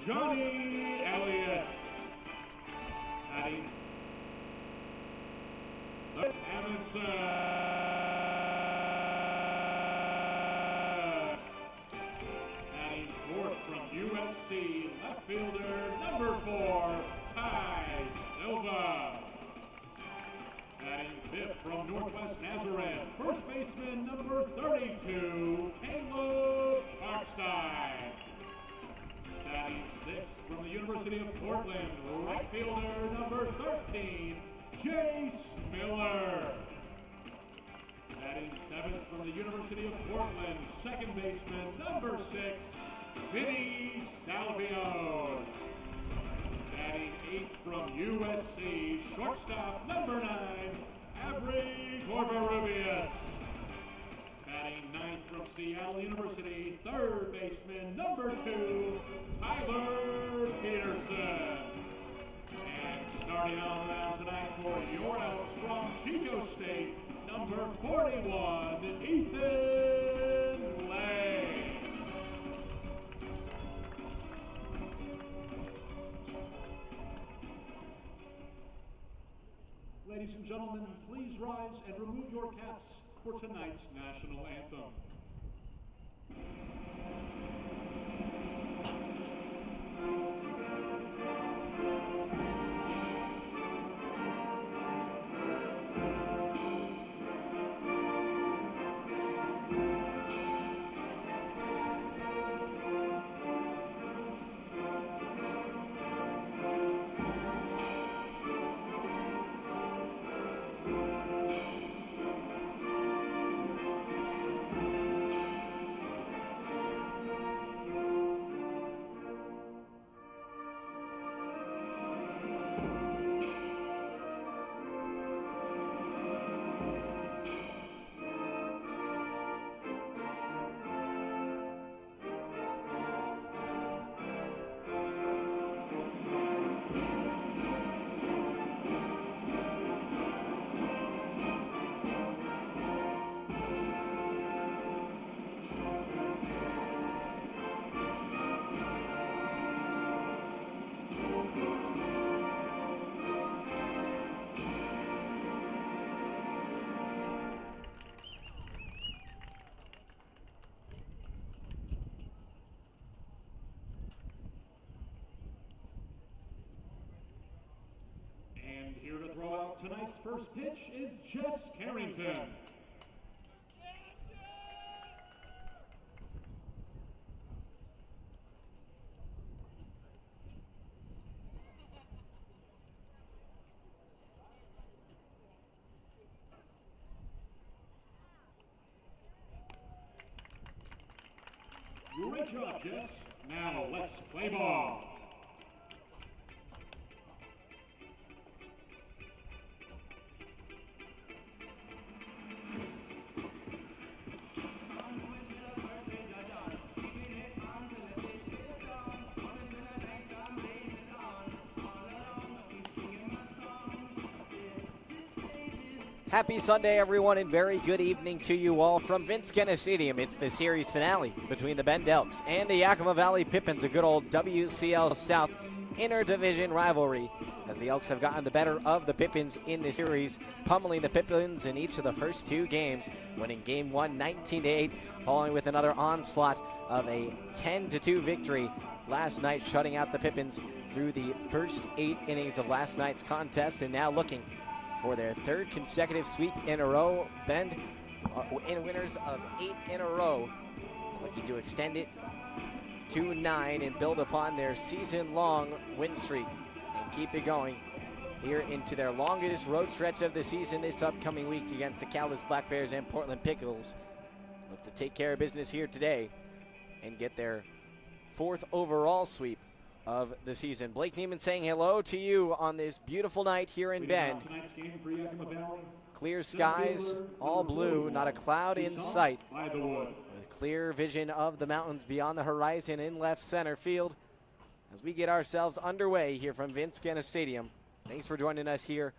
Johnny Elliott. Batting Amundsen. Batting fourth from USC, left fielder number 4, Ty Silva. Batting fifth from Northwest Nazareth, first baseman number 32, Caleb Parkside. Batting sixth from the University of Portland, right fielder number 13, Jace Miller. Batting seventh from the University of Portland, second baseman number 6, Vinny Salvio. Batting eighth from USC, shortstop number 9, Avery Corbarubias. Batting ninth from Seattle University, third baseman number 2, Tyler Peterson. And starting on the mound tonight for your Elks from Chico State, number 41, Ethan Lay. Ladies and gentlemen, please rise and remove your caps for tonight's national anthem. Here to throw out tonight's first pitch is Jess Carrington. Great job, Jess. Now let's play ball. Happy Sunday, everyone, and very good evening to you all from Vince Kenna Stadium. It's the series finale between the Bend Elks and the Yakima Valley Pippins, a good old WCL South interdivision rivalry, as the Elks have gotten the better of the Pippins in this series, pummeling the Pippins in each of the first 2 games, winning Game 1 19-8, following with another onslaught of a 10-2 victory last night, shutting out the Pippins through the first 8 innings of last night's contest, and now looking for their 3rd consecutive sweep in a row. Bend in winners of 8 in a row, looking to extend it to 9 and build upon their season-long win streak and keep it going here into their longest road stretch of the season this upcoming week against the Caldas Black Bears and Portland Pickles. Look to take care of business here today and get their 4th overall sweep of the season. Blake Neiman saying hello to you on this beautiful night here in Bend. Clear skies, all blue, not a cloud in sight. With clear vision of the mountains beyond the horizon in left center field as we get ourselves underway here from Vince Kenna Stadium. Thanks for joining us here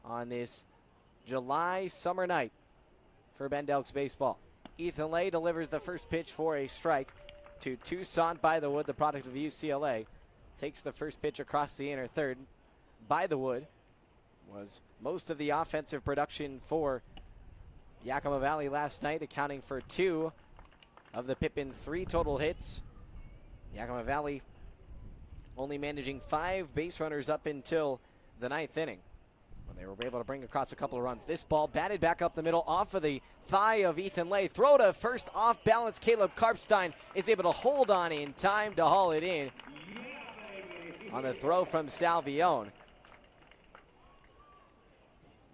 on this July summer night for Bend Elks baseball. Ethan Lay delivers the first pitch for a strike. to Tucson by the Wood, the product of UCLA. Takes the first pitch across the inner third. By the Wood was most of the offensive production for Yakima Valley last night, accounting for 2 of the Pippins' 3 total hits. Yakima Valley only managing 5 base runners up until the 9th inning, when they were able to bring across a couple of runs. This ball batted back up the middle off of the thigh of Ethan Lay. Throw to first, off balance. Caleb Karpstein is able to hold on in time to haul it in on the throw from Salvione.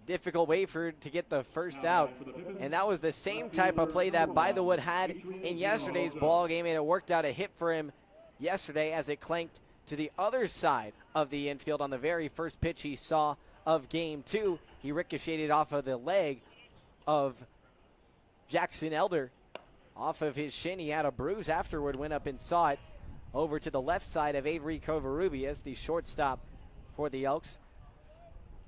Difficult way to get the first out, and that was the same type of play that By the Wood had in yesterday's ball game, and it worked out a hit for him yesterday as it clanked to the other side of the infield on the very first pitch he saw of game 2. He ricocheted off of the leg of Jackson Elder. Off of his shin, he had a bruise afterward, went up and saw it over to the left side of Avery Covarrubias, the shortstop for the Elks.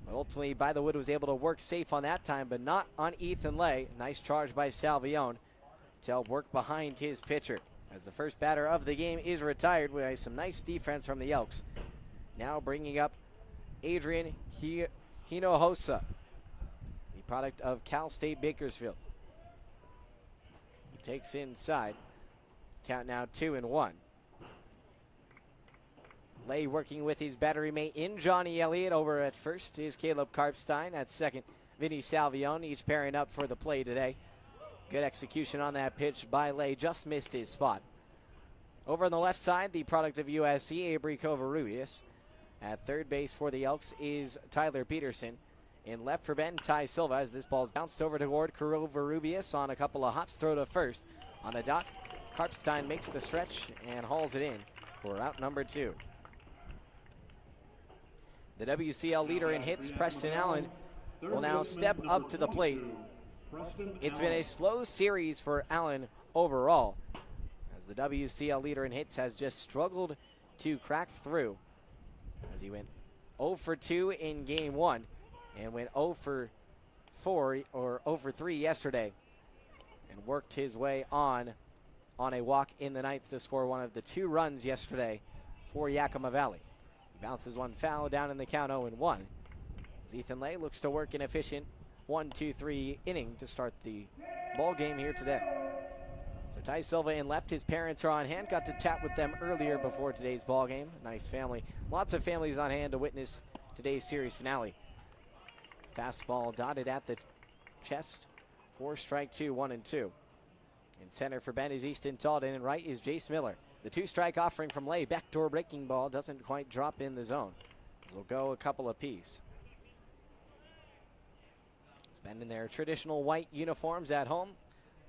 But ultimately, By the Wood was able to work safe on that time, but not on Ethan Lay. Nice charge by Salvione to help work behind his pitcher, as the first batter of the game is retired with some nice defense from the Elks. Now bringing up Adrian Hinojosa, the product of Cal State Bakersfield. He takes inside. Count now 2-1. Lay working with his battery mate in Johnny Elliott. Over at first is Caleb Karpstein. At second, Vinny Salvione, each pairing up for the play today. Good execution on that pitch by Lay, just missed his spot. Over on the left side, the product of USC, Avery Covarrubias. At third base for the Elks is Tyler Peterson. In left for Ben, Ty Silva, as this ball's bounced over toward Covarrubias on a couple of hops. Throw to first. On the dot, Karpstein makes the stretch and hauls it in for out number 2. The WCL leader in hits, Preston Allen, will now step up to the plate. It's been a slow series for Allen overall, as the WCL leader in hits has just struggled to crack through, as he went 0 for 2 in game 1 and went 0 for 4 or 0 for 3 yesterday, and worked his way on a walk in the ninth to score one of the 2 runs yesterday for Yakima Valley. He bounces one foul down in the count 0-1. As Ethan Lay looks to work an efficient 1-2-3 inning to start the ball game here today. So Ty Silva in left, his parents are on hand. Got to chat with them earlier before today's ball game. Nice family. Lots of families on hand to witness today's series finale. Fastball dotted at the chest for strike 2, 1-2. In center for Ben is Easton Talden, and right is Jace Miller. The 2-strike offering from Lay. Backdoor breaking ball doesn't quite drop in the zone. We'll go a couple apiece. It's been in their traditional white uniforms at home,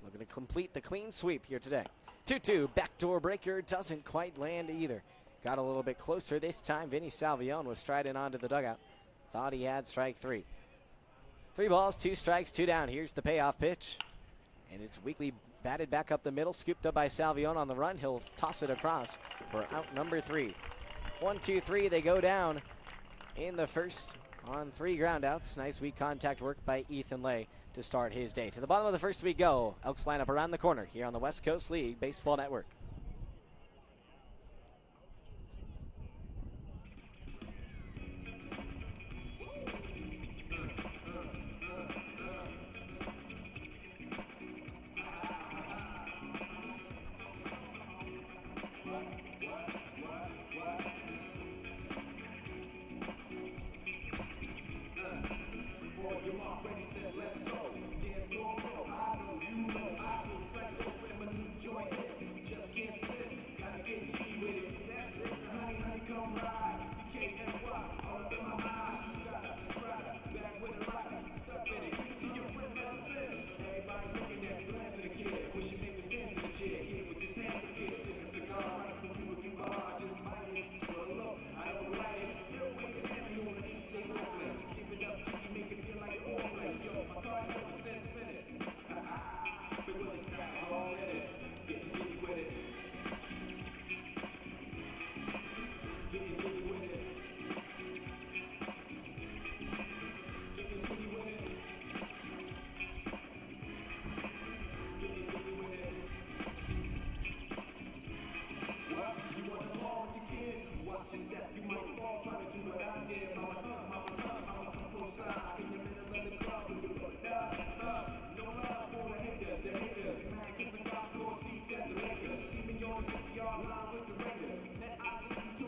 looking to complete the clean sweep here today. 2-2, backdoor breaker doesn't quite land either. Got a little bit closer this time. Vinny Salvione was striding onto the dugout. Thought he had strike 3. 3 balls, 2 strikes, 2 down. Here's the payoff pitch. And it's weakly batted back up the middle, scooped up by Salvione on the run. He'll toss it across for out number 3. 1-2-3, they go down in the first on 3 groundouts. Nice weak contact work by Ethan Lay to start his day. To the bottom of the first we go. Elks lineup around the corner here on the West Coast League Baseball Network.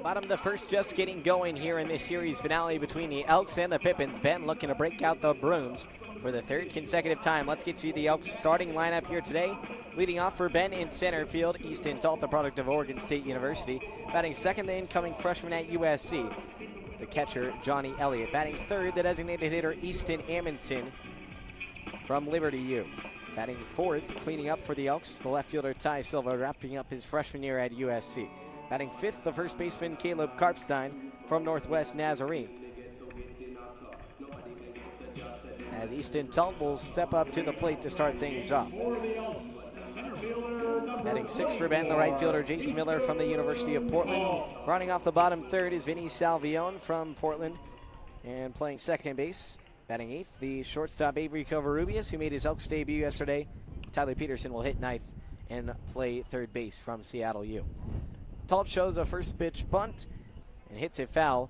Bottom of the first, just getting going here in this series finale between the Elks and the Pippins. Ben looking to break out the brooms for the third consecutive time. Let's get you the Elks starting lineup here today. Leading off for Ben in center field, Easton Talt, the product of Oregon State University. Batting second, the incoming freshman at USC, the catcher, Johnny Elliott. Batting third, the designated hitter, Easton Amundsen from Liberty U. Batting fourth, cleaning up for the Elks, the left fielder, Ty Silva, wrapping up his freshman year at USC. Batting fifth, the first baseman, Caleb Karpstein from Northwest Nazarene. As Easton Talt will step up to the plate to start things off. Batting sixth for Ben, the right fielder, Jace Miller from the University of Portland. Running off the bottom third is Vinny Salvione from Portland. And playing second base, batting eighth, the shortstop, Avery Covarrubias, who made his Elks debut yesterday. Tyler Peterson will hit ninth and play third base from Seattle U. Talt shows a first pitch bunt and hits it foul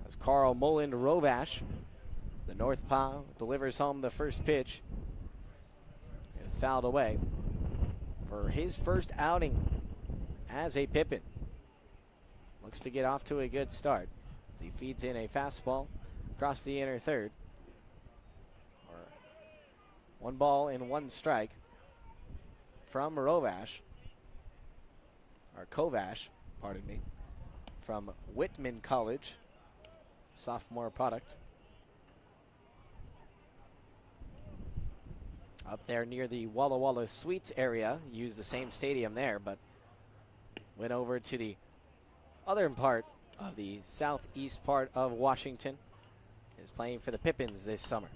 as Carl Moland Rovash, the North Paw, delivers home the first pitch. And it's fouled away for his first outing as a Pippin. Looks to get off to a good start as he feeds in a fastball across the inner third. One ball and one strike from Rovash. Or Kovash, pardon me, from Whitman College, sophomore product. Up there near the Walla Walla Suites area, used the same stadium there, but went over to the other part of the southeast part of Washington. Is playing for the Pippins this summer.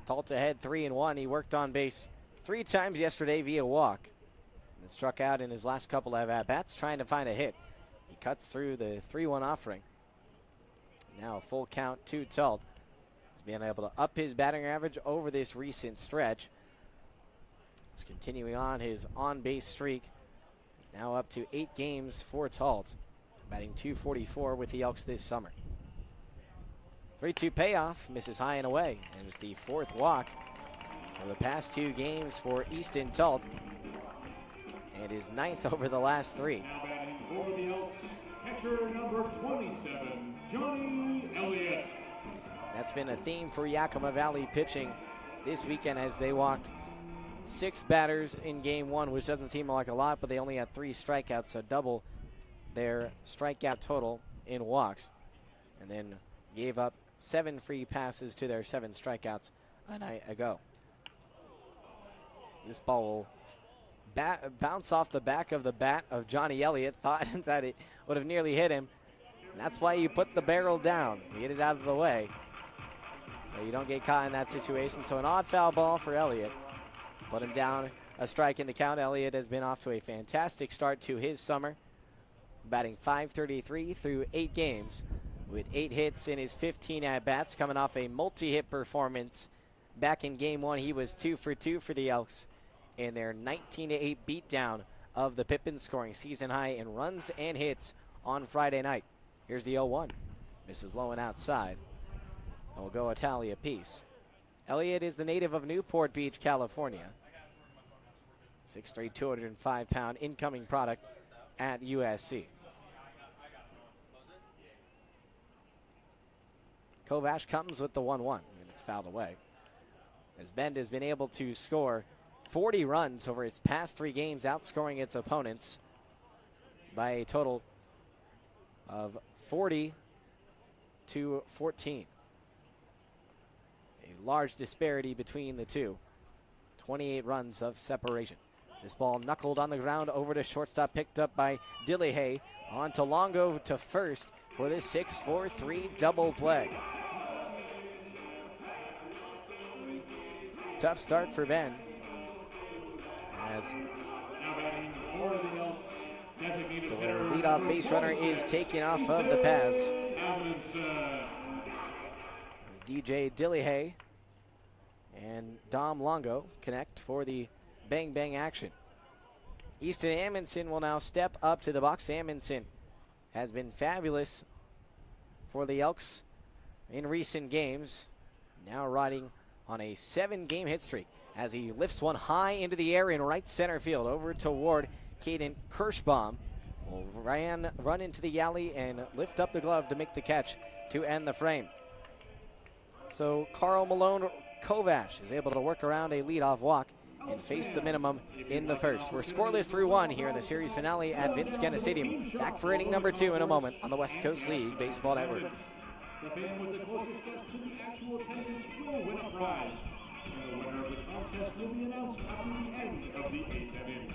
Talt ahead 3-1. He worked on base 3 times yesterday via walk. And struck out in his last couple of at-bats trying to find a hit. He cuts through the 3-1 offering. Now a full count to Talt. He's been able to up his batting average over this recent stretch. He's continuing on his on-base streak. He's now up to 8 games for Talt, batting .244 with the Elks this summer. 3-2 payoff, misses high and away, and it's the 4th walk of the past 2 games for Easton Talt. And his 9th over the last 3. Now batting for the Elks, catcher number 27, Johnny Elliott. That's been a theme for Yakima Valley pitching this weekend as they walked 6 batters in game 1, which doesn't seem like a lot, but they only had 3 strikeouts, so double their strikeout total in walks. And then gave up 7 free passes to their 7 strikeouts a night ago. This ball will bounce off the back of the bat of Johnny Elliott. Thought that it would have nearly hit him. And that's why you put the barrel down. You get it out of the way so you don't get caught in that situation. So an odd foul ball for Elliott. Put him down, a strike in the count. Elliott has been off to a fantastic start to his summer, batting .533 through 8 games with 8 hits in his 15 at-bats, coming off a multi-hit performance. Back in game 1, he was 2 for 2 for the Elks in their 19-8 beatdown of the Pippins, scoring season high in runs and hits on Friday night. Here's the 0-1. Misses low and outside. And we'll go a tally apiece. Elliott is the native of Newport Beach, California. 6'3", 205-pound incoming product at USC. Kovash comes with the 1-1, and it's fouled away. As Bend has been able to score 40 runs over its past 3 games, outscoring its opponents by a total of 40-14. A large disparity between the two. 28 runs of separation. This ball knuckled on the ground over to shortstop, picked up by Dillehay. On to Longo to first for this 6-4-3 double play. Tough start for Ben. As the leadoff base runner is taken off of the paths. DJ Dillehay and Dom Longo connect for the bang-bang action. Easton Amundsen will now step up to the box. Amundsen has been fabulous for the Elks in recent games, now riding on a 7-game hit streak as he lifts one high into the air in right center field over toward Caden Kirschbaum. will run into the alley and lift up the glove to make the catch to end the frame. So Carl Malone Kovash is able to work around a leadoff walk and face the minimum in the first. We're scoreless through one here in the series finale at Vince Kenna Stadium. Back for inning number 2 in a moment on the West Coast League Baseball Network. The fan with the closest guess to the actual attendance will win a prize. And the winner of the contest will be announced after the end of the 8th inning.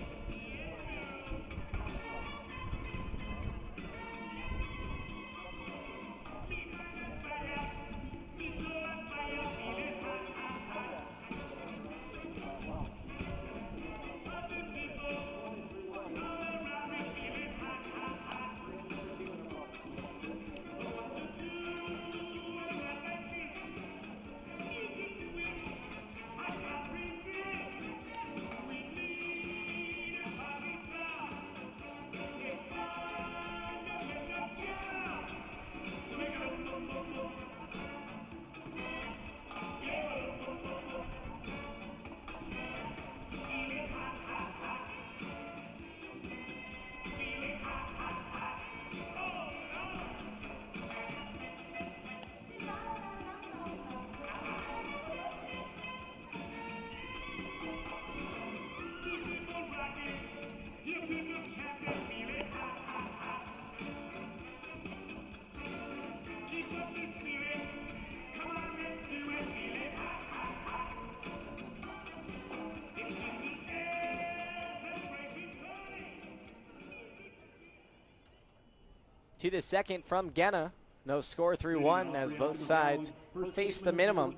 To the second from Genna. No score through one as both sides face the minimum.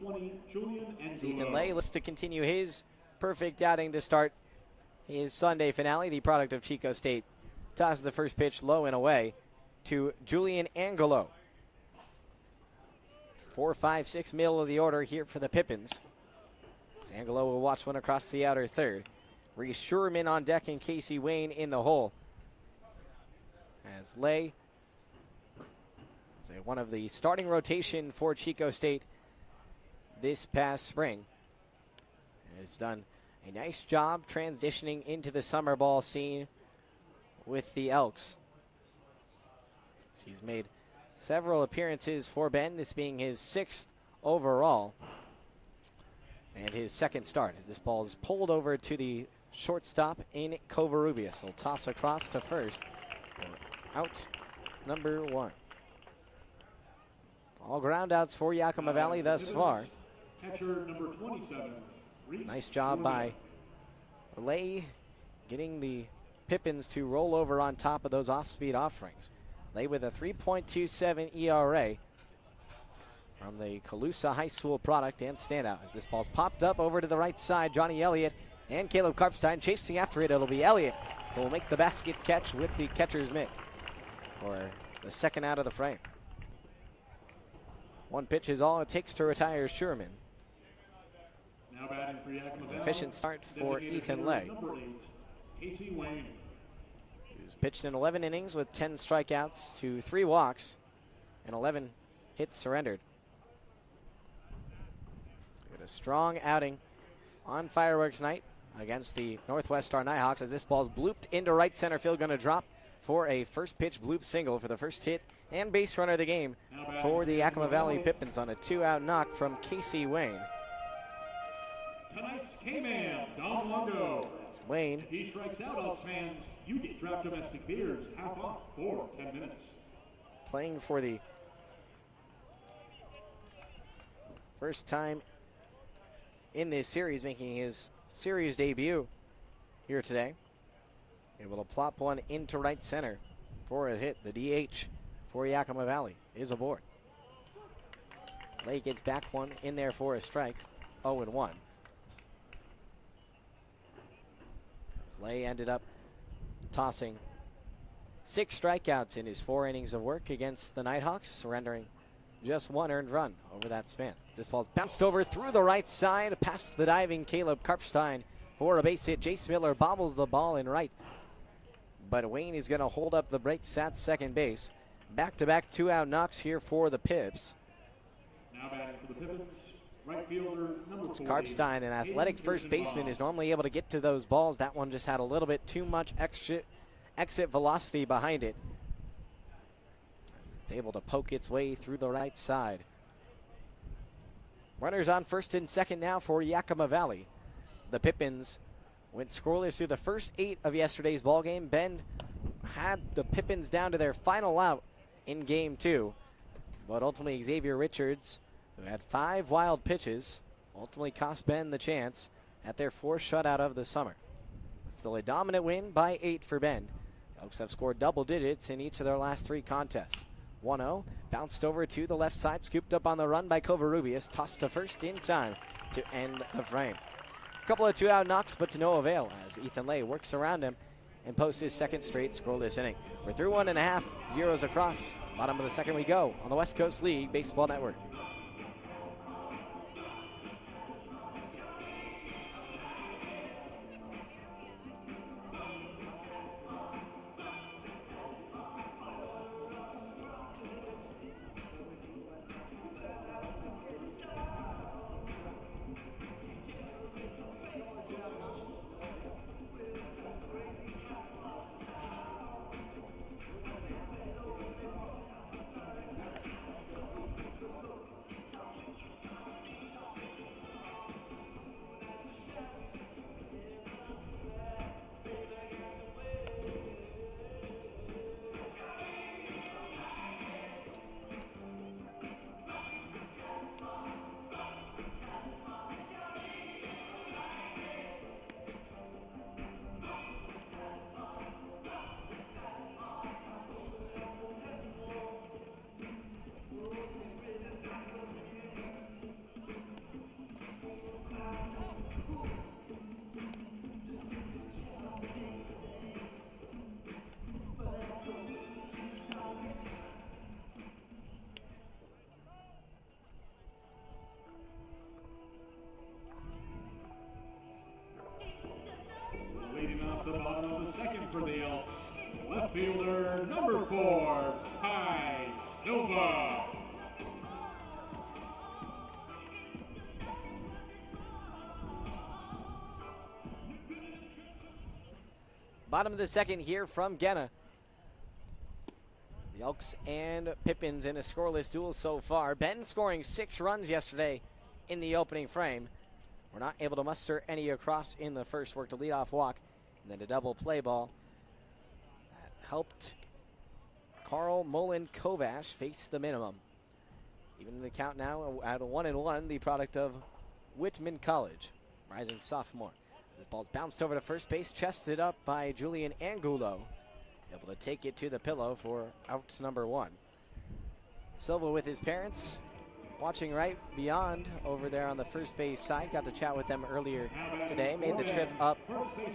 As Ethan Lay looks to continue his perfect outing to start his Sunday finale. The product of Chico State tosses the first pitch low and away to Julian Angelo. 4, 5, 6 middle of the order here for the Pippins. Angelo will watch one across the outer third. Reese Sherman on deck and Casey Wayne in the hole. As Lay, one of the starting rotation for Chico State this past spring, has done a nice job transitioning into the summer ball scene with the Elks. He's made several appearances for Ben, this being his 6th overall and his second start, as this ball is pulled over to the shortstop in Covarrubias. He'll toss across to first. Out number 1. All ground outs for Yakima Valley thus far. Catcher number 27. Nice job by Lay getting the Pippins to roll over on top of those off-speed offerings. Lay with a 3.27 ERA from the Colusa High School product and standout. As this ball's popped up over to the right side, Johnny Elliott and Caleb Karpstein chasing after it. It'll be Elliott who will make the basket catch with the catcher's mitt for the second out of the frame. One pitch is all it takes to retire Sherman. Now batting for Yakima Valley, efficient start for Ethan Lay, Casey Wayne, who's pitched in 11 innings with 10 strikeouts to 3 walks and 11 hits surrendered. Got a strong outing on fireworks night against the Northwest Star Nighthawks, as this ball's blooped into right center field, going to drop for a first pitch bloop single for the first hit and base runner of the game for the Yakima Valley Pippins on a 2-out knock from Casey Wayne. Tonight's K-Man, Don Longo. Wayne. If he strikes out, Elks fans, you get draft domestic beers half off for 10 minutes. Playing for the first time in this series, making his series debut here today. Able to plop one into right center for a hit. The DH for Yakima Valley is aboard. Lay gets back one in there for a strike. 0-1. Lay ended up tossing 6 strikeouts in his 4 innings of work against the Nighthawks, surrendering just 1 earned run over that span. This ball's bounced over through the right side, past the diving Caleb Karpstein for a base hit. Jace Miller bobbles the ball in right, but Wayne is going to hold up the brakes at second base. Back-to-back 2-out knocks here for the Pips. Now batting for the Pippins, right fielder number 40. Karpstein, an athletic first baseman, is normally able to get to those balls. That one just had a little bit too much exit velocity behind it. It's able to poke its way through the right side. Runners on first and second now for Yakima Valley. The Pippins went scoreless through the first 8 of yesterday's ball game. Bend had the Pippins down to their final out in game 2. But ultimately Xavier Richards, who had 5 wild pitches, ultimately cost Bend the chance at their 4th shutout of the summer. It's still a dominant win by 8 for Bend. The Elks have scored double digits in each of their last 3 contests. 1-0, bounced over to the left side, scooped up on the run by Covarrubias, tossed to first in time to end the frame. A couple of 2-out knocks, but to no avail as Ethan Lay works around him and posts his 2nd straight scoreless inning. We're through 1.5, zeros across. Bottom of the 2nd we go on the West Coast League Baseball Network. Leading off the bottom of the 2nd for the Elks, left fielder number 4, Ty Silva. Bottom of the 2nd here from Genna. The Elks and Pippins in a scoreless duel so far. Ben scoring 6 runs yesterday in the opening frame. We're not able to muster any across in the first. Worked a leadoff walk and then a double play ball. That helped Carl Mullen Kovash face the minimum. Even in the count now at 1-1, the product of Whitman College, rising sophomore. This ball's bounced over to first base, chested up by Julian Angulo. Able to take it to the pillow for out number 1. Silva with his parents watching right beyond over there on the first base side. Got to chat with them earlier today. Made the trip up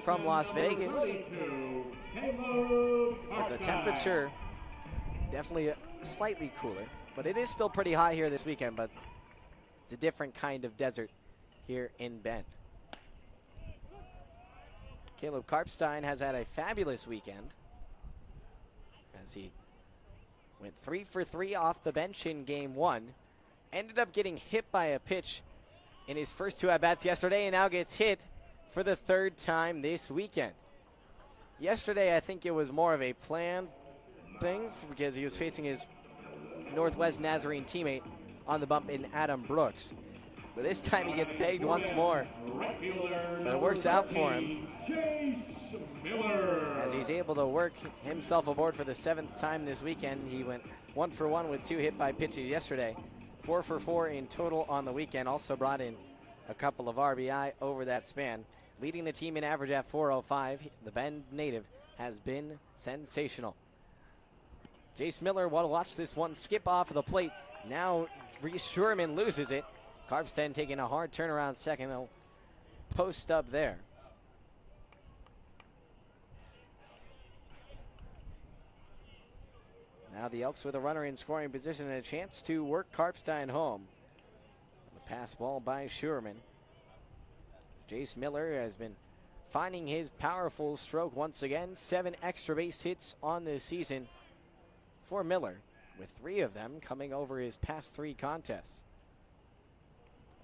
from Las Vegas. But the temperature definitely slightly cooler, but it is still pretty hot here this weekend, but it's a different kind of desert here in Bend. Caleb Karpstein has had a fabulous weekend as he went 3 for 3 off the bench in game 1. Ended up getting hit by a pitch in his first 2 at-bats yesterday and now gets hit for the 3rd time this weekend. Yesterday, I think it was more of a planned thing because he was facing his Northwest Nazarene teammate on the bump in Adam Brooks. But this time he gets pegged once more. But it works out for him as he's able to work himself aboard for the 7th time this weekend. He went 1 for 1 with 2 hit by pitches yesterday. 4 for 4 in total on the weekend. Also brought in a couple of RBI over that span. Leading the team in average at .405. The Bend native has been sensational. Jace Miller will watch this one skip off of the plate. Now Reese Sherman loses it. Karpstein taking a hard turnaround second. He'll post up there. Now the Elks with a runner in scoring position and a chance to work Karpstein home. The pass ball by Sherman. Jace Miller has been finding his powerful stroke once again. 7 extra base hits on this season for Miller, with 3 of them coming over his past 3 contests.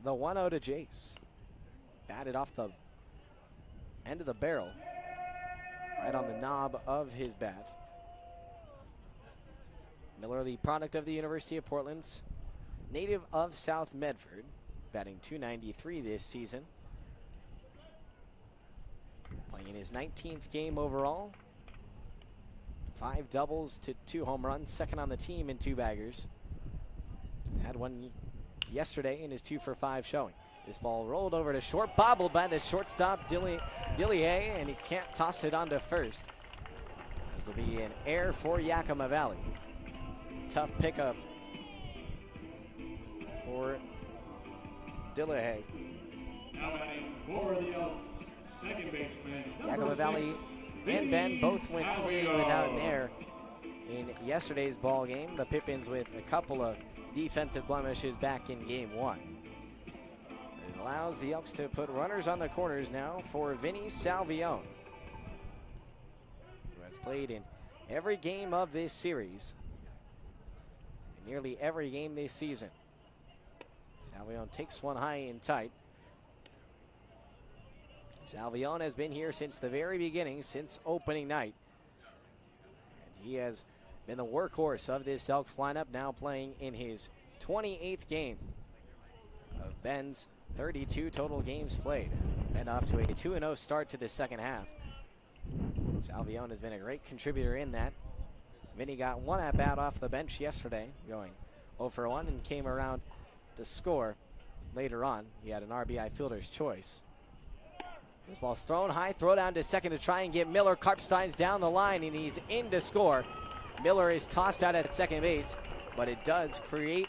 The 1-0 to Jace. Batted off the end of the barrel. right on the knob of his bat. Miller, the product of the University of Portland's, native of South Medford, batting .293 this season. Playing in his 19th game overall. 5 doubles to 2 home runs, second on the team in 2 baggers. Had one yesterday in his 2-for-5 showing. This ball rolled over to short, bobbled by the shortstop, Dillier, and he can't toss it onto first. This will be an error for Yakima Valley. Tough pickup for Dillier. Now batting for the Elks, second baseman. Yakima Valley and Ben both went clean without an error in yesterday's ball game. The Pippins with a couple of defensive blemishes back in game 1. It allows the Elks to put runners on the corners now for Vinny Salvione, who has played in every game of this series, in nearly every game this season. Salvione takes one high and tight. Salvione has been here since the very beginning, since opening night. And he has been the workhorse of this Elks lineup, now playing in his 28th game of Ben's 32 total games played. And off to a 2-0 start to the second half. Salvione has been a great contributor in that. Vinny got one at bat off the bench yesterday, going 0-for-1, and came around to score later on. He had an RBI fielder's choice. This ball's thrown high, throw down to second to try and get Miller. Karpstein's down the line, and he's in to score. Miller is tossed out at second base, but it does create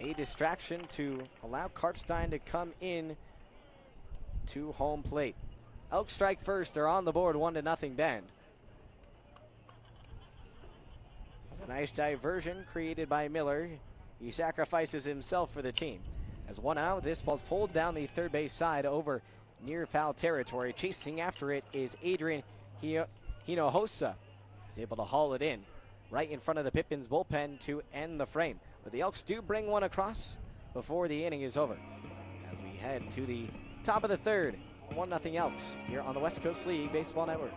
a distraction to allow Karpstein to come in to home plate. Elks strike first. They're on the board, 1-0 Bend. It's a nice diversion created by Miller. He sacrifices himself for the team. As one out, this ball's pulled down the third base side over near foul territory. Chasing after it is Adrian Hinojosa. He's able to haul it in right in front of the Pippins bullpen to end the frame. But the Elks do bring one across before the inning is over. As we head to the top of the third, 1-0 Elks here on the West Coast League Baseball Network.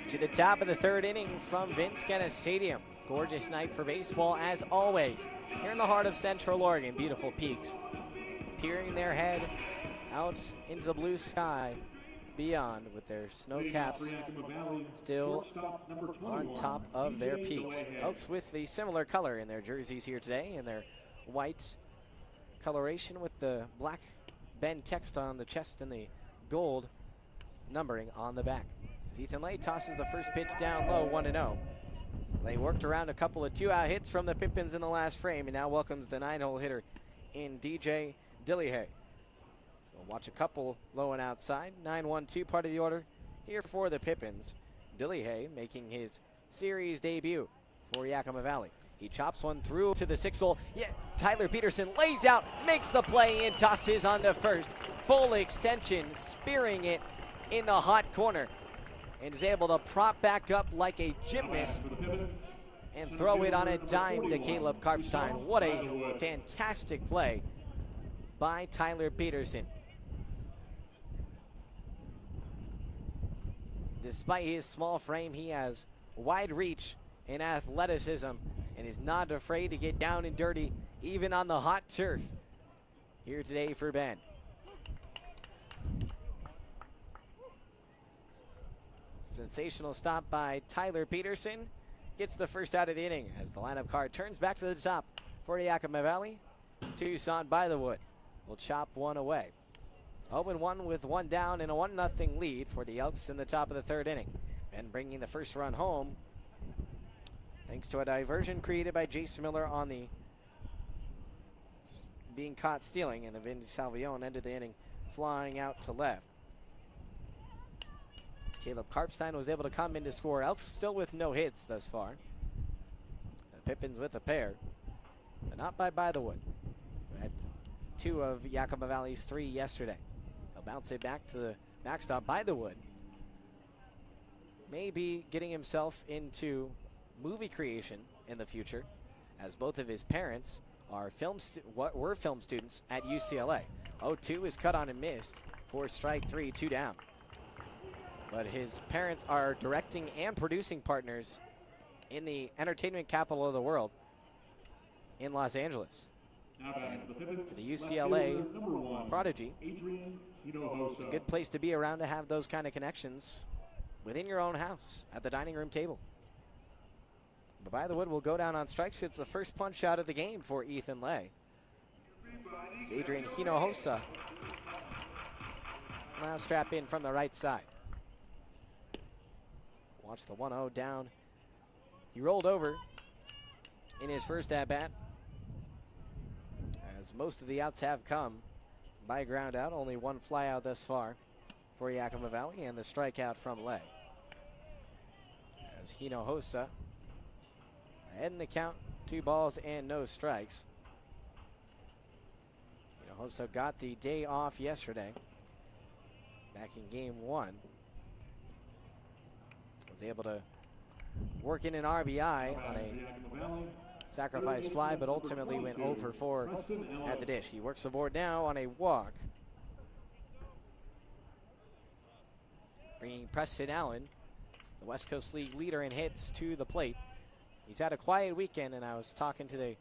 To the top of the third inning from Vince Guinness Stadium. Gorgeous night for baseball as always. Here in the heart of Central Oregon, beautiful peaks peering their head out into the blue sky beyond with their snow caps still on top of their peaks. Elks with the similar color in their jerseys here today, and their white coloration with the black Ben text on the chest and the gold numbering on the back. As Ethan Lay tosses the first pitch down low, 1-0. Lay worked around a couple of 2-out hits from the Pippins in the last frame and now welcomes the 9-hole hitter in DJ Dillier. We'll watch a couple low and outside. 9-1-2 part of the order here for the Pippins. Dillier making his series debut for Yakima Valley. He chops one through to the 6-hole. Yeah, Tyler Peterson lays out, makes the play and tosses onto first. Full extension, spearing it in the hot corner. And is able to prop back up like a gymnast and throw it on a dime to Caleb Karpstein. What a fantastic play by Tyler Peterson. Despite his small frame, he has wide reach in athleticism and is not afraid to get down and dirty, even on the hot turf here today for Ben. Sensational stop by Tyler Peterson. Gets the first out of the inning as the lineup card turns back to the top for Yakima Valley. Tucson by the wood will chop one away. 0-1 with one down and a 1-0 lead for the Elks in the top of the third inning. Ben bringing the first run home thanks to a diversion created by Jace Miller on the being caught stealing, and the Vinny Salvione ended the inning flying out to left. Caleb Karpstein was able to come in to score. Elks still with no hits thus far. Pippins with a pair, but not by the wood. We had 2 of Yakima Valley's 3 yesterday. He'll bounce it back to the backstop by the wood. Maybe getting himself into movie creation in the future, as both of his parents are were film students at UCLA. 0-2 is cut on and missed for strike 3, 2 down. But his parents are directing and producing partners in the entertainment capital of the world in Los Angeles. For the UCLA prodigy, it's a good place to be around to have those kind of connections within your own house at the dining room table. But by the wood will go down on strikes. It's the first punch out of the game for Ethan Lay. It's Adrian Hinojosa now strap in from the right side. Watch the 1-0 down. He rolled over in his first at-bat, as most of the outs have come by ground out. Only one fly out thus far for Yakima Valley, and the strikeout from Lay. As Hinojosa ahead in the count, 2 balls and no strikes. Hinojosa got the day off yesterday back in game 1. Was able to work in an RBI on a sacrifice fly, but ultimately went 0 for 4 at the dish. He works the board now on a walk, bringing Preston Allen, the West Coast League leader in hits, to the plate. He's had a quiet weekend, and I was talking to the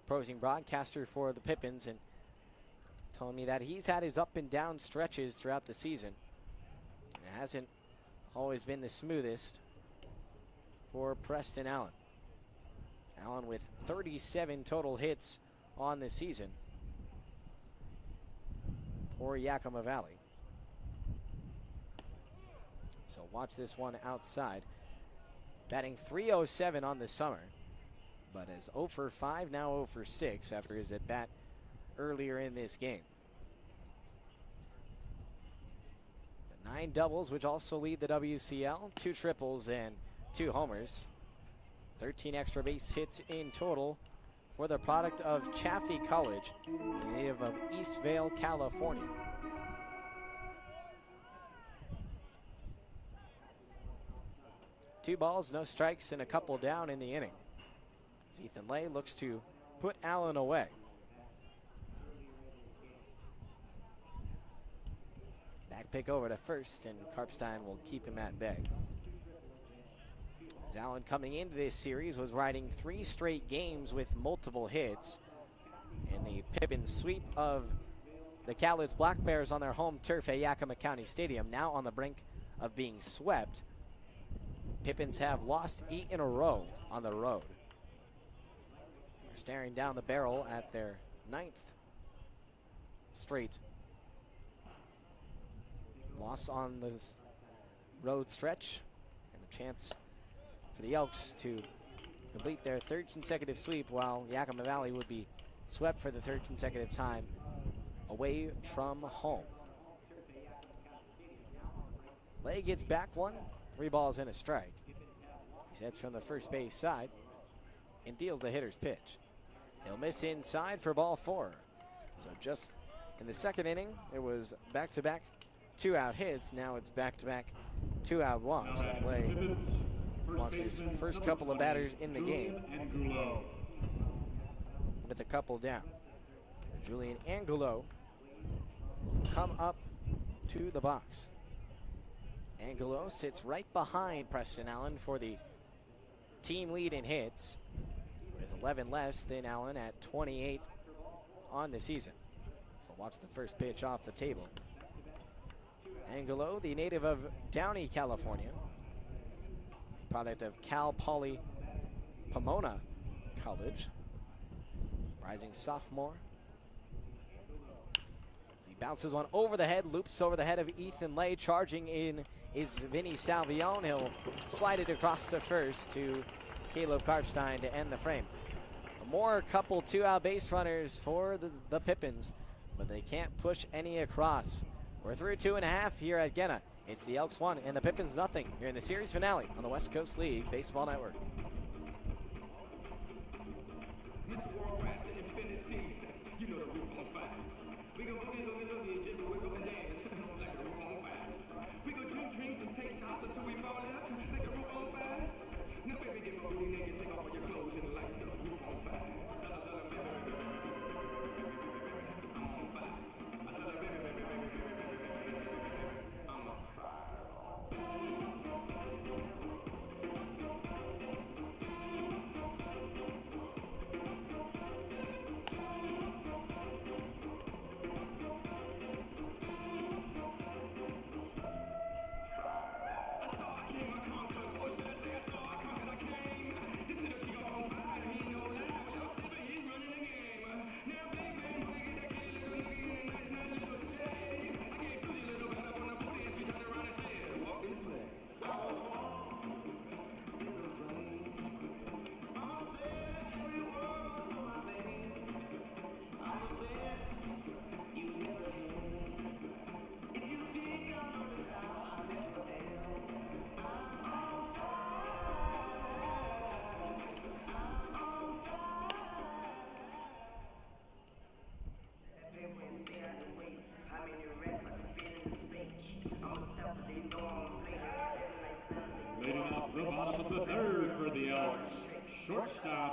opposing broadcaster for the Pippins, and telling me that he's had his up and down stretches throughout the season. It hasn't always been the smoothest for Preston Allen. Allen with 37 total hits on the season for Yakima Valley. So watch this one outside. Batting .307 on the summer, but as 0 for 5, now 0 for 6 after his at-bat earlier in this game. The 9 doubles, which also lead the WCL, 2 triples and 2 homers. 13 extra base hits in total for the product of Chaffee College, a native of Eastvale, California. Two balls, no strikes, and a couple down in the inning. As Ethan Lay looks to put Allen away. Back pick over to first, and Karpstein will keep him at bay. As Allen, coming into this series, was riding 3 straight games with multiple hits. In the Pippins sweep of the Cowlitz Black Bears on their home turf at Yakima County Stadium, now on the brink of being swept. Pippins have lost 8 in a row on the road. They're staring down the barrel at their 9th straight loss on this road stretch, and a chance for the Elks to complete their 3rd consecutive sweep, while Yakima Valley would be swept for the 3rd consecutive time away from home. Lay gets back one. 3 balls and a strike. He sets from the first base side and deals the hitter's pitch. He'll miss inside for ball 4. So just in the 2nd inning, it was back-to-back 2-out hits. Now it's back-to-back 2-out walks. As Lay walks his first couple of batters in the game with a couple down. Julian Angulo will come up to the box. Angulo sits right behind Preston Allen for the team lead in hits with 11 less than Allen at 28 on the season. So watch the first pitch off the table. Angelo, the native of Downey, California, product of Cal Poly Pomona College, rising sophomore. As he bounces one over the head, loops over the head of Ethan Lay. Charging in is Vinny Salvion. He'll slide it across to first to Caleb Karpstein to end the frame. More couple two-out base runners for the Pippins, but they can't push any across. We're through 2.5 here at Gena. It's the Elks 1 and the Pippins nothing here in the series finale on the West Coast League Baseball Network.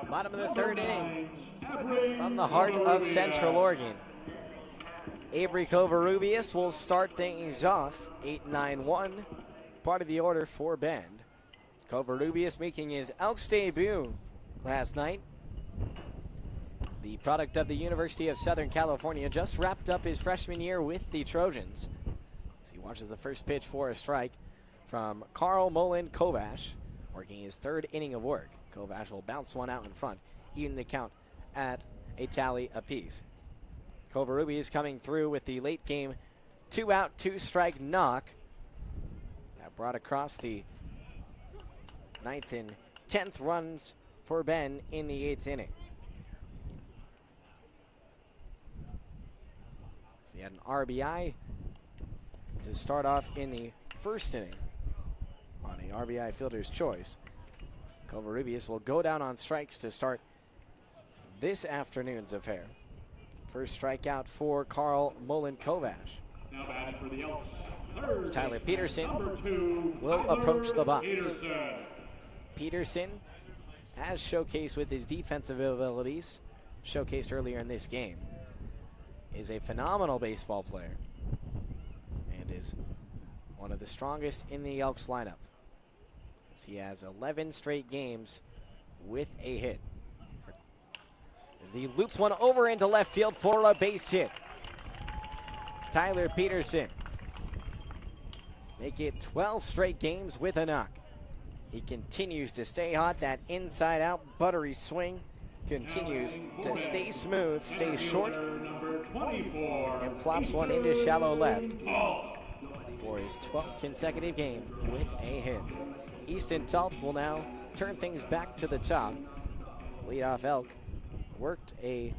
Bottom of the third inning from the heart of Central Oregon. Avery Covarrubias will start things off. 8-9-1, part of the order for Bend. Covarrubias making his Elks debut last night. The product of the University of Southern California, just wrapped up his freshman year with the Trojans. As he watches the first pitch for a strike from Carl Mullen Kovash, working his third inning of work. Kovash will bounce one out in front, even the count at a tally apiece. Covarrubias coming through with the late game 2-out, 2-strike knock. That brought across the 9th and 10th runs for Ben in the 8th inning. So he had an RBI to start off in the first inning on a RBI fielder's choice. Covarrubias will go down on strikes to start this afternoon's affair. First strikeout for Carl Mullen Kovash. Now batting for the Elks, Tyler Peterson #2, will approach the box. Peterson. Peterson, as showcased with his defensive abilities, showcased earlier in this game, is a phenomenal baseball player and is one of the strongest in the Elks lineup. He has 11 straight games with a hit. He loops one over into left field for a base hit. Tyler Peterson make it 12 straight games with a knock. He continues to stay hot. That inside out buttery swing continues to stay smooth, stay short, and plops one into shallow left for his 12th consecutive game with a hit. Easton Talt will now turn things back to the top. Leadoff Elk worked a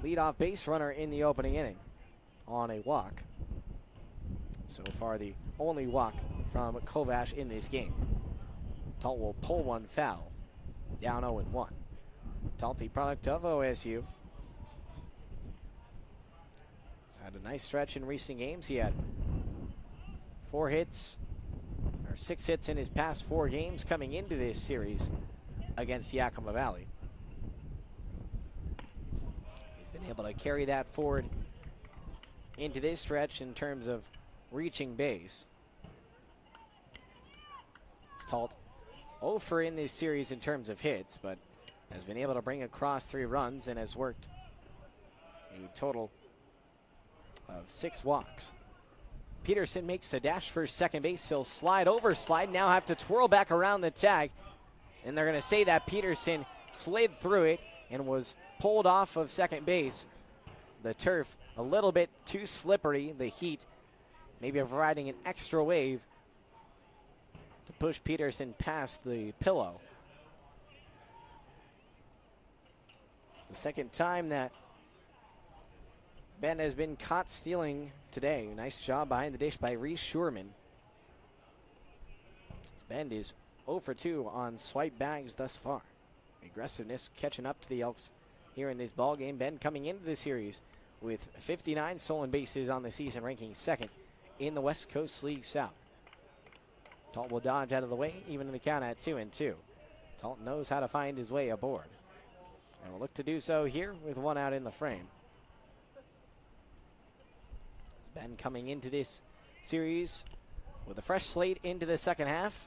leadoff base runner in the opening inning on a walk. So far, the only walk from Kovash in this game. Talt will pull one foul, down 0-1. Talt, the product of OSU, has had a nice stretch in recent games. He had 6 hits in his past 4 games coming into this series against Yakima Valley. He's been able to carry that forward into this stretch in terms of reaching base. Talt 0 for in this series in terms of hits, but has been able to bring across 3 runs and has worked a total of 6 walks. Peterson makes a dash for second base. He'll slide, now have to twirl back around the tag. And they're going to say that Peterson slid through it and was pulled off of second base. The turf a little bit too slippery. The heat maybe providing an extra wave to push Peterson past the pillow. The second time that Ben has been caught stealing today. Nice job behind the dish by Reese Schurman. Ben is 0 for 2 on swipe bags thus far. Aggressiveness catching up to the Elks here in this ball game. Ben coming into the series with 59 stolen bases on the season, ranking second in the West Coast League South. Talton will dodge out of the way, even in the count at 2-2. Talton knows how to find his way aboard, and will look to do so here with 1 out in the frame. Ben coming into this series with a fresh slate into the second half.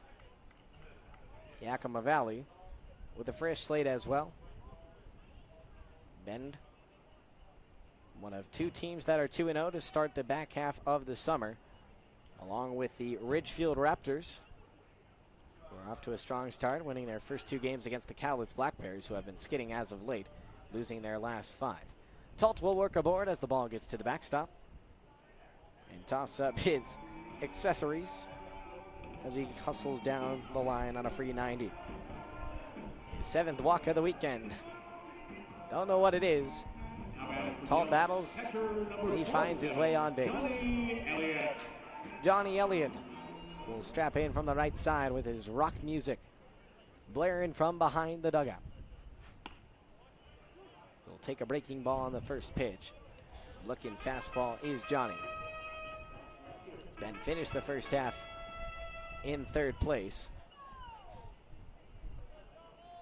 Yakima Valley with a fresh slate as well. Bend, one of 2 teams that are 2-0 to start the back half of the summer, along with the Ridgefield Raptors, who are off to a strong start, winning their first 2 games against the Cowlitz Black Bears, who have been skidding as of late, losing their last 5. Talt will work aboard as the ball gets to the backstop and toss up his accessories as he hustles down the line on a free 90. His 7th walk of the weekend. Don't know what it is, but Talt battles, and he finds his way on base. Johnny Elliott will strap in from the right side with his rock music blaring from behind the dugout. He'll take a breaking ball on the first pitch. Looking fastball is Johnny. Ben finished the first half in 3rd place.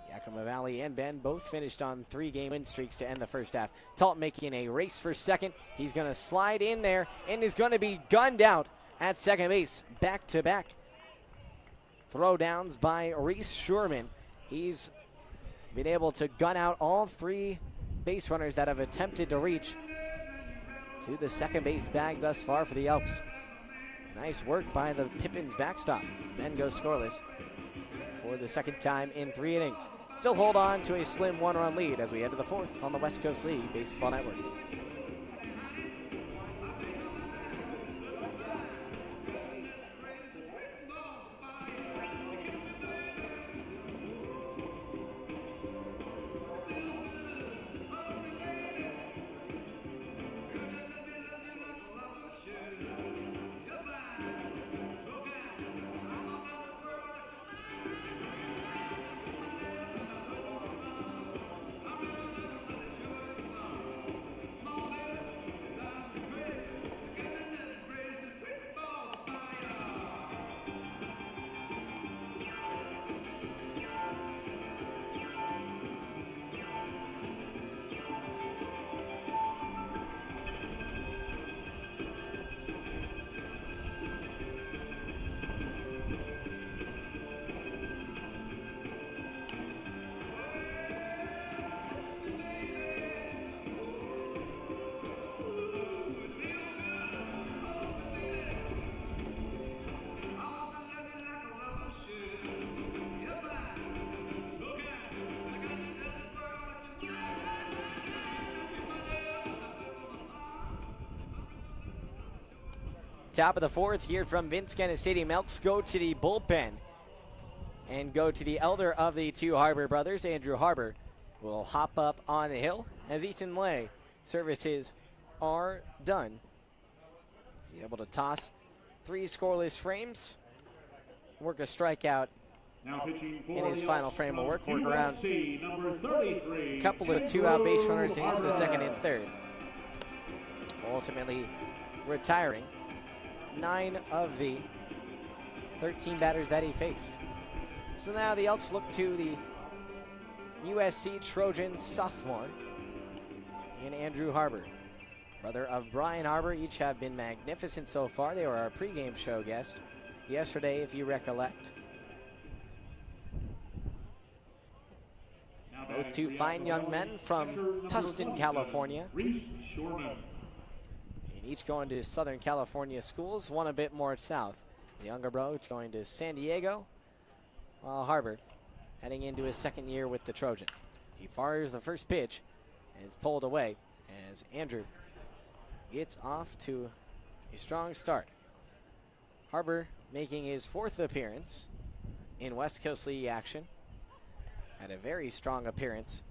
Yakima Valley and Ben both finished on 3-game win streaks to end the first half. Talt making a race for second. He's going to slide in there and is going to be gunned out at second base. Back-to-back throwdowns by Reese Schurman. He's been able to gun out all 3 base runners that have attempted to reach to the second base bag thus far for the Elks. Nice work by the Pippins backstop. Ben goes scoreless for the second time in 3 innings. Still hold on to a slim 1-run lead as we head to the 4th on the West Coast League Baseball Network. Top of the 4th here from Vince Kennis Stadium. Elks go to the bullpen and go to the elder of the 2 Harbor brothers. Andrew Harbor will hop up on the hill as Easton Lay services are done. Be able to toss 3 scoreless frames, work a strikeout in his final frame of work around a couple of 2-out base runners into the 2nd and 3rd. Ultimately retiring 9 of the 13 batters that he faced. So now the Elks look to the USC Trojan sophomore in Andrew Harbor. Brother of Brian Harbor, each have been magnificent so far. They were our pregame show guest yesterday, if you recollect. Both two fine young men from Tustin, California. And each going to Southern California schools, one a bit more south. The younger bro going to San Diego, while Harbor heading into his second year with the Trojans. He fires the first pitch and is pulled away as Andrew gets off to a strong start. Harbor making his fourth appearance in West Coast League action. Had a very strong appearance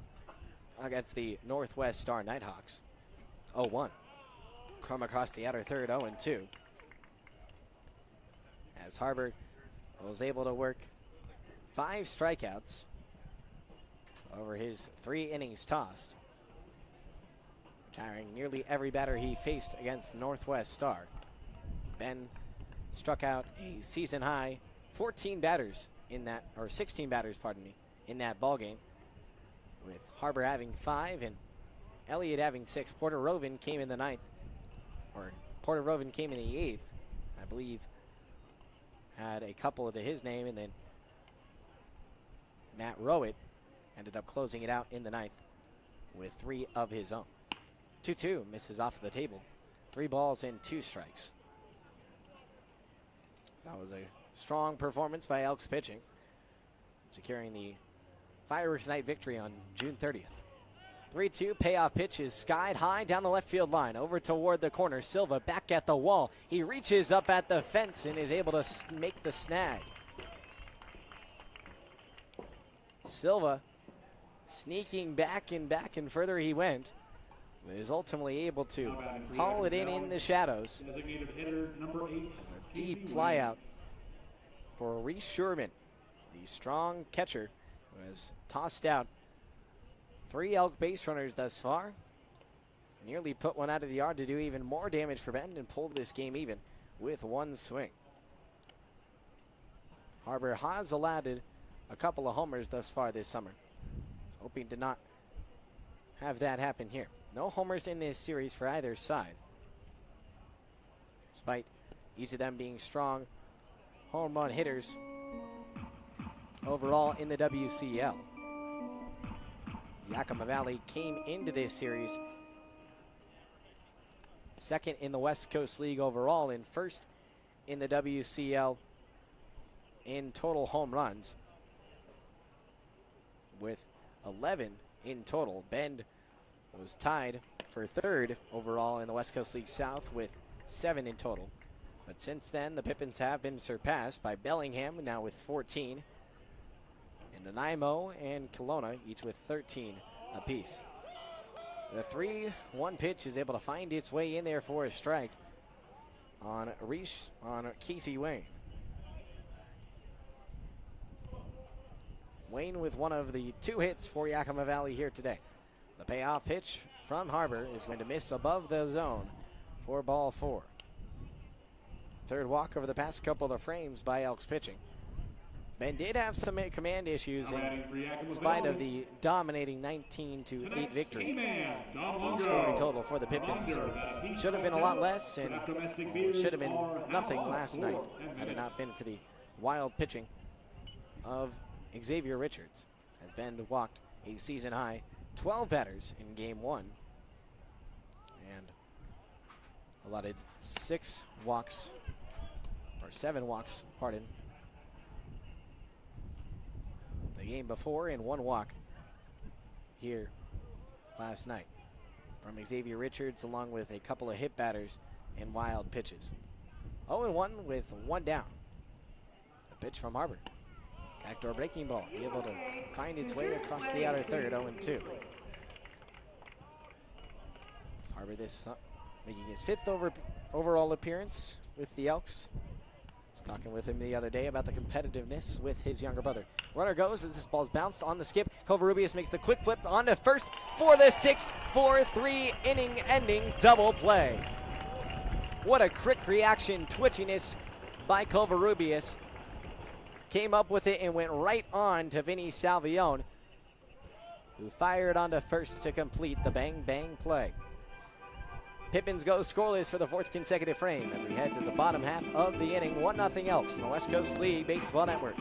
against the Northwest Star Nighthawks. 0-1. Come across the outer third, 0-2. As Harbor was able to work 5 strikeouts over his 3 innings tossed, retiring nearly every batter he faced against the Northwest Star. Ben struck out a season high 14 batters in that, or 16 batters, pardon me, in that ball game, with Harbor having 5 and Elliott having 6. Porter Rovin came in the 9th, or Porter Rovin came in the 8th, I believe, had a couple to his name, and then Matt Rowett ended up closing it out in the 9th with 3 of his own. 2-2 misses off the table. 3 balls and 2 strikes. That was a strong performance by Elks pitching, securing the Fireworks Night victory on June 30th. 3-2 payoff pitch is skied high down the left field line, over toward the corner. Silva back at the wall. He reaches up at the fence and is able to make the snag. Silva sneaking back and further he went, but is ultimately able to haul it in the shadows. It's a deep fly out for Reese Sherman, the strong catcher, who has tossed out 3 Elk base runners thus far. Nearly put one out of the yard to do even more damage for Bend and pulled this game even with 1 swing. Harbor has allowed a couple of homers thus far this summer, hoping to not have that happen here. No homers in this series for either side, despite each of them being strong home run hitters overall in the WCL. Yakima Valley came into this series second in the West Coast League overall and first in the WCL in total home runs, with 11 in total. Bend was tied for 3rd overall in the West Coast League South with 7 in total. But since then, the Pippins have been surpassed by Bellingham, now with 14, and Nanaimo and Kelowna, each with 13 apiece. The 3-1 pitch is able to find its way in there for a strike on Casey Wayne. Wayne with one of the 2 hits for Yakima Valley here today. The payoff pitch from Harbor is going to miss above the zone for ball 4. 3rd walk over the past couple of frames by Elks pitching. Ben did have some command issues in spite of the dominating 19-8 victory. The scoring total for the Pippins should have been a lot less, and should have been nothing last night had it not been for the wild pitching of Xavier Richards, as Ben walked a season high 12 batters in game 1 and allotted 7 walks, pardon, the game before, and 1 walk here last night from Xavier Richards, along with a couple of hit batters and wild pitches. 0-1 with 1 down. The pitch from Harbor. Backdoor breaking ball, able to find its way across the outer third, 0-2. Harbor making his 5th overall appearance with the Elks. I was talking with him the other day about the competitiveness with his younger brother. Runner goes as this ball's bounced on the skip. Covarrubias makes the quick flip onto first for the 6-4-3 inning-ending double play. What a quick reaction, twitchiness by Covarrubias. Came up with it and went right on to Vinny Salvione, who fired onto first to complete the bang-bang play. Pippins goes scoreless for the 4th consecutive frame as we head to the bottom half of the inning. 1-0 Elks in the West Coast League Baseball Network.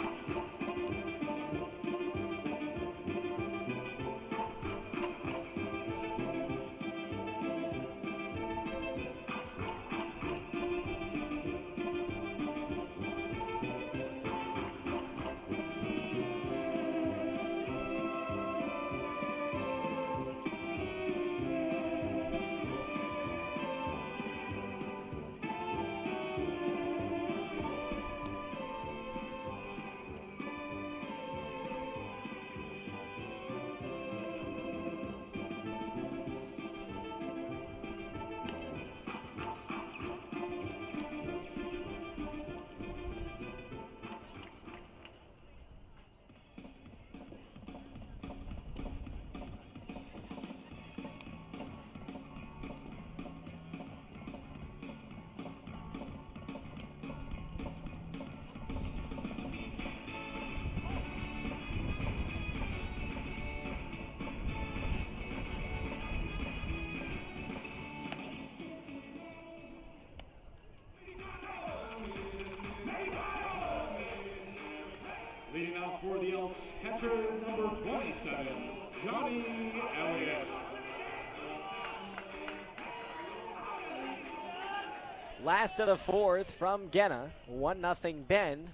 Now for the Elks, catcher number 27, Johnny Elliott. Last of the fourth from Genna, 1-0 Bend.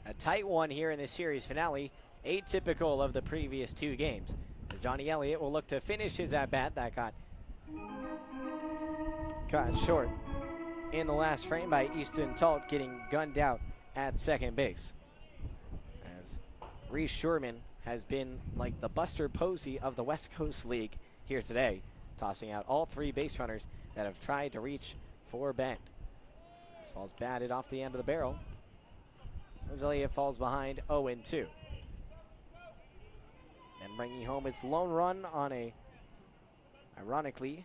A tight one here in the series finale, atypical of the previous two games. As Johnny Elliott will look to finish his at-bat that got cut short in the last frame by Easton Talt, getting gunned out at second base. As Reese Sherman has been like the Buster Posey of the West Coast League here today, tossing out all three base runners that have tried to reach for Bend. This ball's batted off the end of the barrel. As Elliott falls behind 0-2. And bringing home its lone run on a, ironically,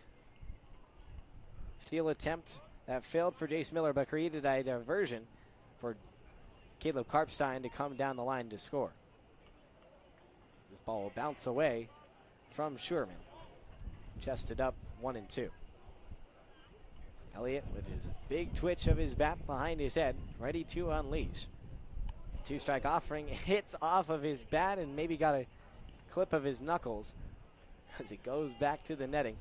steal attempt that failed for Jace Miller, but created a diversion for Caleb Karpstein to come down the line to score. This ball will bounce away from Sherman. Chested up 1-2. Elliott with his big twitch of his bat behind his head, ready to unleash. Two-strike offering hits off of his bat and maybe got a clip of his knuckles as it goes back to the netting.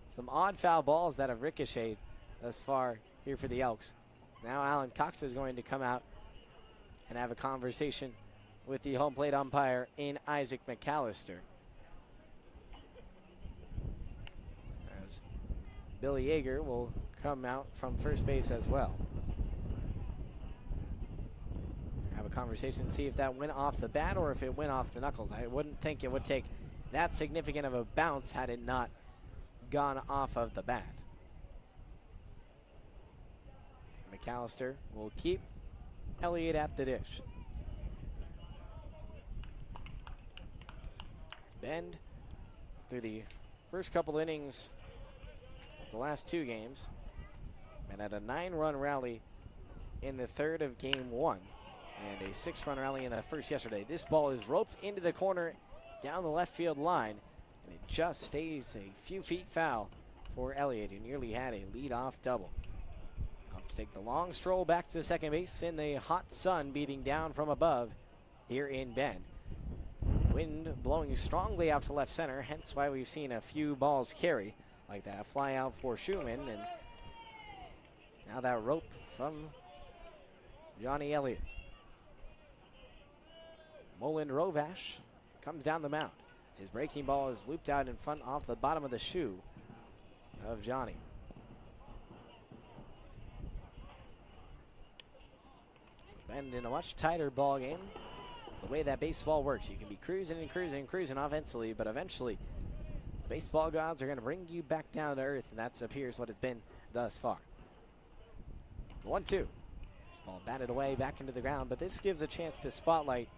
Some odd foul balls that have ricocheted thus far here for the Elks. Now Alan Cox is going to come out and have a conversation with the home plate umpire in Isaac McAllister. As Billy Yeager will come out from first base as well. Have a conversation and see if that went off the bat or if it went off the knuckles. I wouldn't think it would take that significant of a bounce had it not gone off of the bat. McAllister will keep Elliott at the dish. Bend through the first couple innings of the last two games and had a 9-run rally in the third of game one and a 6-run rally in the first yesterday. This ball is roped into the corner down the left field line, and it just stays a few feet foul for Elliott, who nearly had a leadoff double. Off to take the long stroll back to second base in the hot sun beating down from above here in Bend. Wind blowing strongly out to left center, hence why we've seen a few balls carry like that fly out for Schumann, and now that rope from Johnny Elliott. Moland Rovash comes down the mound. His breaking ball is looped out in front off the bottom of the shoe of Johnny. So Bend in a much tighter ball game. It's the way that baseball works. You can be cruising and cruising and cruising offensively, but eventually the baseball gods are going to bring you back down to earth, and that appears what it's been thus far. 1-2. This ball batted away back into the ground, but this gives a chance to spotlight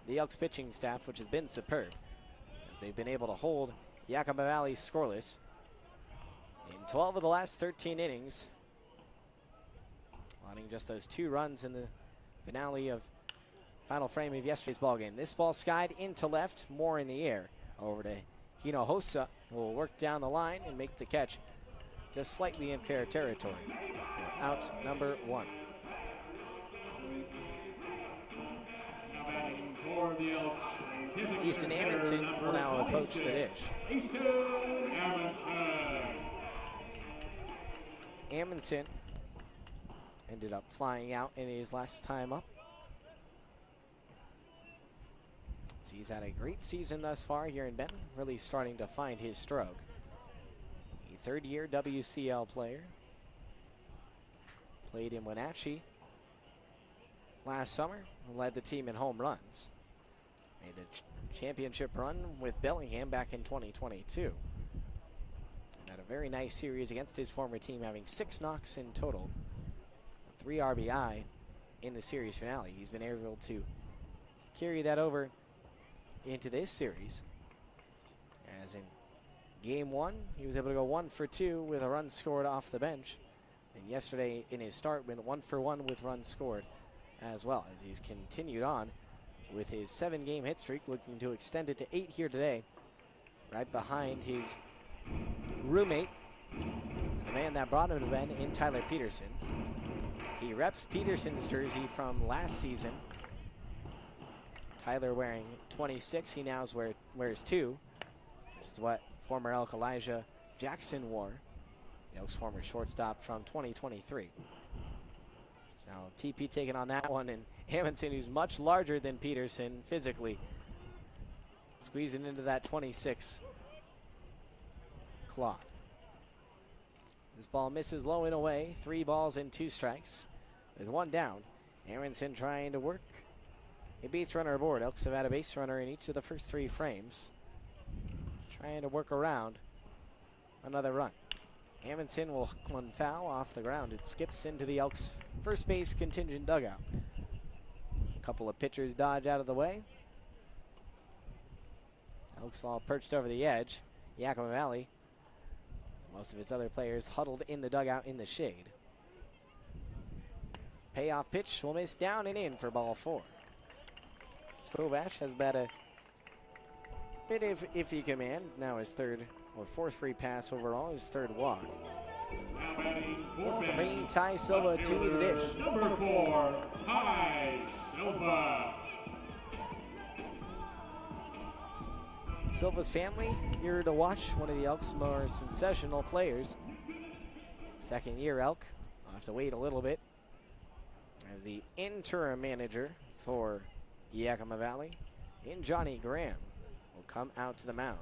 the Elks pitching staff, which has been superb, as they've been able to hold Yakima Valley scoreless in 12 of the last 13 innings, allowing just those 2 runs in the finale of final frame of yesterday's ball game. This ball skied into left, more in the air, over to Hinojosa, who will work down the line and make the catch just slightly in fair territory. Out number 1. Easton Amundsen will now approach the dish. Amundsen ended up flying out in his last time up. So he's had a great season thus far here in Benton, really starting to find his stroke. A third-year WCL player. Played in Wenatchee last summer and led the team in home runs. Made a championship run with Bellingham back in 2022. And had a very nice series against his former team, having 6 knocks in total, 3 RBI in the series finale. He's been able to carry that over into this series, as in game 1 he was able to go 1 for 2 with a run scored off the bench, and yesterday in his start went 1 for 1 with runs scored as well, as he's continued on with his 7-game hit streak, looking to extend it to 8 here today, right behind his roommate, the man that brought him to Bend, in Tyler Peterson. He reps Peterson's jersey from last season. Tyler wearing 26. He now wears 2. Which is what former Elk Elijah Jackson wore. The Elks' former shortstop from 2023. So TP taking on that one, and Amundsen, who's much larger than Peterson physically, squeezing into that 26 cloth. This ball misses low and away. 3 balls and 2 strikes with 1 down. Amundsen trying to work a base runner aboard. Elks have had a base runner in each of the first 3 frames. Trying to work around another run. Amundsen will hook one foul off the ground. It skips into the Elks' first base contingent dugout. A couple of pitchers dodge out of the way. Elks all perched over the edge. Yakima Valley, most of its other players huddled in the dugout in the shade. Payoff pitch will miss down and in for ball 4. Kovash has had a bit of iffy command. Now his 3rd or 4th free pass overall, his 3rd walk. Bringing Ty Silva to the dish. Number 4, Ty Silva. Silva's family here to watch, one of the Elks' more sensational players. 2nd year Elk. I'll have to wait a little bit as the interim manager for Yakima Valley in Johnny Graham will come out to the mound.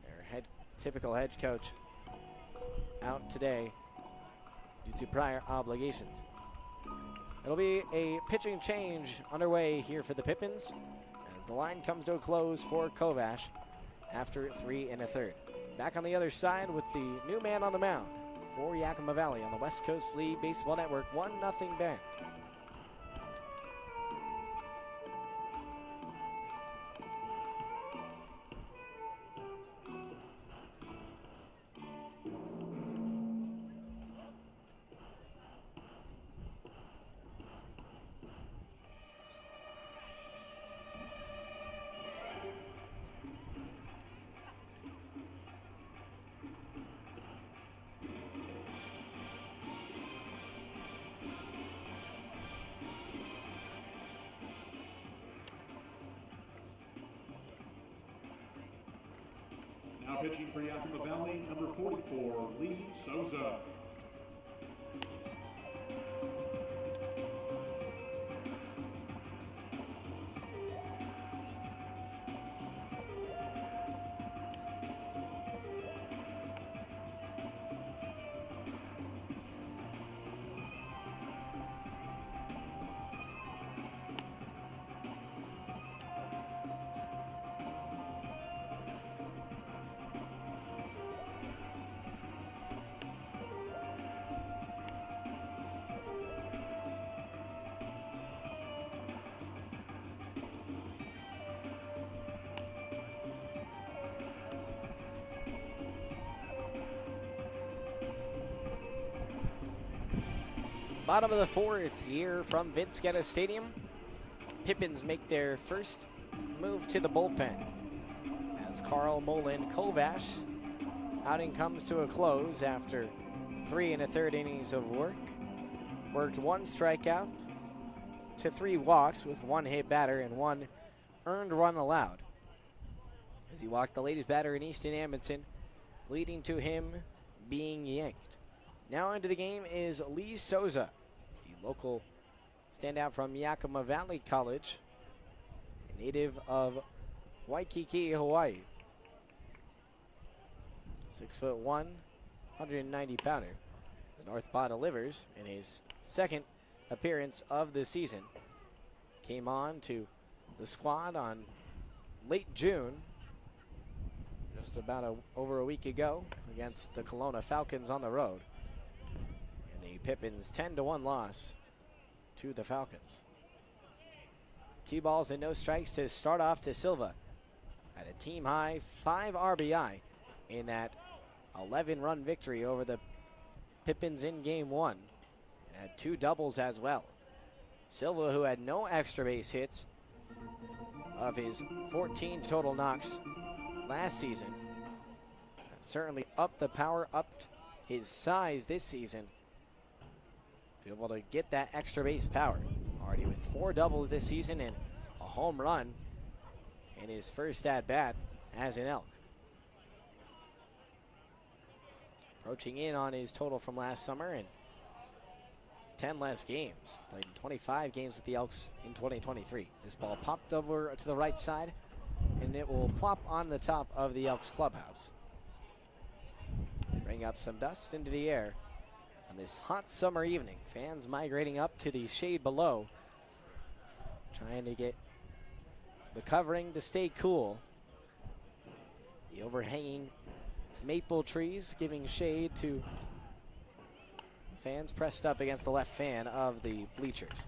Their typical head coach out today due to prior obligations. It'll be a pitching change underway here for the Pippins as the line comes to a close for Kovash after 3 1/3. Back on the other side with the new man on the mound for Yakima Valley on the West Coast League Baseball Network, 1-0 Bend. Now pitching for Yakima Valley, number 44, Lee Souza. Bottom of the 4th year from Vince Geddes Stadium. Pippins make their first move to the bullpen as Carl Mullen Kovash outing comes to a close after 3 1/3 innings of work. Worked 1 strikeout to 3 walks with 1 hit batter and 1 earned run allowed. As he walked the latest batter in Easton Amundsen, leading to him being yanked. Now into the game is Lee Souza, the local standout from Yakima Valley College, a native of Waikiki, Hawaii. 6'1", 190 pounder. The Northpaw delivers in his 2nd appearance of the season. Came on to the squad on late June, just about over a week ago, against the Kelowna Falcons on the road. And the Pippins 10-1 loss to the Falcons. 2 balls and no strikes to start off to Silva. At a team high 5 RBI in that 11-run victory over the Pippins in game 1. And had 2 doubles as well. Silva, who had no extra base hits of his 14 total knocks last season, certainly upped the power, upped his size this season to be able to get that extra base power. Already with 4 doubles this season and a home run in his first at-bat as an Elk. Approaching in on his total from last summer and 10 less games. Played 25 games with the Elks in 2023. This ball popped over to the right side, and it will plop on the top of the Elks clubhouse. Bring up some dust into the air on this hot summer evening. Fans migrating up to the shade below, trying to get the covering to stay cool. The overhanging maple trees giving shade to fans pressed up against the left fan of the bleachers.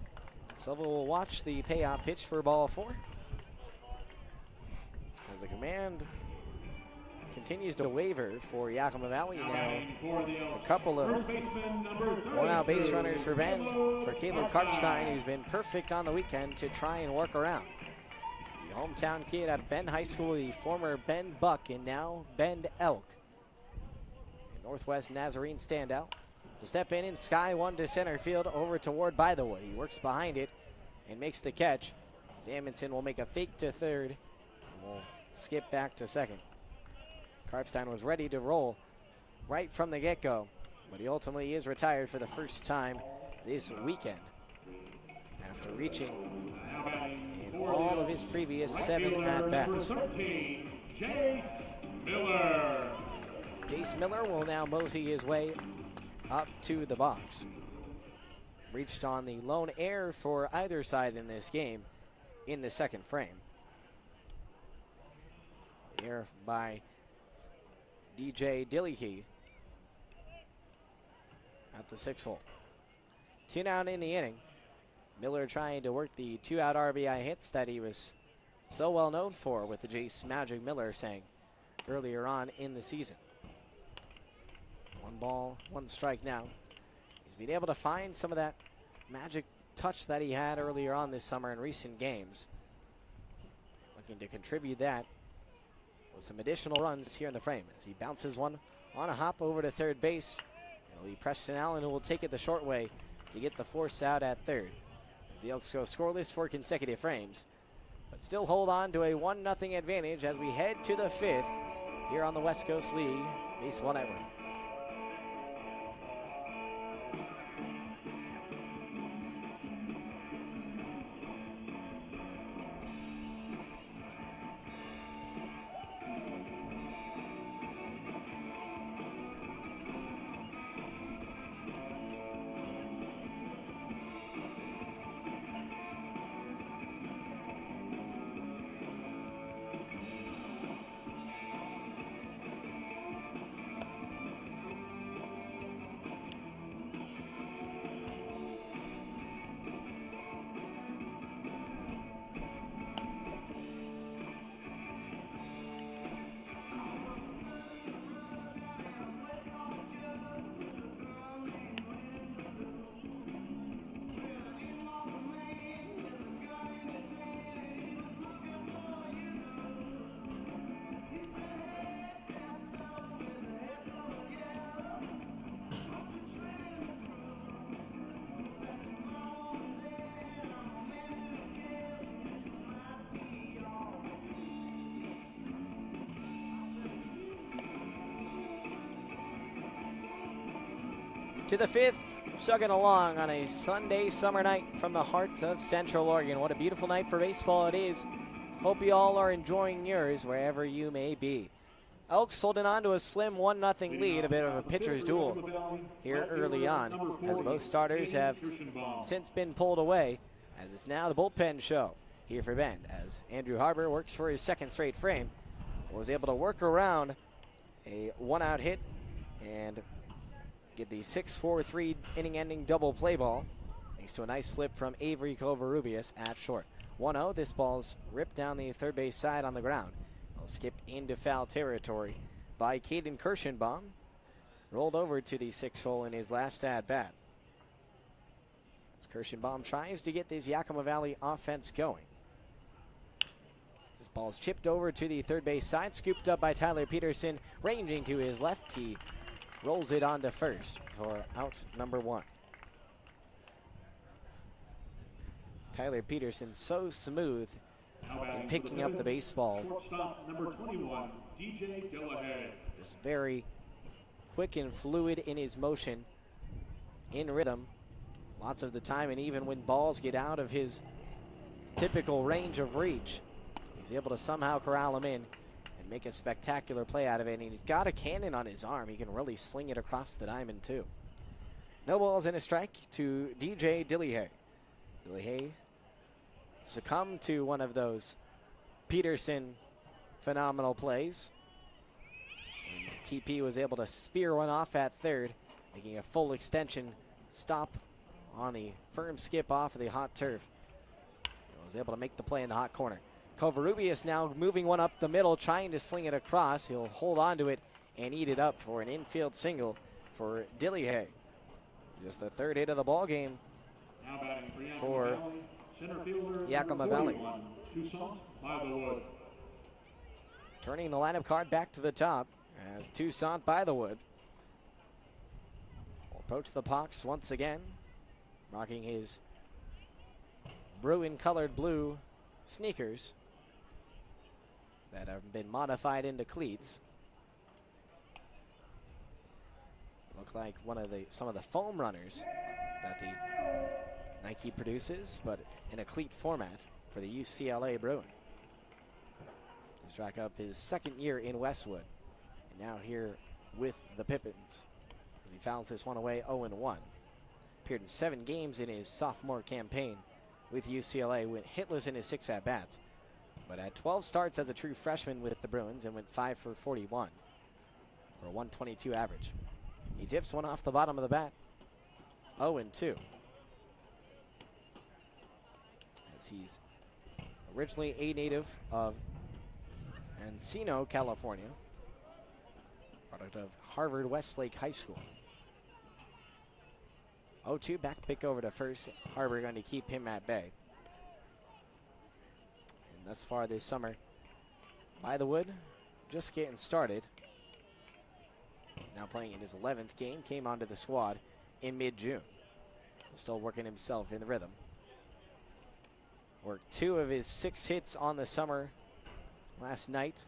Silva will watch the payoff pitch for ball 4. As the command continues to waver for Yakima Valley. Now a couple of one-out base runners for Bend, for Caleb Karpstein, who's been perfect on the weekend to try and work around. The hometown kid out of Bend High School, the former Bend Buck and now Bend Elk. A Northwest Nazarene standout. Will step in and sky one to center field over toward By the Wood. He works behind it and makes the catch. As Amundsen will make a fake to third and will skip back to second. Karpstein was ready to roll right from the get-go, but he ultimately is retired for the first time this weekend after reaching in all of his previous 7 at-bats. Jace Miller will now mosey his way up to the box. Reached on the lone error for either side in this game in the second frame. Error by DJ Dillicky at the 6th hole. 2 down in the inning. Miller trying to work the 2-out RBI hits that he was so well known for with the Jace Magic Miller saying earlier on in the season. 1 ball, 1 strike now. He's been able to find some of that magic touch that he had earlier on this summer in recent games. Looking to contribute that with some additional runs here in the frame as he bounces one on a hop over to third base. It'll be Preston Allen who will take it the short way to get the force out at third. As the Elks go scoreless for consecutive frames, but still hold on to a 1-0 advantage as we head to the 5th here on the West Coast League Baseball Network. To the 5th, chugging along on a Sunday summer night from the heart of Central Oregon. What a beautiful night for baseball it is. Hope you all are enjoying yours wherever you may be. Elks holding on to a slim 1-0 lead, a bit of a pitcher's duel here early on, as both starters have since been pulled away, as it's now the bullpen show here for Bend, as Andrew Harbour works for his 2nd straight frame, was able to work around a 1-out hit and get the 6-4-3 inning-ending double play ball, thanks to a nice flip from Avery Covarrubias at short. 1-0, this ball's ripped down the third base side on the ground. It'll skip into foul territory by Caden Kirschenbaum. Rolled over to the 6th hole in his last at-bat. As Kirschenbaum tries to get this Yakima Valley offense going. This ball's chipped over to the third base side, scooped up by Tyler Peterson, ranging to his left. He rolls it on to first for out number 1. Tyler Peterson so smooth and picking up the baseball. Shortstop number 21, DJ Delahaye. Just very quick and fluid in his motion, in rhythm, lots of the time, and even when balls get out of his typical range of reach, he's able to somehow corral him in and make a spectacular play out of it. And he's got a cannon on his arm. He can really sling it across the diamond, too. No balls and a strike to DJ Delahaye. Delahaye succumbed to one of those Peterson phenomenal plays. And TP was able to spear one off at third, making a full extension stop on the firm skip off of the hot turf. He was able to make the play in the hot corner. Covarrubias now moving one up the middle, trying to sling it across. He'll hold on to it and eat it up for an infield single for Delahaye. Just the third hit of the ball game for Yakima Valley. Turning the lineup card back to the top as Toussaint by the wood will approach the box once again, rocking his Bruin-colored blue sneakers that have been modified into cleats. Look like some of the foam runners that the Nike produces, but in a cleat format for the UCLA Bruin. He's racked up his second year in Westwood, and now here with the Pippins. As he fouls this one away 0-1. Appeared in 7 games in his sophomore campaign with UCLA, went hitless in his 6 at-bats, but had 12 starts as a true freshman with the Bruins and went 5 for 41 for a 122 average. He dips one off the bottom of the bat, 0-2. As he's originally a native of Encino, California, product of Harvard Westlake High School. 0-2, back pick over to first. Harbor going to keep him at bay. And thus far this summer, by the wood, just getting started. Now playing in his 11th game, came onto the squad in mid-June. Still working himself in the rhythm. Worked 2 of his 6 hits on the summer last night,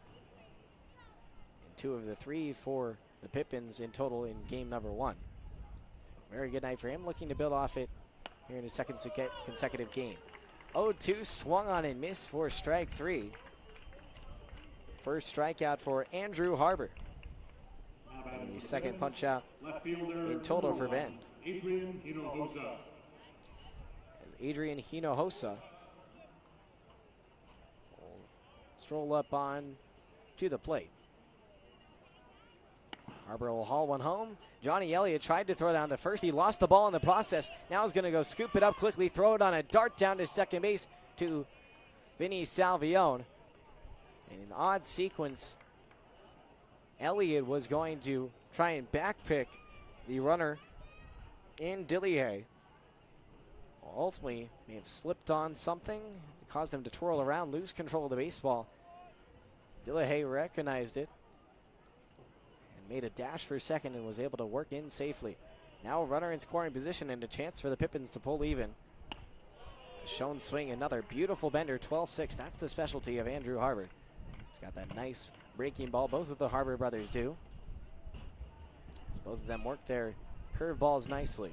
and 2 of the 3 for the Pippins in total in game number 1. Very good night for him, looking to build off it here in his second consecutive game. 0-2, swung on and missed for strike 3. First strikeout for Andrew Harbor. And the second punch out in total for Bend. Adrian Hinojosa will stroll up on to the plate. Harbor will haul one home. Johnny Elliott tried to throw down the first. He lost the ball in the process. Now he's going to go scoop it up quickly, throw it on a dart down to second base to Vinny Salvione. In an odd sequence, Elliott was going to try and backpick the runner in Delahaye. Ultimately, may have slipped on something. It caused him to twirl around, lose control of the baseball. Delahaye recognized it and made a dash for second and was able to work in safely. Now a runner in scoring position and a chance for the Pippins to pull even. Shown swing, another beautiful bender, 12-6. That's the specialty of Andrew Harbor. He's got that nice breaking ball. Both of the Harbor brothers do. As both of them work their curveballs nicely.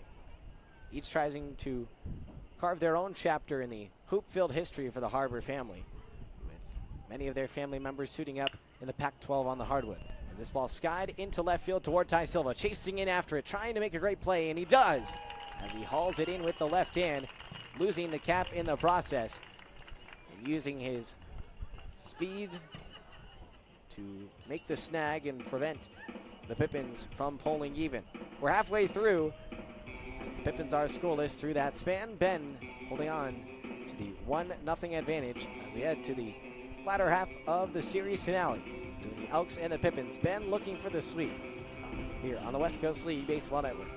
Each trying to carve their own chapter in the hoop-filled history for the Harbor family, with many of their family members suiting up in the Pac-12 on the hardwood. And this ball skied into left field toward Ty Silva, chasing in after it, trying to make a great play, and he does, as he hauls it in with the left hand, losing the cap in the process, and using his speed to make the snag and prevent the Pippins from pulling even. We're halfway through, as the Pippins are scoreless through that span. Ben holding on to the 1-0 advantage as we head to the latter half of the series finale between the Elks and the Pippins. Ben looking for the sweep here on the West Coast League Baseball Network.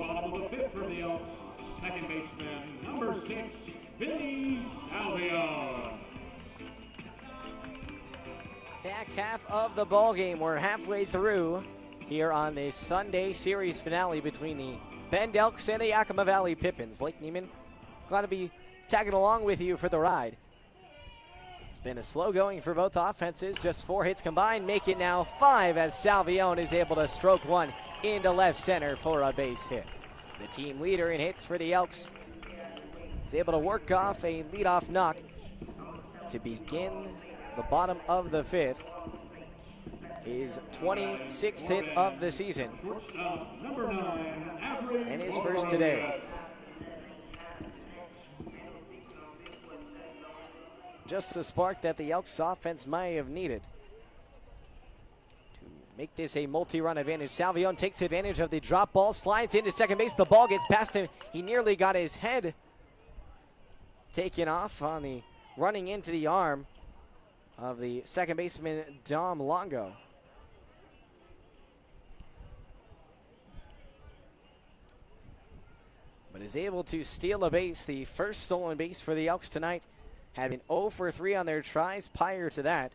bottom of the fifth for the Elks, second baseman, number 6, Vinny Salvio. Back half of the ball game. We're halfway through here on this Sunday series finale between the Bend Elks and the Yakima Valley Pippins. Blake Neiman, glad to be tagging along with you for the ride. It's been a slow going for both offenses. Just 4 hits combined, make it now 5 as Salvione is able to stroke one into left center for a base hit. The team leader in hits for the Elks is able to work off a leadoff knock to begin the bottom of the fifth. His 26th hit of the season and his first today. Just the spark that the Elks offense might have needed to make this a multi-run advantage. Salvione takes advantage of the drop ball, slides into second base. The ball gets past him. He nearly got his head taken off on the running into the arm of the second baseman, Dom Longo. But is able to steal a base, the first stolen base for the Elks tonight. Had been 0 for 3 on their tries prior to that.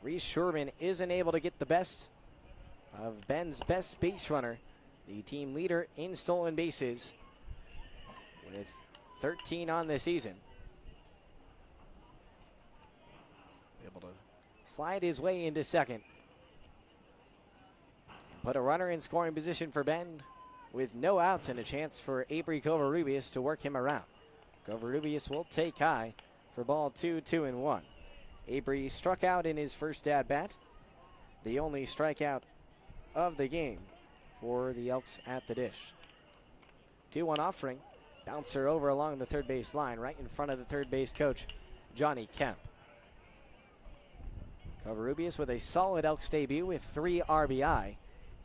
Reese Sherman isn't able to get the best of Ben's best base runner, the team leader in stolen bases with 13 on the season. Able to slide his way into second. Put a runner in scoring position for Ben with no outs and a chance for Avery Covarrubias to work him around. Covarrubias will take high for ball 2, 2-1. Avery struck out in his first at-bat, the only strikeout of the game for the Elks at the dish. 2-1 offering, bouncer over along the third base line, right in front of the third base coach, Johnny Kemp. Covarrubias with a solid Elks debut with 3 RBI,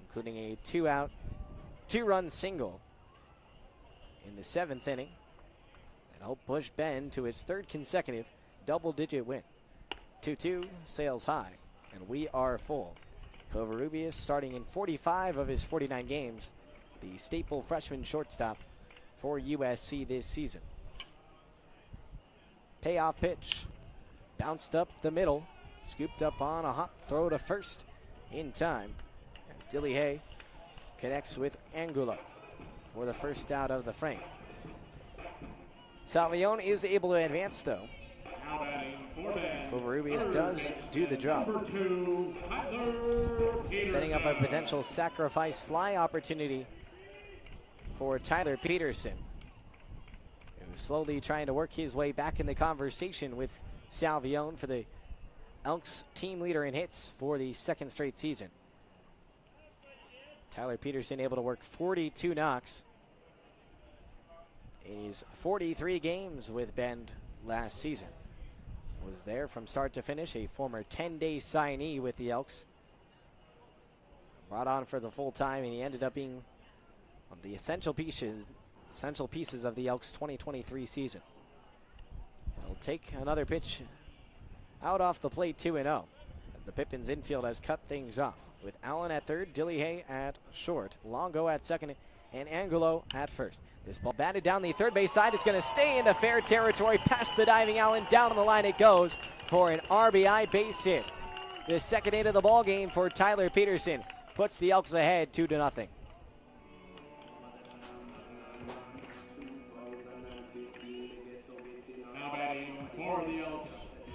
including a 2-out, 2-run single in the 7th inning. And help push Ben to its 3rd consecutive double-digit win. 2-2 sails high, and we are full. Covarrubias starting in 45 of his 49 games, the staple freshman shortstop for USC this season. Payoff pitch, bounced up the middle, scooped up on a hop throw to first in time. Dilly Hay connects with Angulo for the first out of the frame. Salvione is able to advance though. Covarrubias does do the job. Setting up a potential sacrifice fly opportunity for Tyler Peterson, who's slowly trying to work his way back in the conversation with Salvione for the Elks team leader in hits for the 2nd straight season. Tyler Peterson able to work 42 knocks in his 43 games with Bend last season. Was there from start to finish, a former 10-day signee with the Elks. Brought on for the full time, and he ended up being one of the essential pieces of the Elks 2023 season. He'll take another pitch out off the plate, 2-0. The Pippins infield has cut things off with Allen at third, Dilly Hay at short, Longo at second, and Angulo at first. This ball batted down the third base side. It's going to stay into fair territory past the diving Allen. Down on the line it goes for an RBI base hit. The 2nd hit of the ball game for Tyler Peterson puts the Elks ahead 2-0. Now batting for the Elks,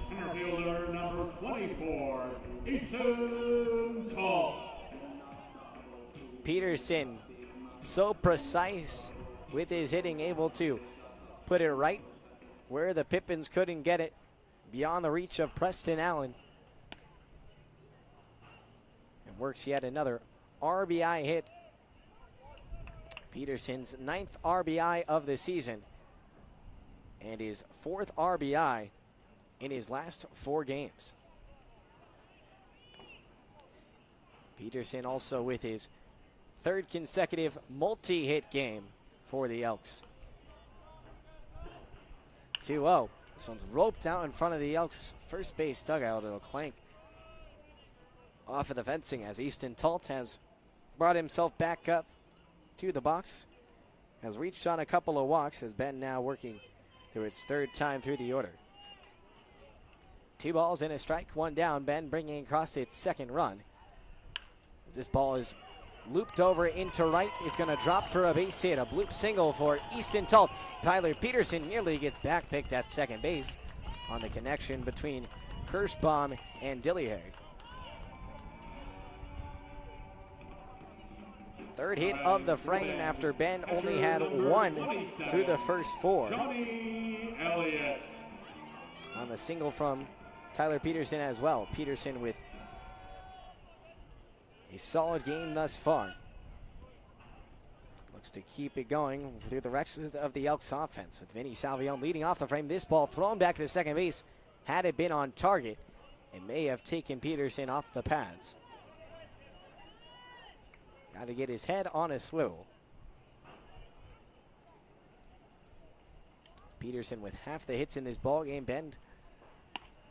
center fielder number 24, Easton Colt. Peterson, so precise with his hitting, able to put it right where the Pippins couldn't get it, beyond the reach of Preston Allen. And works yet another RBI hit. Peterson's 9th RBI of the season and his 4th RBI in his last 4 games. Peterson also with his 3rd consecutive multi-hit game for the Elks. 2-0. This one's roped out in front of the Elks first base dugout. It'll clank off of the fencing as Easton Talt has brought himself back up to the box. Has reached on a couple of walks, as Ben now working through its third time through the order. 2 balls and a strike, 1 down. Ben bringing across its second run. This ball is looped over into right. It's going to drop for a base hit. A bloop single for Easton Talt. Tyler Peterson nearly gets back picked at second base on the connection between Kirschbaum and Dillier. Third hit of the frame after Ben only had 1 through the first 4. On the single from Tyler Peterson as well. Peterson with a solid game thus far. Looks to keep it going through the rest of the Elks offense with Vinny Salvion leading off the frame. This ball thrown back to second base. Had it been on target, it may have taken Peterson off the pads. Got to get his head on a swivel. Peterson with half the hits in this ball game. Ben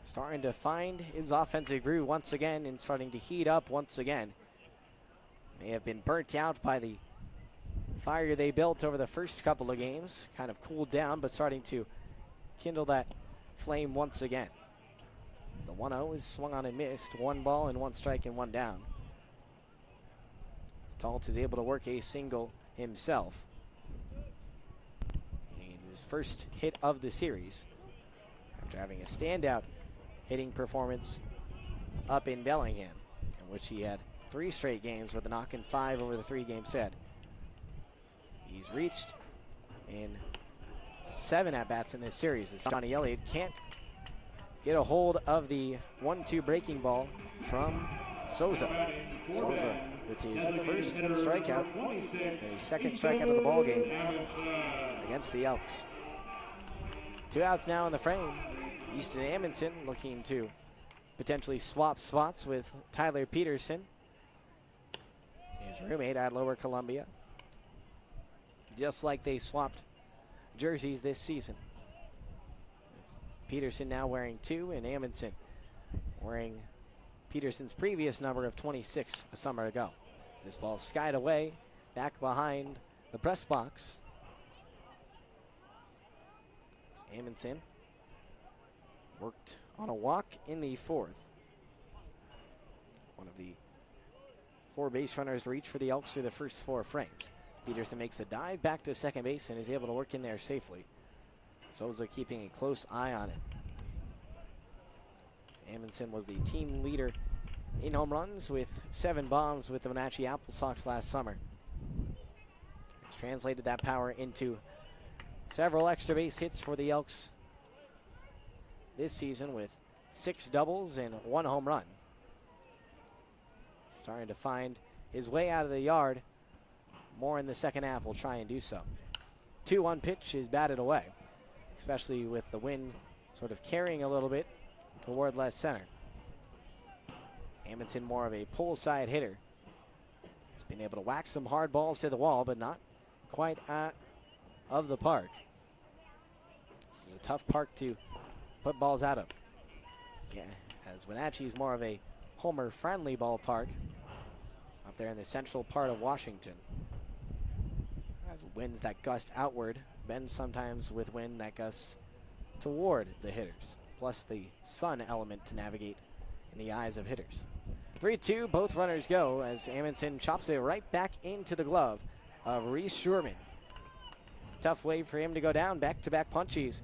starting to find his offensive groove once again and starting to heat up once again. May have been burnt out by the fire they built over the first couple of games. Kind of cooled down, but starting to kindle that flame once again. The 1-0 is swung on and missed. 1 ball and 1 strike and 1 down. Talt is able to work a single himself. And his first hit of the series after having a standout hitting performance up in Bellingham, in which he had 3 straight games with a knock and 5 over the 3-game set. He's reached in 7 at-bats in this series as Johnny Elliott can't get a hold of the 1-2 breaking ball from Souza. Souza with his first strikeout and his second strikeout of the ball game against the Elks. 2 outs now in the frame. Easton Amundsen looking to potentially swap spots with Tyler Peterson, his roommate at Lower Columbia, just like they swapped jerseys this season. With Peterson now wearing 2 and Amundsen wearing Peterson's previous number of 26 a summer ago. This ball skied away back behind the press box. Amundsen worked on a walk in the 4th. One of the 4 base runners to reach for the Elks through the first 4 frames. Peterson makes a dive back to second base and is able to work in there safely. Souza keeping a close eye on it. Amundsen was the team leader in home runs with 7 bombs with the Wenatchee Apple Sox last summer. He's translated that power into several extra base hits for the Elks this season with 6 doubles and 1 home run. Starting to find his way out of the yard more in the second half. Will try and do so. 2-1 pitch is batted away, especially with the wind sort of carrying a little bit toward left center. Amundsen more of a pull side hitter. He's been able to whack some hard balls to the wall, but not quite out of the park. This is a tough park to put balls out of. Yeah, as Wenatchee is more of a homer-friendly ballpark up there in the central part of Washington. As winds that gust outward, bend sometimes with wind that gusts toward the hitters, plus the sun element to navigate in the eyes of hitters. 3-2, both runners go as Amundsen chops it right back into the glove of Reese Schurman. Tough way for him to go down, back-to-back punchies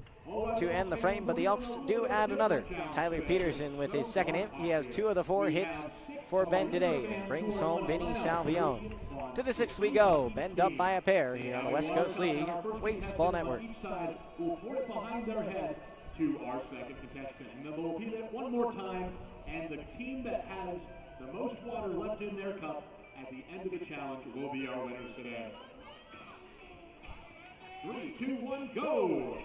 to end the frame, but the Elks do add another. Tyler Peterson with his second hit. He has 2 of the 4 hits for Ben today and brings home Vinny Salvion. To the 6th we go. Ben up by a pair here on the West Coast League Baseball Network. Will put it behind their head to our second contestant. And then we'll repeat it one more time. And the team that has the most water left in their cup at the end of the challenge will be our winners today. 3, 2, 1, go!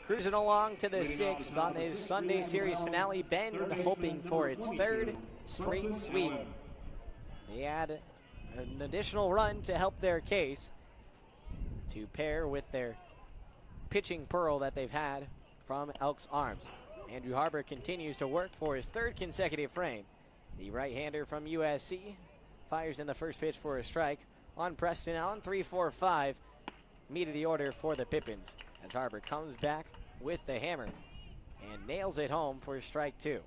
Cruising along to the 6th on this Sunday series finale. Bend hoping for its third straight sweep. They add an additional run to help their case to pair with their pitching pearl that they've had from Elks Arms. Andrew Harbor continues to work for his third consecutive frame. The right-hander from USC fires in the first pitch for a strike on Preston Allen. 3-4-5, meat of the order for the Pippins as Harbor comes back with the hammer and nails it home for strike 2.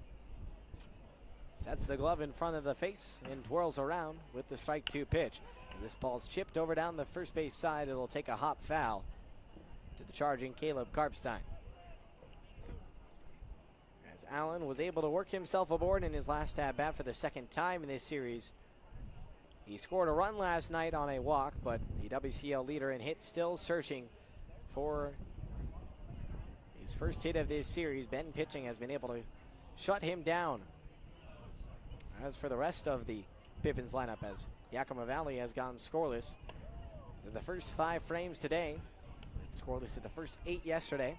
Sets the glove in front of the face and twirls around with the strike 2 pitch. As this ball's chipped over down the first base side, it'll take a hop foul to the charging Caleb Karpstein. As Allen was able to work himself aboard in his last at-bat for the second time in this series. He scored a run last night on a walk, but the WCL leader in hits still searching for his first hit of this series. Benton pitching has been able to shut him down. As for the rest of the Pippins lineup, as Yakima Valley has gone scoreless in the first 5 frames today, scoreless in the first 8 yesterday,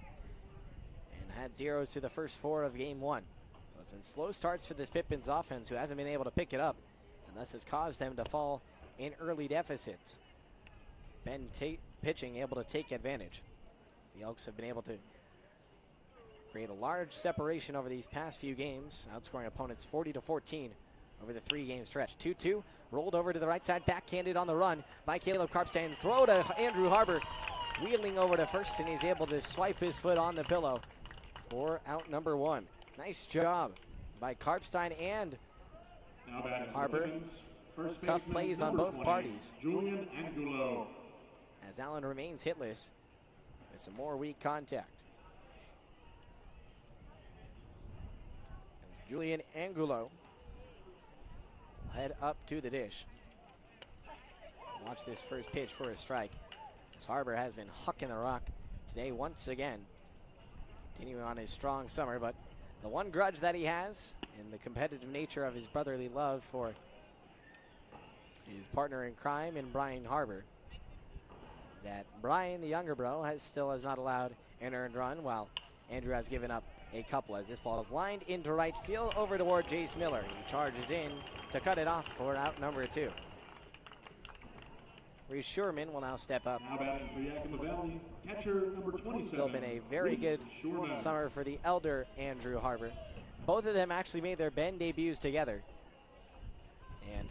and had zeros to the first 4 of game 1. So it's been slow starts for this Pippins offense, who hasn't been able to pick it up, and thus has caused them to fall in early deficits. Ben pitching able to take advantage. The Elks have been able to create a large separation over these past few games, outscoring opponents 40-14 over the 3-game stretch. 2-2, rolled over to the right side, backhanded on the run by Caleb Karpstein. Throw to Andrew Harbor, wheeling over to first, and he's able to swipe his foot on the pillow for out number 1. Nice job by Karpstein and Harbor. Tough plays on both parties. As Allen remains hitless with some more weak contact. As Julian Angulo head up to the dish. Watch this first pitch for a strike. As Harbor has been hucking the rock today once again. Continuing on his strong summer, but the one grudge that he has in the competitive nature of his brotherly love for his partner in crime in Brian Harbor, that Brian, the younger bro, still has not allowed an earned run, while Andrew has given up a couple, as this ball is lined into right field over toward Jace Miller. He charges in to cut it off for out number 2. Reese Sherman will now step up. Now batting for Yakima Valley, catcher number 27. Still been a very good summer for the elder Andrew Harbor. Both of them actually made their Bend debuts together. And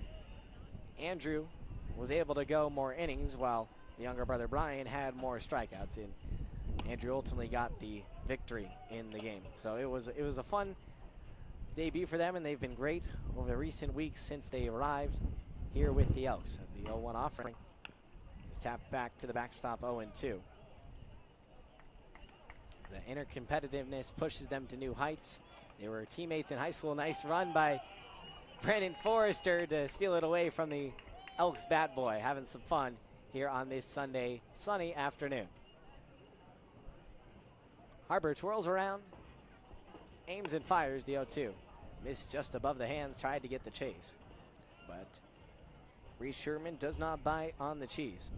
Andrew was able to go more innings, while the younger brother Brian had more strikeouts. And Andrew ultimately got the victory in the game. So it was a fun debut for them, and they've been great over the recent weeks since they arrived here with the Elks, as the 0-1 offering is tapped back to the backstop 0-2. The inner competitiveness pushes them to new heights. They were teammates in high school. Nice run by Brandon Forrester to steal it away from the Elks bat boy. Having some fun here on this Sunday sunny afternoon. Harbor twirls around, aims and fires the 0-2. Missed just above the hands, tried to get the chase, but Reese Sherman does not bite on the cheese.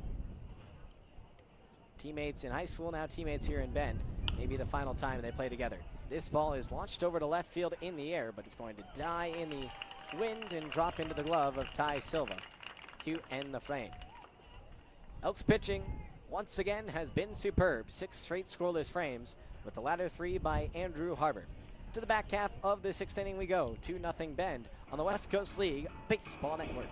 So teammates in high school, now teammates here in Bend. Maybe the final time they play together. This ball is launched over to left field in the air, but it's going to die in the wind and drop into the glove of Ty Silva to end the frame. Elks pitching once again has been superb. 6 straight scoreless frames, with the latter 3 by Andrew Harbor. To the back half of the 6th inning we go. 2-0 Bend on the West Coast League Baseball Network.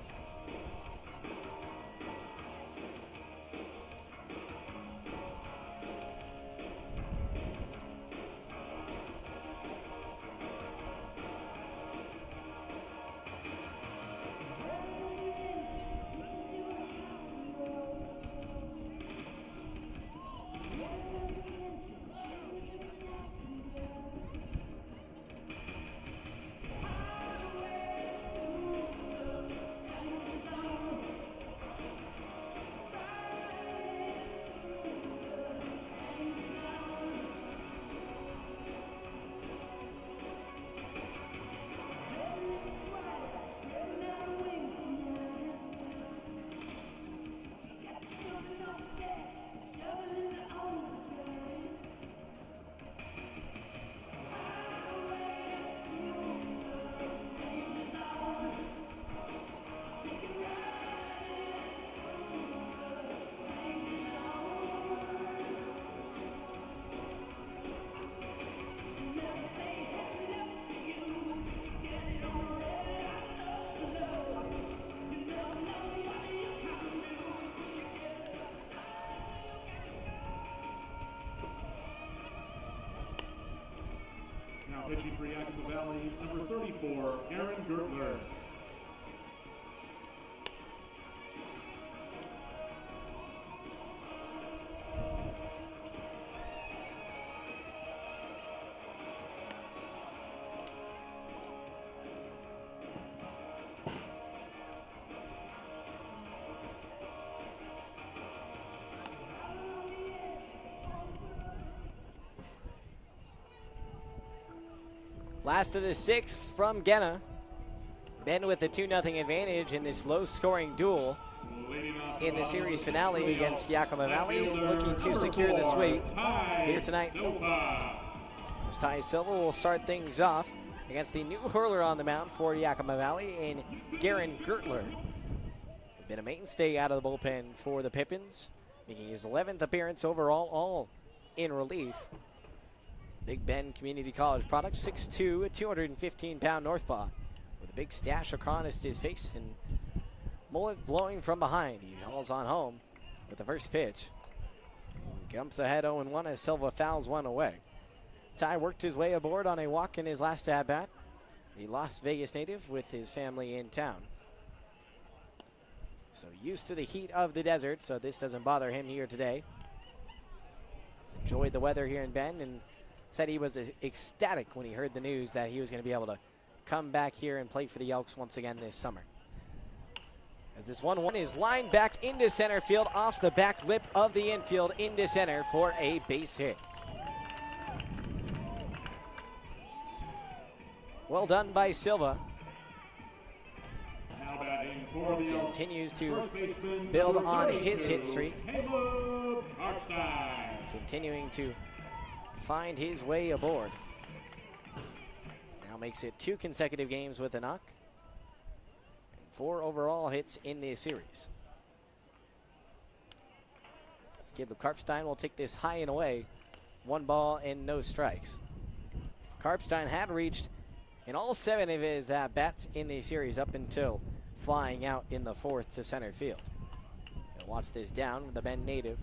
Valley, number 34, Aaron Gertler. Last of the six from Genna. Ben with a 2-0 advantage in this low-scoring duel in the series finale against Yakima Valley, looking to secure the sweep here tonight. As Ty Silva will start things off against the new hurler on the mound for Yakima Valley in Aaron Gertler. He's been a mainstay out of the bullpen for the Pippins, making his 11th appearance overall, all in relief. Big Bend Community College product, 6'2", a 215-pound northpaw with a big stash across his face and mullet blowing from behind. He hauls on home with the first pitch. Jumps ahead 0-1 as Silva fouls one away. Ty worked his way aboard on a walk in his last at-bat. The Las Vegas native with his family in town. So used to the heat of the desert, so this doesn't bother him here today. He's enjoyed the weather here in Bend and said he was ecstatic when he heard the news that he was going to be able to come back here and play for the Elks once again this summer. As this 1-1 is lined back into center field off the back lip of the infield into center for a base hit. Well done by Silva. Continues to build on his hit streak. Continuing to find his way aboard. Now makes it 2 consecutive games with a knock. 4 overall hits in this series. Caleb Karpstein will take this high and away. 1 ball and no strikes. Karpstein had reached in all 7 of his bats in the series up until flying out in the 4th to center field. And watch this down, the Bend native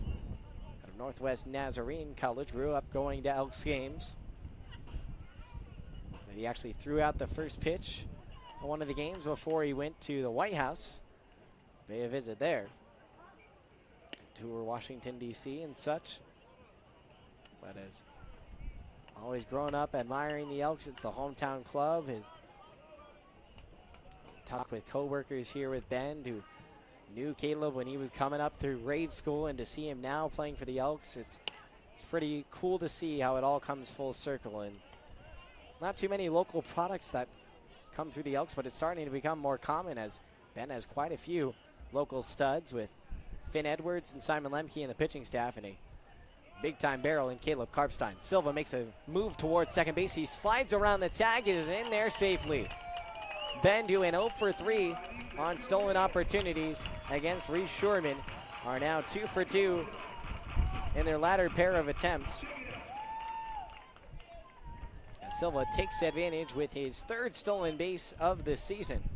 out of Northwest Nazarene College, grew up going to Elks games. So he actually threw out the first pitch on one of the games before he went to the White House. Pay a visit there. To tour Washington, D.C. and such. But as always grown up admiring the Elks, it's the hometown club. His talk with co-workers here with Bend who knew Caleb when he was coming up through grade school, and to see him now playing for the Elks, it's pretty cool to see how it all comes full circle. And not too many local products that come through the Elks, but it's starting to become more common as Ben has quite a few local studs with Finn Edwards and Simon Lemke in the pitching staff, and a big-time barrel in Caleb Karpstein. Silva makes a move towards second base. He slides around the tag, is in there safely. Ben doing 0 for 3 on stolen opportunities against Reese Shurman, are now 2 for 2 in their latter pair of attempts. As Silva takes advantage with his 3rd stolen base of the season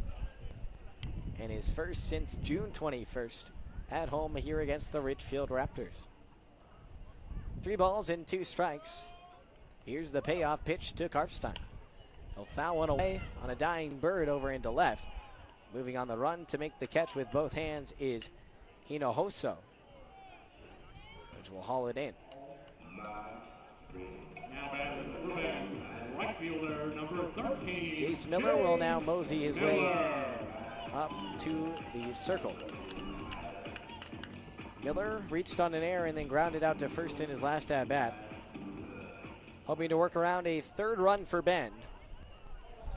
and his first since June 21st at home here against the Ridgefield Raptors. 3 balls and 2 strikes. Here's the payoff pitch to Karpstein. He'll foul one away on a dying bird over into left. Moving on the run to make the catch with both hands is Hinojosa, which will haul it in. Now batting for Ben, right fielder number 13. Jace Miller will now mosey his way up to the circle. Miller reached on an error and then grounded out to first in his last at-bat. Hoping to work around a 3rd run for Bend.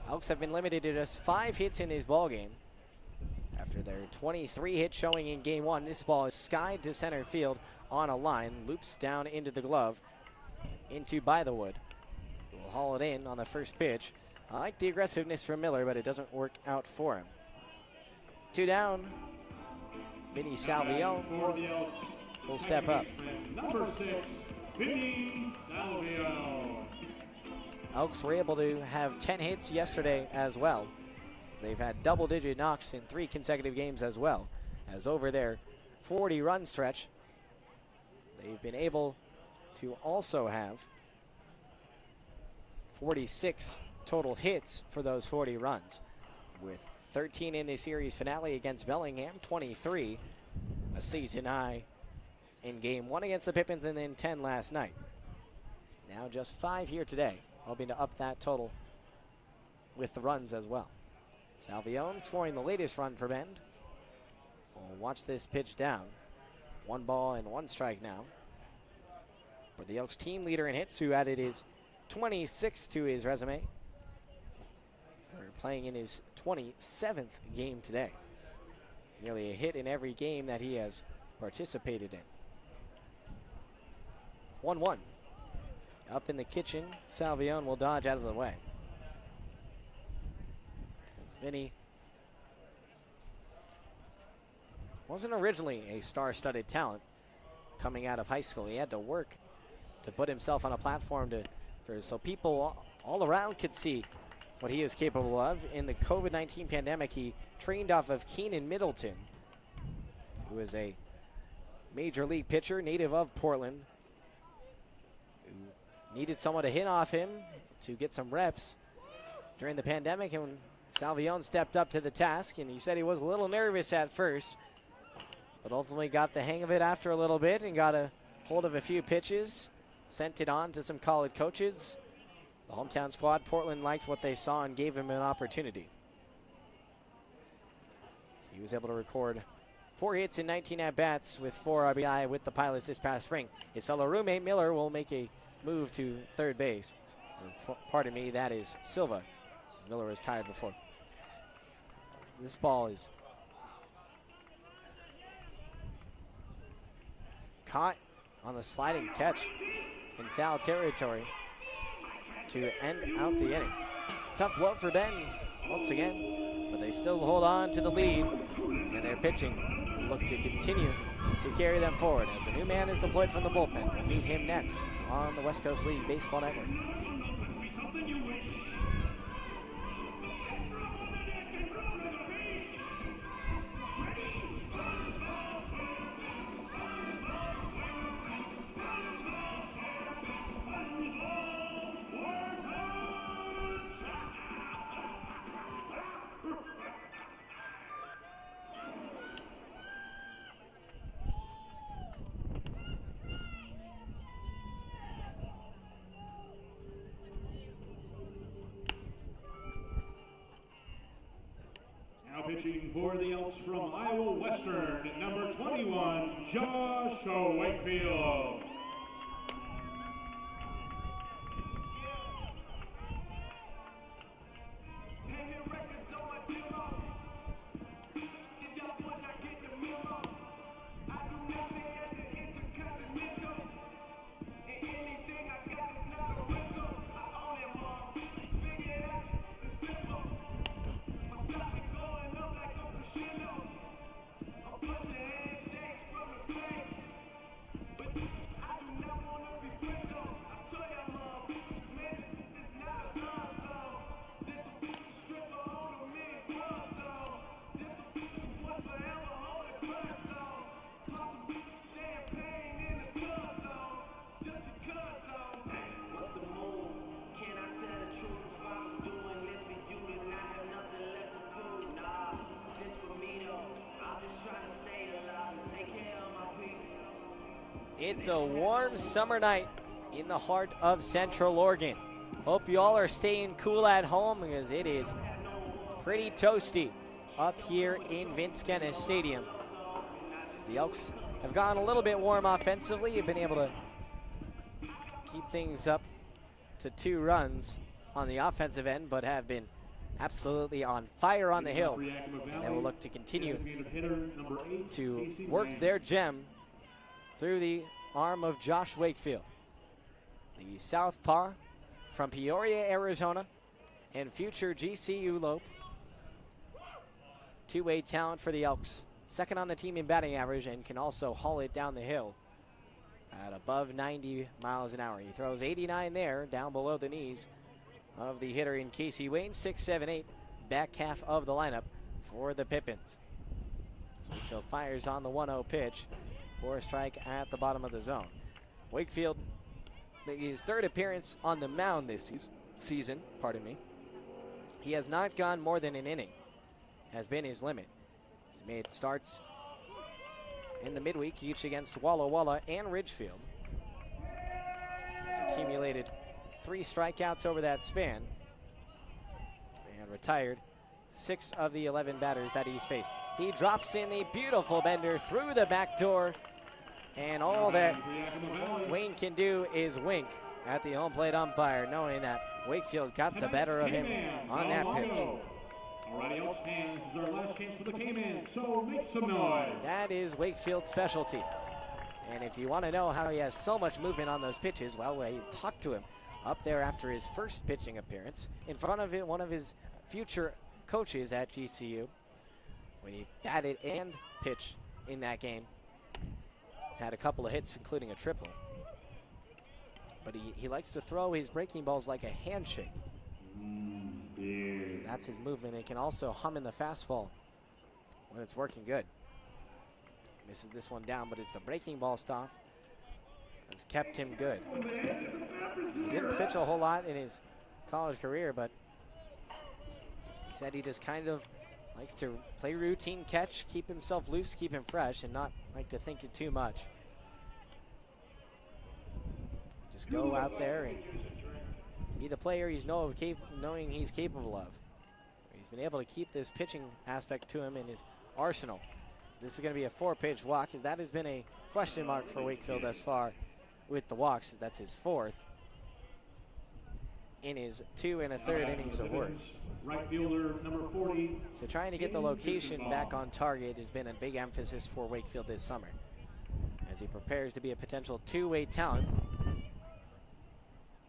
Elks have been limited to just 5 hits in this ballgame. After their 23 hit showing in game 1, this ball is skied to center field on a line, loops down into the glove, into Bythewood. We'll haul it in on the first pitch. I like the aggressiveness from Miller, but it doesn't work out for him. 2 down. Vinny Salvio will step up. Number 6, Vinny Salvio. Elks were able to have 10 hits yesterday as well, as they've had double-digit knocks in 3 consecutive games as well. As over their 40-run stretch, they've been able to also have 46 total hits for those 40 runs, with 13 in the series finale against Bellingham, 23, a season high in game 1 against the Pippins, and then 10 last night. Now just 5 here today, hoping to up that total with the runs as well. Salvione scoring the latest run for Bend. We'll watch this pitch down. 1 ball and 1 strike now. For the Elks team leader in hits, who added his 26 to his resume. For playing in his 27th game today. Nearly a hit in every game that he has participated in. 1-1. Up in the kitchen, Salvione will dodge out of the way. Vinny wasn't originally a star-studded talent coming out of high school. He had to work to put himself on a platform so people all around could see what he is capable of. In the COVID-19 pandemic, he trained off of Keenan Middleton, who is a major league pitcher, native of Portland, who needed someone to hit off him to get some reps during the pandemic, and Salvione stepped up to the task, and he said he was a little nervous at first, but ultimately got the hang of it after a little bit and got a hold of a few pitches, sent it on to some college coaches. The hometown squad, Portland, liked what they saw and gave him an opportunity. So he was able to record 4 hits in 19 at-bats with 4 RBI with the Pilots this past spring. His fellow roommate Miller will make a move to third base. Pardon me, that is Silva. Miller was tired before. This ball is caught on the sliding catch in foul territory to end out the inning. Tough blow for Ben once again, but they still hold on to the lead, and their pitching will look to continue to carry them forward as a new man is deployed from the bullpen. We'll meet him next on the West Coast League Baseball Network. Pitching for the Elks from Iowa Western, number 21, Josh Wakefield. It's a warm summer night in the heart of Central Oregon. Hope you all are staying cool at home because it is pretty toasty up here in Vince Kennis Stadium. The Elks have gone a little bit warm offensively. You've been able to keep things up to 2 runs on the offensive end, but have been absolutely on fire on the hill. And they will look to continue to work their gem through the arm of Josh Wakefield, the southpaw from Peoria, Arizona, and future GCU Lope. 2-way talent for the Elks. Second on the team in batting average and can also haul it down the hill at above 90 miles an hour. He throws 89 there, down below the knees of the hitter in Casey Wayne. 6, 7, 8, back half of the lineup for the Pippins. So Wakefield fires on the 1-0 pitch for a strike at the bottom of the zone. Wakefield making his 3rd appearance on the mound this season, He has not gone more than an inning, has been his limit. He's made starts in the midweek, each against Walla Walla and Ridgefield. Has accumulated 3 strikeouts over that span and retired 6 of the 11 batters that he's faced. He drops in the beautiful bender through the back door, and all that Wayne can do is wink at the home plate umpire, knowing that Wakefield got the better of him on that pitch. Alrighty, Elks fans, this is our last chance for the K-Man, so make some noise. That is Wakefield's specialty. And if you want to know how he has so much movement on those pitches, well, we talked to him up there after his first pitching appearance in front of one of his future coaches at GCU when he batted and pitched in that game. Had a couple of hits, including a triple. But he likes to throw his breaking balls like a handshake. So that's his movement. He can also hum in the fastball when it's working good. Misses this one down, but it's the breaking ball stuff that's kept him good. He didn't pitch a whole lot in his college career, but he said he just kind of likes to play routine catch, keep himself loose, keep him fresh, and not like to think it too much. Just go out there and be the player he's knowing he's capable of. He's been able to keep this pitching aspect to him in his arsenal. This is going to be a 4-pitch walk, as that has been a question mark for Wakefield thus far with the walks, as that's his 4th in his 2 1/3 innings of work. Right fielder number 40. So trying to get the location back on target has been a big emphasis for Wakefield this summer, as he prepares to be a potential 2-way talent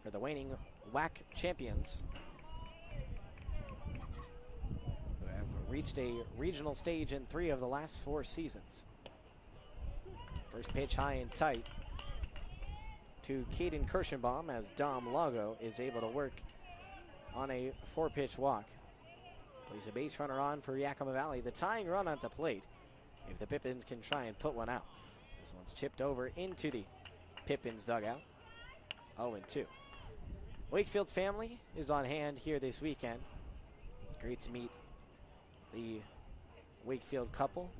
for the reigning WAC champions, who have reached a regional stage in 3 of the last 4 seasons. First pitch high and tight to Caden Kirschenbaum, as Dom Lago is able to work on a 4-pitch walk. Plays a base runner on for Yakima Valley. The tying run at the plate if the Pippins can try and put one out. This one's chipped over into the Pippins dugout. 0-2. Wakefield's family is on hand here this weekend. Great to meet the Wakefield couple.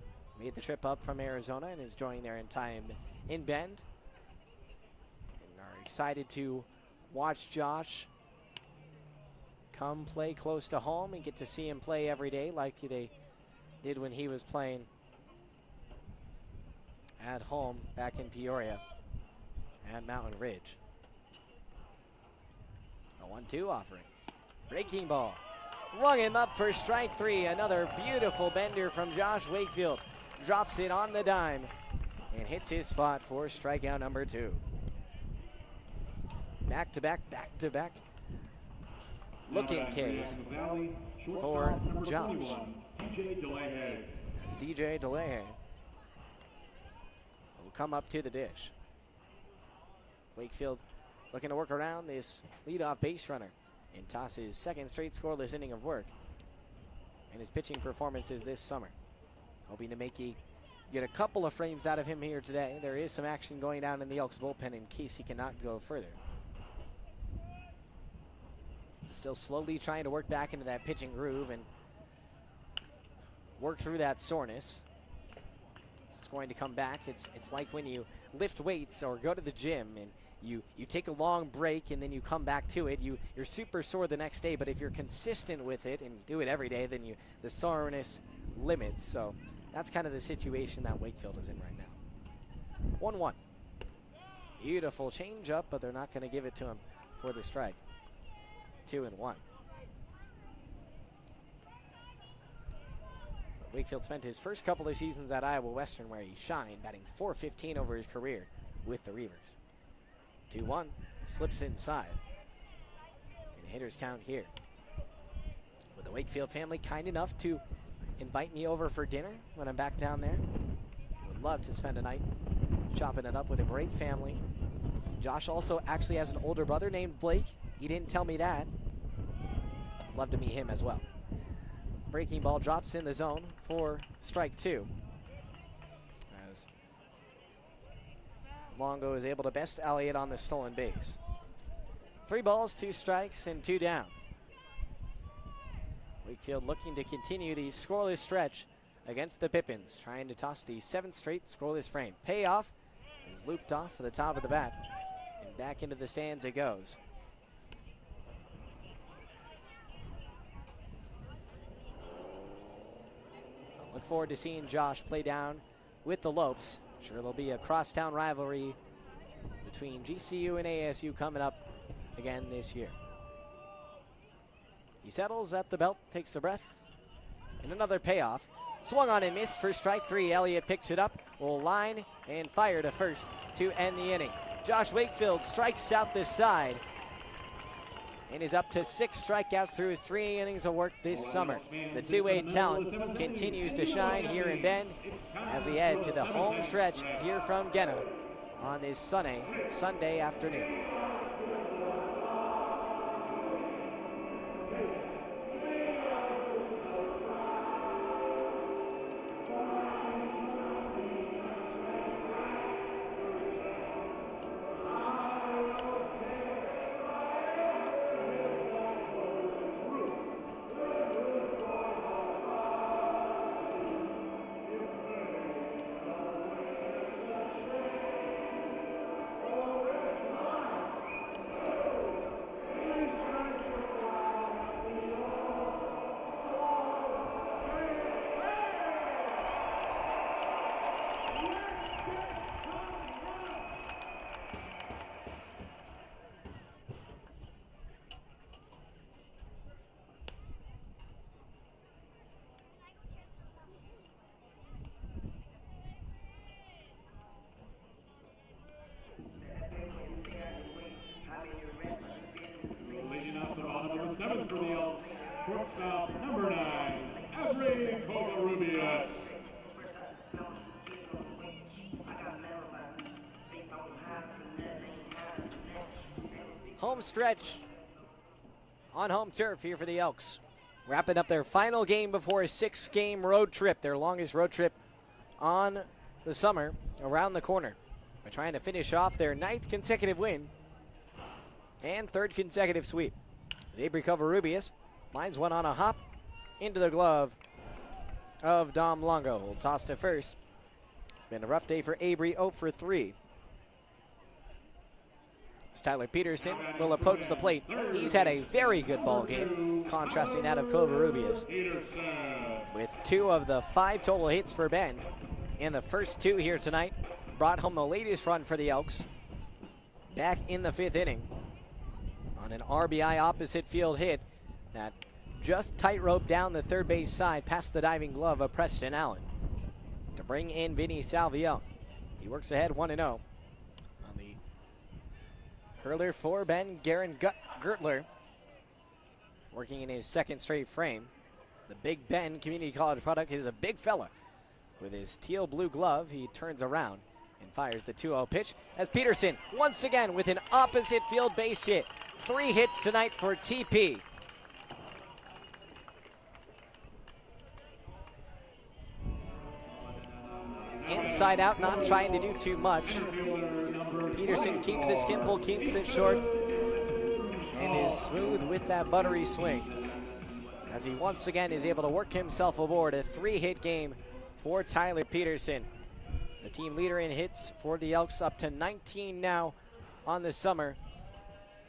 Made the trip up from Arizona and is joining their time in Bend. And are excited to watch Josh come play close to home and get to see him play every day like they did when he was playing at home back in Peoria at Mountain Ridge. A 1-2 offering. Breaking ball. Rung him up for strike 3. Another beautiful bender from Josh Wakefield. Drops it on the dime and hits his spot for strikeout number 2. Back-to-back, back-to-back looking Ks for Josh. As DJ DeLay will come up to the dish. Wakefield looking to work around this leadoff base runner and toss his 2nd straight scoreless inning of work in his pitching performances this summer. Hoping to get a couple of frames out of him here today. There is some action going down in the Elks bullpen in case he cannot go further. Still slowly trying to work back into that pitching groove and work through that soreness. It's going to come back. It's like when you lift weights or go to the gym and you take a long break and then you come back to it. You're super sore the next day, but if you're consistent with it and do it every day, then the soreness limits. So that's kind of the situation that Wakefield is in right now. 1-1. Beautiful changeup, but they're not going to give it to him for the strike. 2-1. Wakefield spent his first couple of seasons at Iowa Western where he shined, batting .415 over his career with the Reavers. 2-1, slips inside. And hitters count here. With the Wakefield family kind enough to invite me over for dinner when I'm back down there. Would love to spend a night chopping it up with a great family. Josh also actually has an older brother named Blake. He didn't tell me that. I'd love to meet him as well. Breaking ball drops in the zone for strike 2. As Longo is able to best Elliott on the stolen base. 3 balls, 2 strikes, and 2 down. Wakefield looking to continue the scoreless stretch against the Pippins, trying to toss the 7th straight scoreless frame. Payoff is looped off for the top of the bat, and back into the stands it goes. Look forward to seeing Josh play down with the Lopes. Sure, there'll be a crosstown rivalry between GCU and ASU coming up again this year. He settles at the belt, takes a breath, and another payoff. Swung on and missed for strike 3. Elliott picks it up, will line and fire to first to end the inning. Josh Wakefield strikes out this side and is up to 6 strikeouts through his 3 innings of work this summer. The two-way talent continues to shine here in Bend as we head to the home stretch here from Gena on this Sunday afternoon. Seven for the Elks, shortstop number 9, Avery Covarrubias. Home stretch on home turf here for the Elks. Wrapping up their final game before a 6-game road trip, their longest road trip on the summer, around the corner. They're trying to finish off their 9th consecutive win and 3rd consecutive sweep. Avery Covarrubias lines one on a hop into the glove of Dom Longo. Will toss to first. It's been a rough day for Avery, 0 for 3. As Tyler Peterson will approach the plate. He's had a very good ball game, contrasting that of Covarrubias. With 2 of the 5 total hits for Bend, and the first 2 here tonight brought home the latest run for the Elks back in the 5th inning on an RBI opposite field hit that just tightrope down the third base side past the diving glove of Preston Allen to bring in Vinny Salvione. He works ahead 1-0 on the hurler for Ben Garen Gertler, working in his 2nd straight frame. The Big Bend Community College product is a big fella. With his teal blue glove, he turns around and fires the 2-0 pitch as Peterson once again with an opposite field base hit. 3 hits tonight for TP. Inside out, not trying to do too much. Peterson keeps it simple, keeps it short, and is smooth with that buttery swing as he once again is able to work himself aboard. A 3-hit game for Tyler Peterson. The team leader in hits for the Elks, up to 19 now on the summer.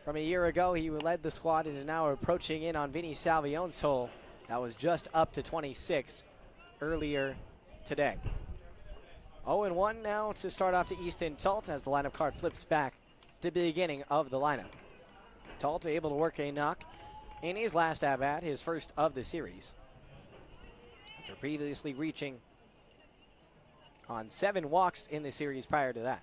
From a year ago, he led the squad and is now approaching in on Vinny Salvione's hole. That was just up to 26 earlier today. 0-1 now to start off to Easton Talt as the lineup card flips back to the beginning of the lineup. Talt able to work a knock in his last at-bat, his first of the series, after previously reaching on 7 walks in the series prior to that.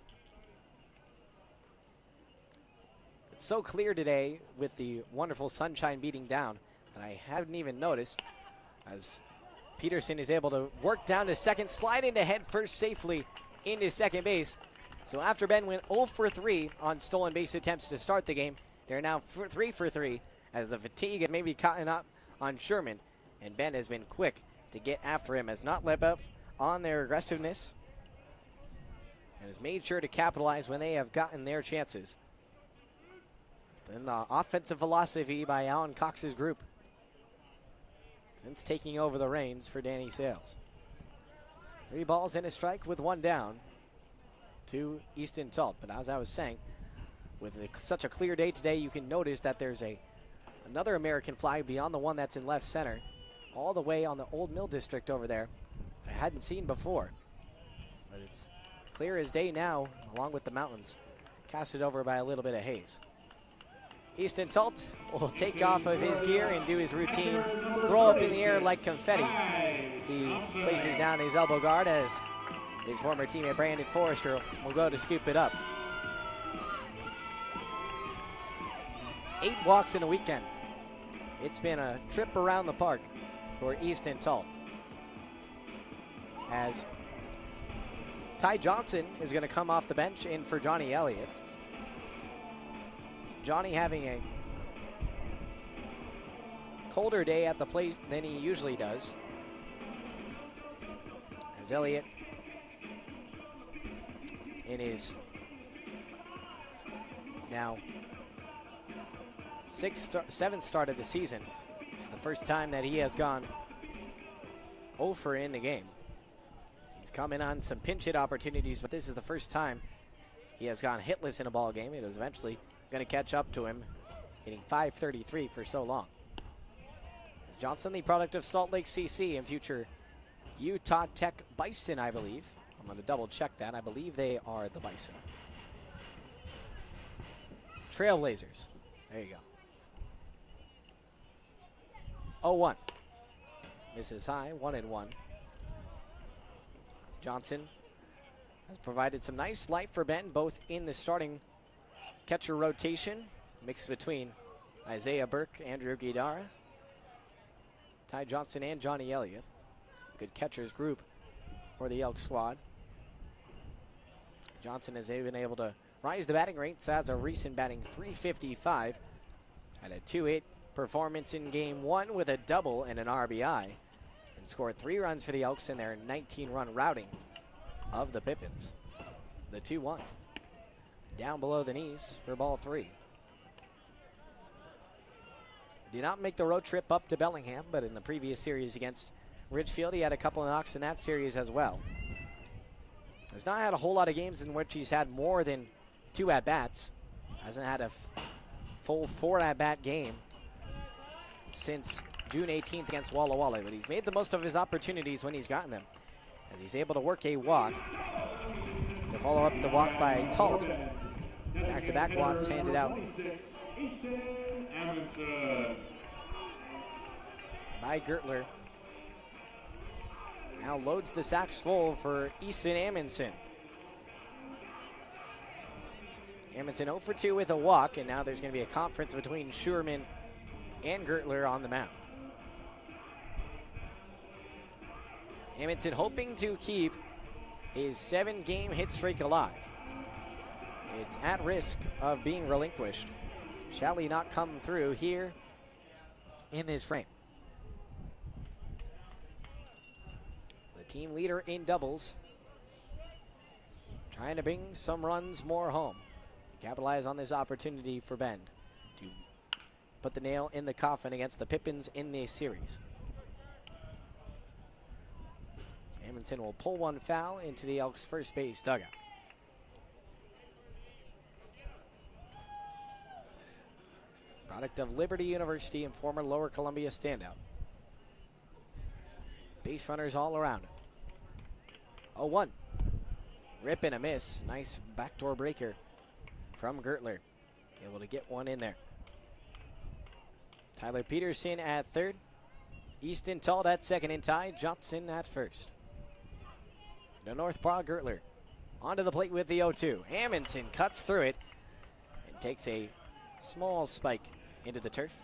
It's so clear today with the wonderful sunshine beating down that I hadn't even noticed, as Peterson is able to work down to second, slide into head first safely into second base. So after Ben went 0 for 3 on stolen base attempts to start the game, they're now 3 for 3 as the fatigue has maybe caught up on Sherman, and Ben has been quick to get after him, has not let up on their aggressiveness and has made sure to capitalize when they have gotten their chances. Then the offensive philosophy by Alan Cox's group. since taking over the reins for Danny Sales. 3 balls and a strike with 1 down to Easton Talt. But as I was saying, with such a clear day today, you can notice that there's another American flag beyond the one that's in left center, all the way on the Old Mill District over there. I hadn't seen before, but it's clear as day now, along with the mountains, casted over by a little bit of haze. Easton Talt will take off of his gear and do his routine throw up in the air like confetti. He places down his elbow guard as his former teammate Brandon Forrester will go to scoop it up. 8 walks in a weekend. It's been a trip around the park for Easton Talt. As Ty Johnson is going to come off the bench in for Johnny Elliott. Johnny having a colder day at the plate than he usually does. As Elliott in his now 7th start of the season. It's the first time that he has gone 0 for in the game. He's coming on some pinch hit opportunities, but this is the first time he has gone hitless in a ball game. It was eventually going to catch up to him, hitting .533 for so long. As Johnson, the product of Salt Lake CC and future Utah Tech Bison, I believe. I'm going to double check that. I believe they are the Bison. Trailblazers. There you go. 0-1. Misses high, 1-1. Johnson has provided some nice life for Benton, both in the starting catcher rotation, mixed between Isaiah Burke, Andrew Guidara, Ty Johnson, and Johnny Elliott. Good catchers group for the Elks squad. Johnson has been able to rise the batting rates as a recent batting .355. Had a 2-hit performance in game 1 with a double and an RBI, and scored 3 runs for the Elks in their 19-run routing of the Pippins. The 2-1. Down below the knees for ball 3. Did not make the road trip up to Bellingham, but in the previous series against Ridgefield, he had a couple of knocks in that series as well. Has not had a whole lot of games in which he's had more than 2 at-bats. Hasn't had a full 4 at-bat game since June 18th against Walla Walla, but he's made the most of his opportunities when he's gotten them, as he's able to work a walk to follow up the walk by Talt. Back-to-back walks handed out by Gertler. Now loads the sacks full for Easton Amundsen. Amundsen 0 for 2 with a walk, and now there's going to be a conference between Schurman and Gertler on the mound. Amundsen hoping to keep his 7-game hit streak alive. It's at risk of being relinquished. Shall he not come through here in this frame? The team leader in doubles, trying to bring some runs more home. Capitalize on this opportunity for Bend to put the nail in the coffin against the Pippins in this series. Amundsen will pull one foul into the Elks' first base dugout. Product of Liberty University and former Lower Columbia standout. Base runners all around him. 0-1. Rip and a miss. Nice backdoor breaker from Gertler. Able to get one in there. Tyler Peterson at third. Easton Talt at second, and Ty Johnson at first. The North Paw Gertler onto the plate with the 0-2. Amundsen cuts through it and takes a small spike into the turf.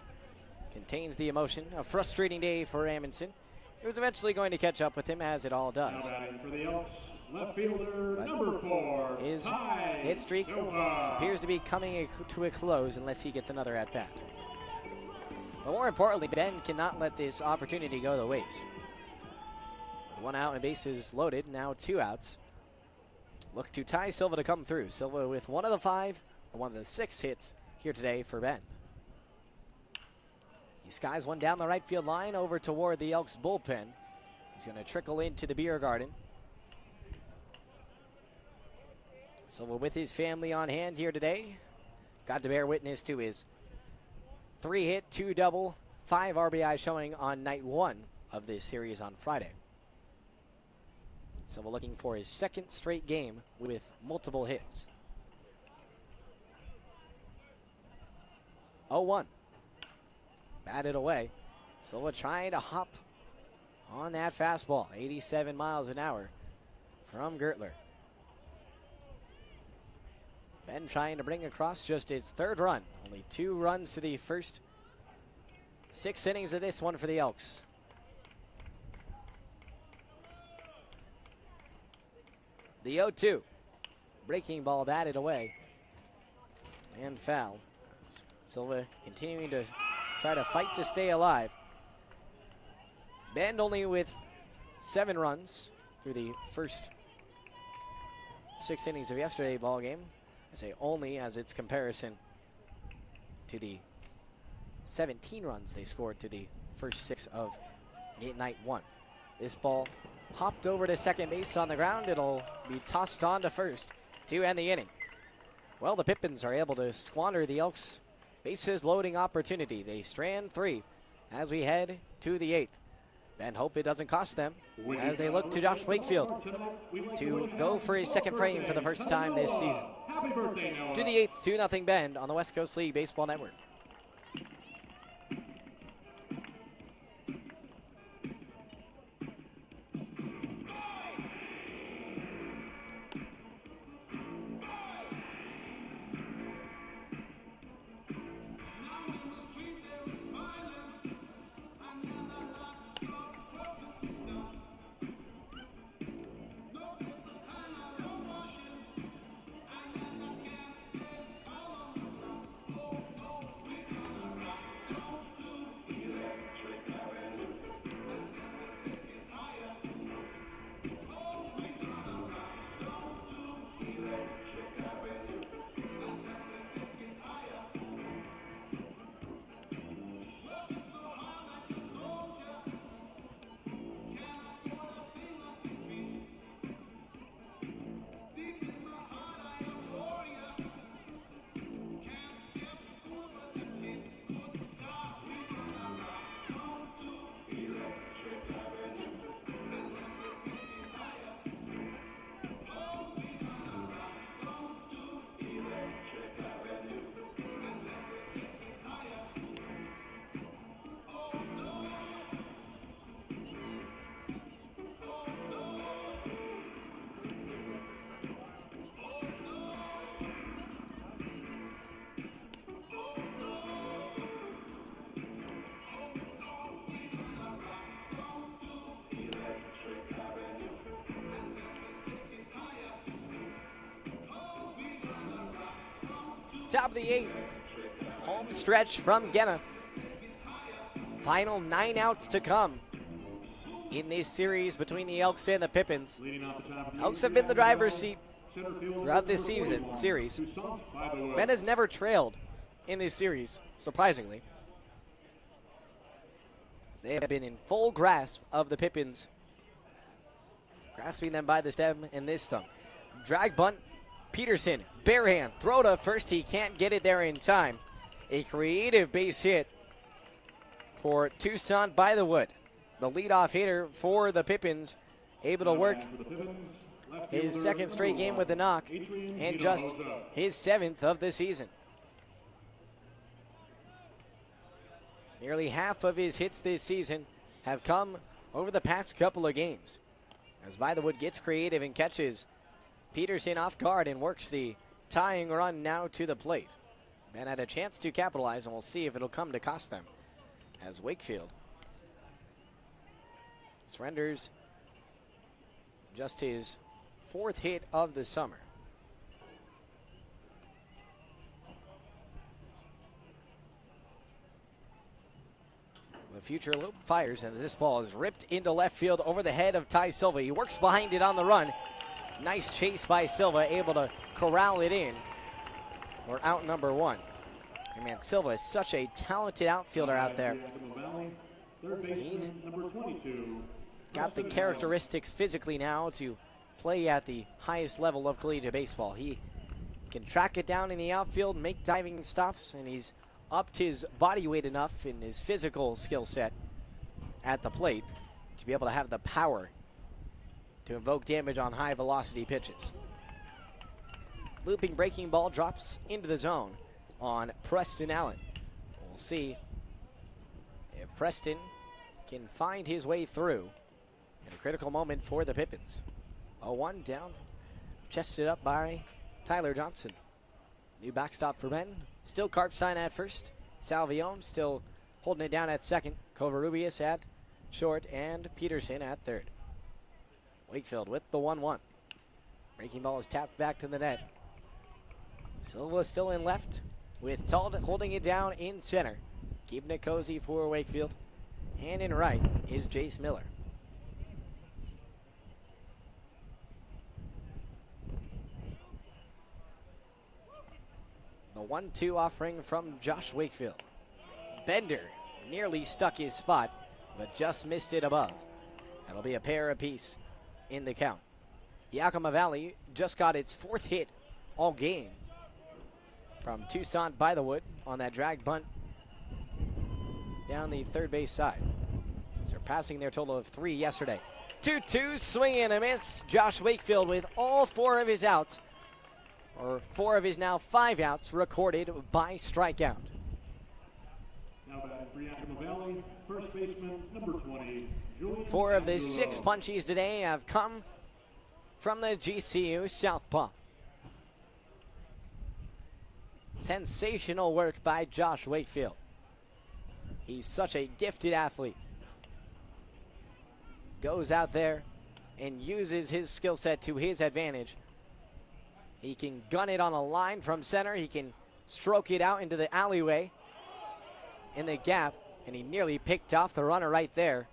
Contains the emotion. A frustrating day for Amundsen. It was eventually going to catch up with him, as it all does. For the Elks, left fielder, But number 4, his hit streak appears to be coming to a close unless he gets another at-bat. But more importantly, Ben cannot let this opportunity go to waste. With 1 out and bases loaded, now 2 outs. Look to Ty Silva to come through. Silva with 1 of the 5, or 1 of the 6 hits here today for Ben. He skies one down the right field line over toward the Elks bullpen. He's going to trickle into the beer garden. Silva with his family on hand here today. Got to bear witness to his 3-hit, 2-double, 5 RBI showing on night 1 of this series on Friday. Silva looking for his 2nd straight game with multiple hits. 0-1. Batted away. Silva trying to hop on that fastball. 87 miles an hour from Gertler. Ben trying to bring across just its 3rd run. Only 2 runs to the first 6 innings of this one for the Elks. The 0-2. Breaking ball batted away and fouled. Silva continuing to try to fight to stay alive. Ben only with 7 runs through the first 6 innings of yesterday's ball game. I say only as its comparison to the 17 runs they scored through the first 6 of night 1. This ball hopped over to second base on the ground. It'll be tossed on to first to end the inning. Well, the Pippins are able to squander the Elks' bases loading opportunity. They strand 3 as we head to the 8th. And hope it doesn't cost them as they look to Josh Wakefield to go for his 2nd frame for the first time this season. To the 8th, 2-0 Bend on the West Coast League Baseball Network. Top of the 8th. Home stretch from Genna. Final 9 outs to come in this series between the Elks and the Pippins. Elks have been the driver's seat throughout this series. Ben has never trailed in this series, surprisingly. They have been in full grasp of the Pippins, grasping them by the stem and this stump. Drag bunt, Peterson, bare hand, throw to first. He can't get it there in time. A creative base hit for Tucson by the Wood. The leadoff hitter for the Pippins, able to work his 2nd straight game with the knock and just his 7th of the season. Nearly half of his hits this season have come over the past couple of games, as By the Wood gets creative and catches Peterson off guard and works the tying run now to the plate. Ben had a chance to capitalize, and we'll see if it'll come to cost them, as Wakefield surrenders just his 4th hit of the summer. The future loop fires, and this ball is ripped into left field over the head of Ty Silva. He works behind it on the run. Nice chase by Silva, able to corral it in for out number 1. And man, Silva is such a talented outfielder out there. He's got the characteristics physically now to play at the highest level of collegiate baseball. He can track it down in the outfield, make diving stops, and he's upped his body weight enough in his physical skill set at the plate to be able to have the power to invoke damage on high velocity pitches. Looping breaking ball drops into the zone on Preston Allen. We'll see if Preston can find his way through in a critical moment for the Pippins. 0-1 down, chested up by Tyler Johnson. New backstop for Ben. Still Karpstein at first. Salvione still holding it down at second. Covarrubias at short and Peterson at third. Wakefield with the 1-1. Breaking ball is tapped back to the net. Silva still in left with Tald holding it down in center. Keeping it cozy for Wakefield. And in right is Jace Miller. The 1-2 offering from Josh Wakefield. Bender nearly stuck his spot, but just missed it above. That'll be a pair apiece in the count. Yakima Valley just got its 4th hit all game from Toussaint by the wood on that drag bunt down the third base side, surpassing their total of 3 yesterday. 2-2, swing and a miss. Josh Wakefield with all 4 of his outs, or 4 of his now 5 outs recorded by strikeout. Now batting for Yakima Valley, first baseman number 20, Julian 4 of the 6 punchies today have come from the GCU southpaw. Sensational work by Josh Wakefield. He's such a gifted athlete. Goes out there and uses his skill set to his advantage. He can gun it on a line from center. He can stroke it out into the alleyway in the gap, and he nearly picked off the runner right there.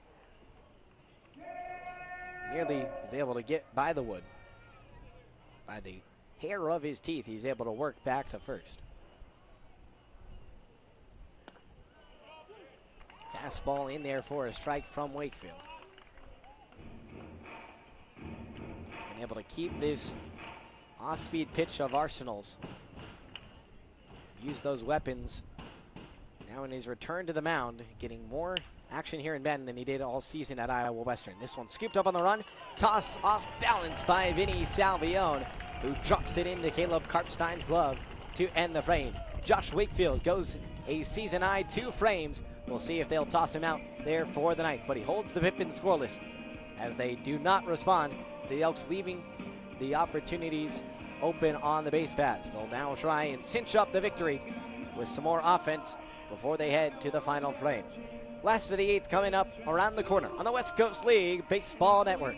Nearly was able to get by the wood. By the hair of his teeth, he's able to work back to first. Fastball in there for a strike from Wakefield. He's been able to keep this off-speed pitch of Arsenal's. Use those weapons now in his return to the mound, getting more action here in Benton than he did all season at Iowa Western. This one scooped up on the run. Toss off balance by Vinny Salvione, who drops it into Caleb Karpstein's glove to end the frame. Josh Wakefield goes a season-high 2 frames. We'll see if they'll toss him out there for the 9th, but he holds the Pippins scoreless as they do not respond. The Elks leaving the opportunities open on the base paths. They'll now try and cinch up the victory with some more offense before they head to the final frame. Last of the 8th coming up around the corner on the West Coast League Baseball Network.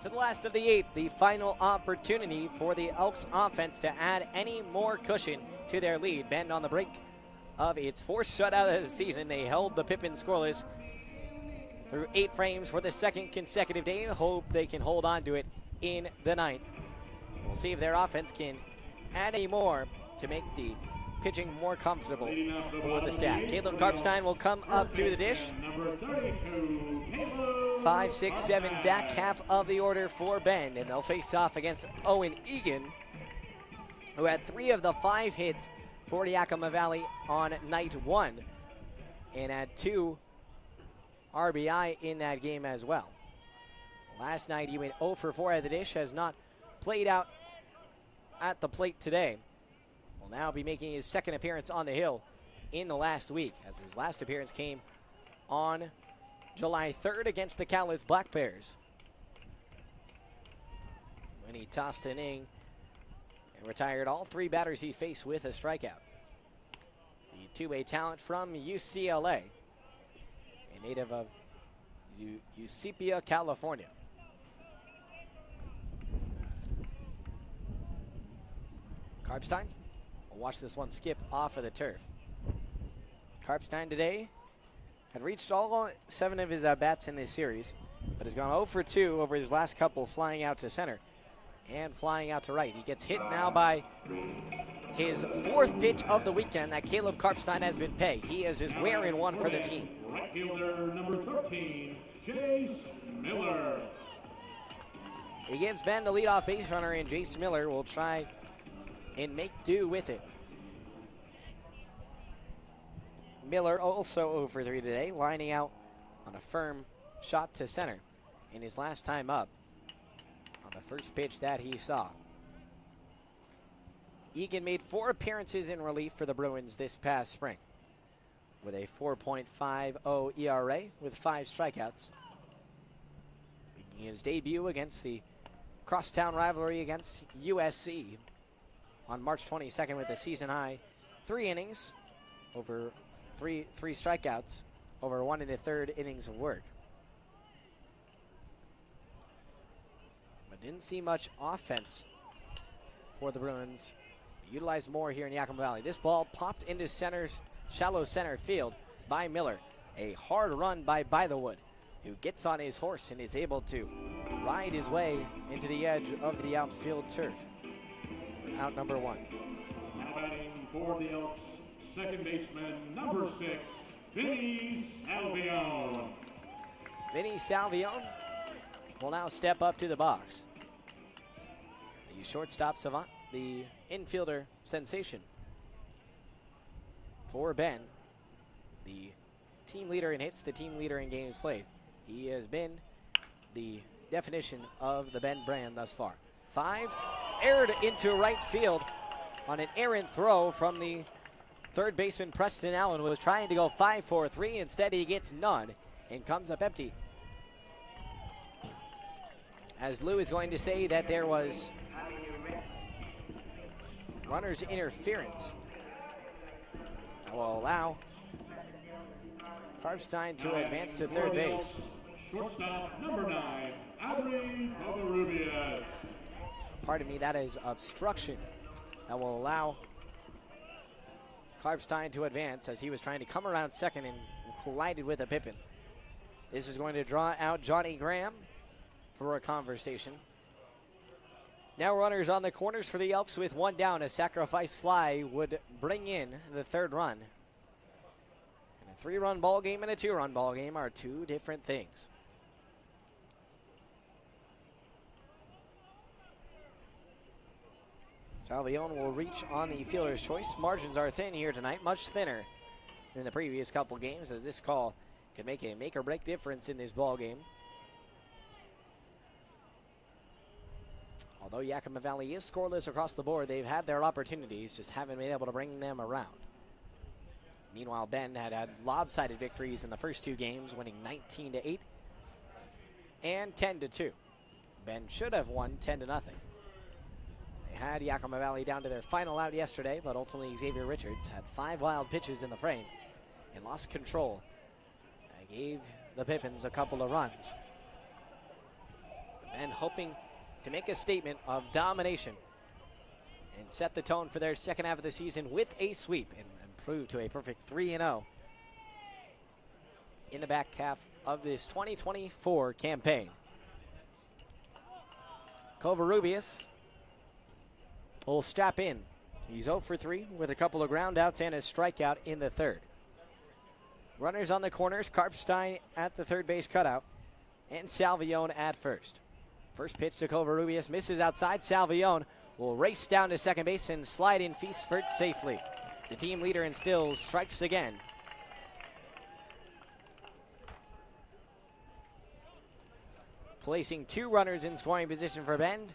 to the last of the 8th, the final opportunity for the Elks offense to add any more cushion to their lead. Bend on the brink of its 4th shutout of the season. They held the Pippins scoreless through 8 frames for the 2nd consecutive day. Hope they can hold on to it in the 9th. We'll see if their offense can add any more to make the pitching more comfortable for the staff. Caleb Karpstein will come up to the dish. 5, 6, 7 back half of the order for Bend, and they'll face off against Owen Egan, who had 3 of the 5 hits for Yakima Valley on night 1 and had 2 RBI in that game as well. Last night he went 0 for 4 at the dish, has not played out at the plate today. Will now be making his 2nd appearance on the hill in the last week, as his last appearance came on July 3rd against the Cowlitz Black Bears, when he tossed an inning and retired all 3 batters he faced with a strikeout. The 2A talent from UCLA, a native of Eusebia, California. Karpstein will watch this one skip off of the turf. Karpstein today had reached all 7 of his bats in this series, but has gone 0 for 2 over his last couple, flying out to center and flying out to right. He gets hit now by his 4th pitch of the weekend that Caleb Karpstein has been pegged. He is just wearing one for the team. Right fielder number 13, Jace Miller. He gives Ben the leadoff base runner, and Jace Miller will try and make do with it. Miller also 0 for 3 today, lining out on a firm shot to center in his last time up on the first pitch that he saw. Egan made 4 appearances in relief for the Bruins this past spring, with a 4.50 ERA with 5 strikeouts. Making his debut against the crosstown rivalry against USC on March 22nd with a season-high 3 innings over 3 strikeouts over 1 1/3 innings of work. But didn't see much offense for the Bruins. Utilized more here in Yakima Valley. This ball popped into shallow center field by Miller. A hard run by Bythewood, who gets on his horse and is able to ride his way into the edge of the outfield turf. Out number 1. Now batting for the Elks, 2nd baseman, number 6, Vinny Salvione. Vinny Salvione will now step up to the box. The shortstop savant, the infielder sensation for Ben, the team leader in hits, the team leader in games played. He has been the definition of the Ben brand thus far. 5, aired into right field on an errant throw from the 3rd baseman. Preston Allen was trying to go 5-4-3. Instead, he gets none and comes up empty. As Lou is going to say that there was runner's interference, that will allow Karpstein to advance to 3rd base. Shortstop number 9, Adri Covarrubias. Pardon me, that is obstruction. That will allow Karpstein to advance, as he was trying to come around 2nd and collided with a Pippin. This is going to draw out Johnny Graham for a conversation. Now runners on the corners for the Elks with 1 down. A sacrifice fly would bring in the 3rd run. And a 3-run ball game and a 2-run ball game are 2 different things. Salvione will reach on the fielder's choice. Margins are thin here tonight, much thinner than the previous couple games, as this call could make a make-or-break difference in this ball game. Although Yakima Valley is scoreless across the board, they've had their opportunities, just haven't been able to bring them around. Meanwhile, Ben had lopsided victories in the first 2 games, winning 19-8 and 10-2. Ben should have won 10-0. Had Yakima Valley down to their final out yesterday, but ultimately Xavier Richards had 5 wild pitches in the frame and lost control. Gave the Pippins a couple of runs. and hoping to make a statement of domination and set the tone for their second half of the season with a sweep and improve to a perfect 3-0 in the back half of this 2024 campaign. Covarrubias will strap in. He's 0 for 3 with a couple of ground outs and a strikeout in the third. Runners on the corners, Karpstein at the third base cutout and Salvione at first. First pitch to Covarrubias misses outside. Salvione will race down to second base and slide in feast first safely. The team leader in Stills strikes again. Placing 2 runners in scoring position for Bend.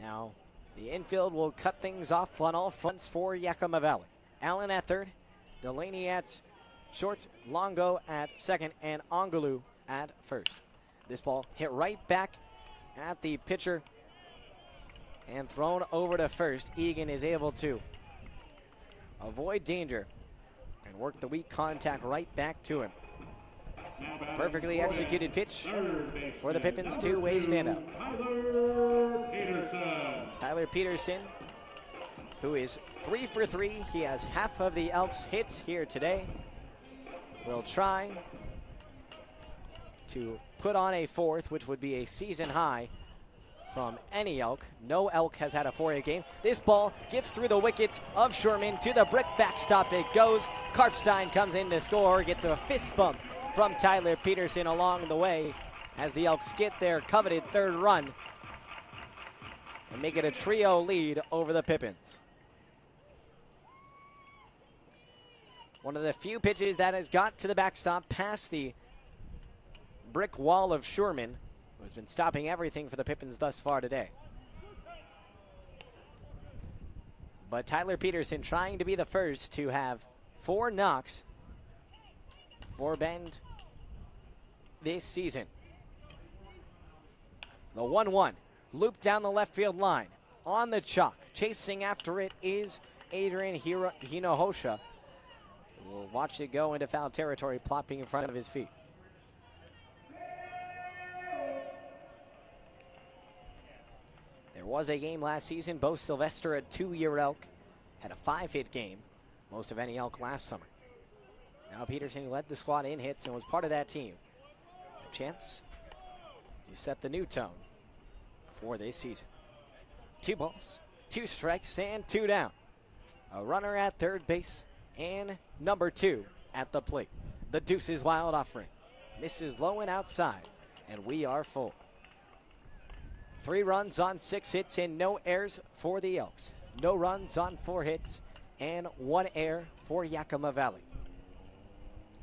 Now the infield will cut things off on all fronts for Yakima Valley. Allen at third, Delaney at short, Longo at second, and Angelou at first. This ball hit right back at the pitcher and thrown over to first. Egan is able to avoid danger and work the weak contact right back to him. Perfectly executed pitch for the Pippins two-way standout. Tyler Peterson, who is 3 for 3. He has half of the Elks hits here today. Will try to put on a fourth, which would be a season high from any Elk. No Elk has had a 4-hit game. This ball gets through the wickets of Sherman to the brick backstop. It goes. Karpstein comes in to score, gets a fist bump from Tyler Peterson along the way as the Elks get their coveted third run and make it a trio lead over the Pippins. One of the few pitches that has got to the backstop past the brick wall of Sherman, who has been stopping everything for the Pippins thus far today. But Tyler Peterson trying to be the first to have 4 knocks for Bend this season. The 1-1 looped down the left field line on the chalk. Chasing after it is Adrian Hinohosha. We'll watch it go into foul territory, plopping in front of his feet. There was a game last season. Bo Sylvester, a 2-year Elk, had a 5-hit game, most of any Elk last summer. Now Peterson led the squad in hits and was part of that team. A chance to set the new tone for this season. 2 balls, 2 strikes, and 2 down. A runner at third base and number 2 at the plate. The deuces wild offering. Misses low and outside, and we are full. 3 runs on 6 hits and no errors for the Elks. No runs on 4 hits and 1 error for Yakima Valley.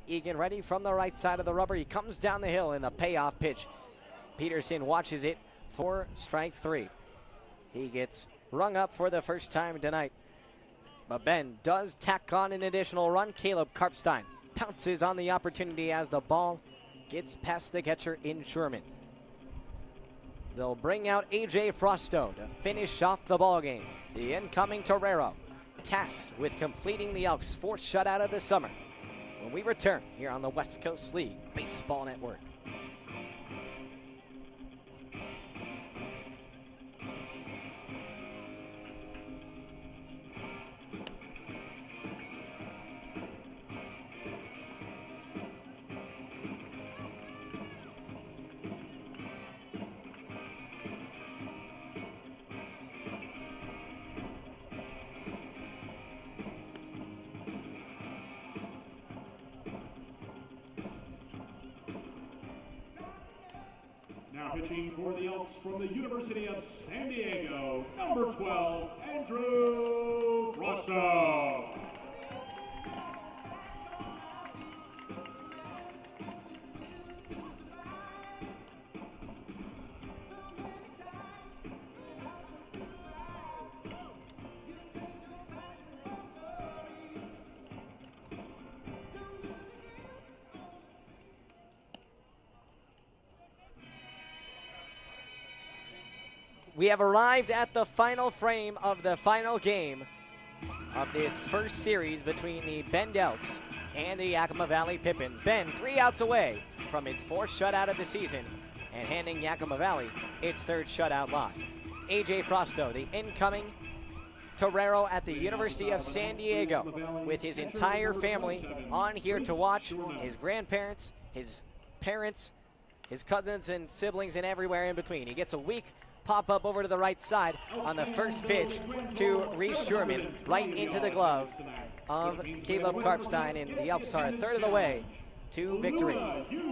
Egan ready from the right side of the rubber. He comes down the hill in the payoff pitch. Peterson watches it for strike 3. He gets rung up for the first time tonight. But Bend does tack on an additional run. Caleb Karpstein pounces on the opportunity as the ball gets past the catcher in Sherman. They'll bring out A.J. Frosto to finish off the ball game. The incoming Torero, tasked with completing the Elks' 4th shutout of the summer. When we return here on the West Coast League Baseball Network. Now pitching for the Elks from the University of San Diego, number 12, Andrew Rosso. We have arrived at the final frame of the final game of this first series between the Bend Elks and the Yakima Valley Pippins. Bend 3 outs away from its 4th shutout of the season, and handing Yakima Valley its third shutout loss. A.J. Frosto, the incoming torero at the University of San Diego, with his entire family on here to watch, his grandparents, his parents, his cousins and siblings, and everywhere in between. He gets a weak pop-up over to the right side on the first pitch to Reese Sherman, right into the glove of Caleb Karpstein, and the Elks are a third of the way to victory.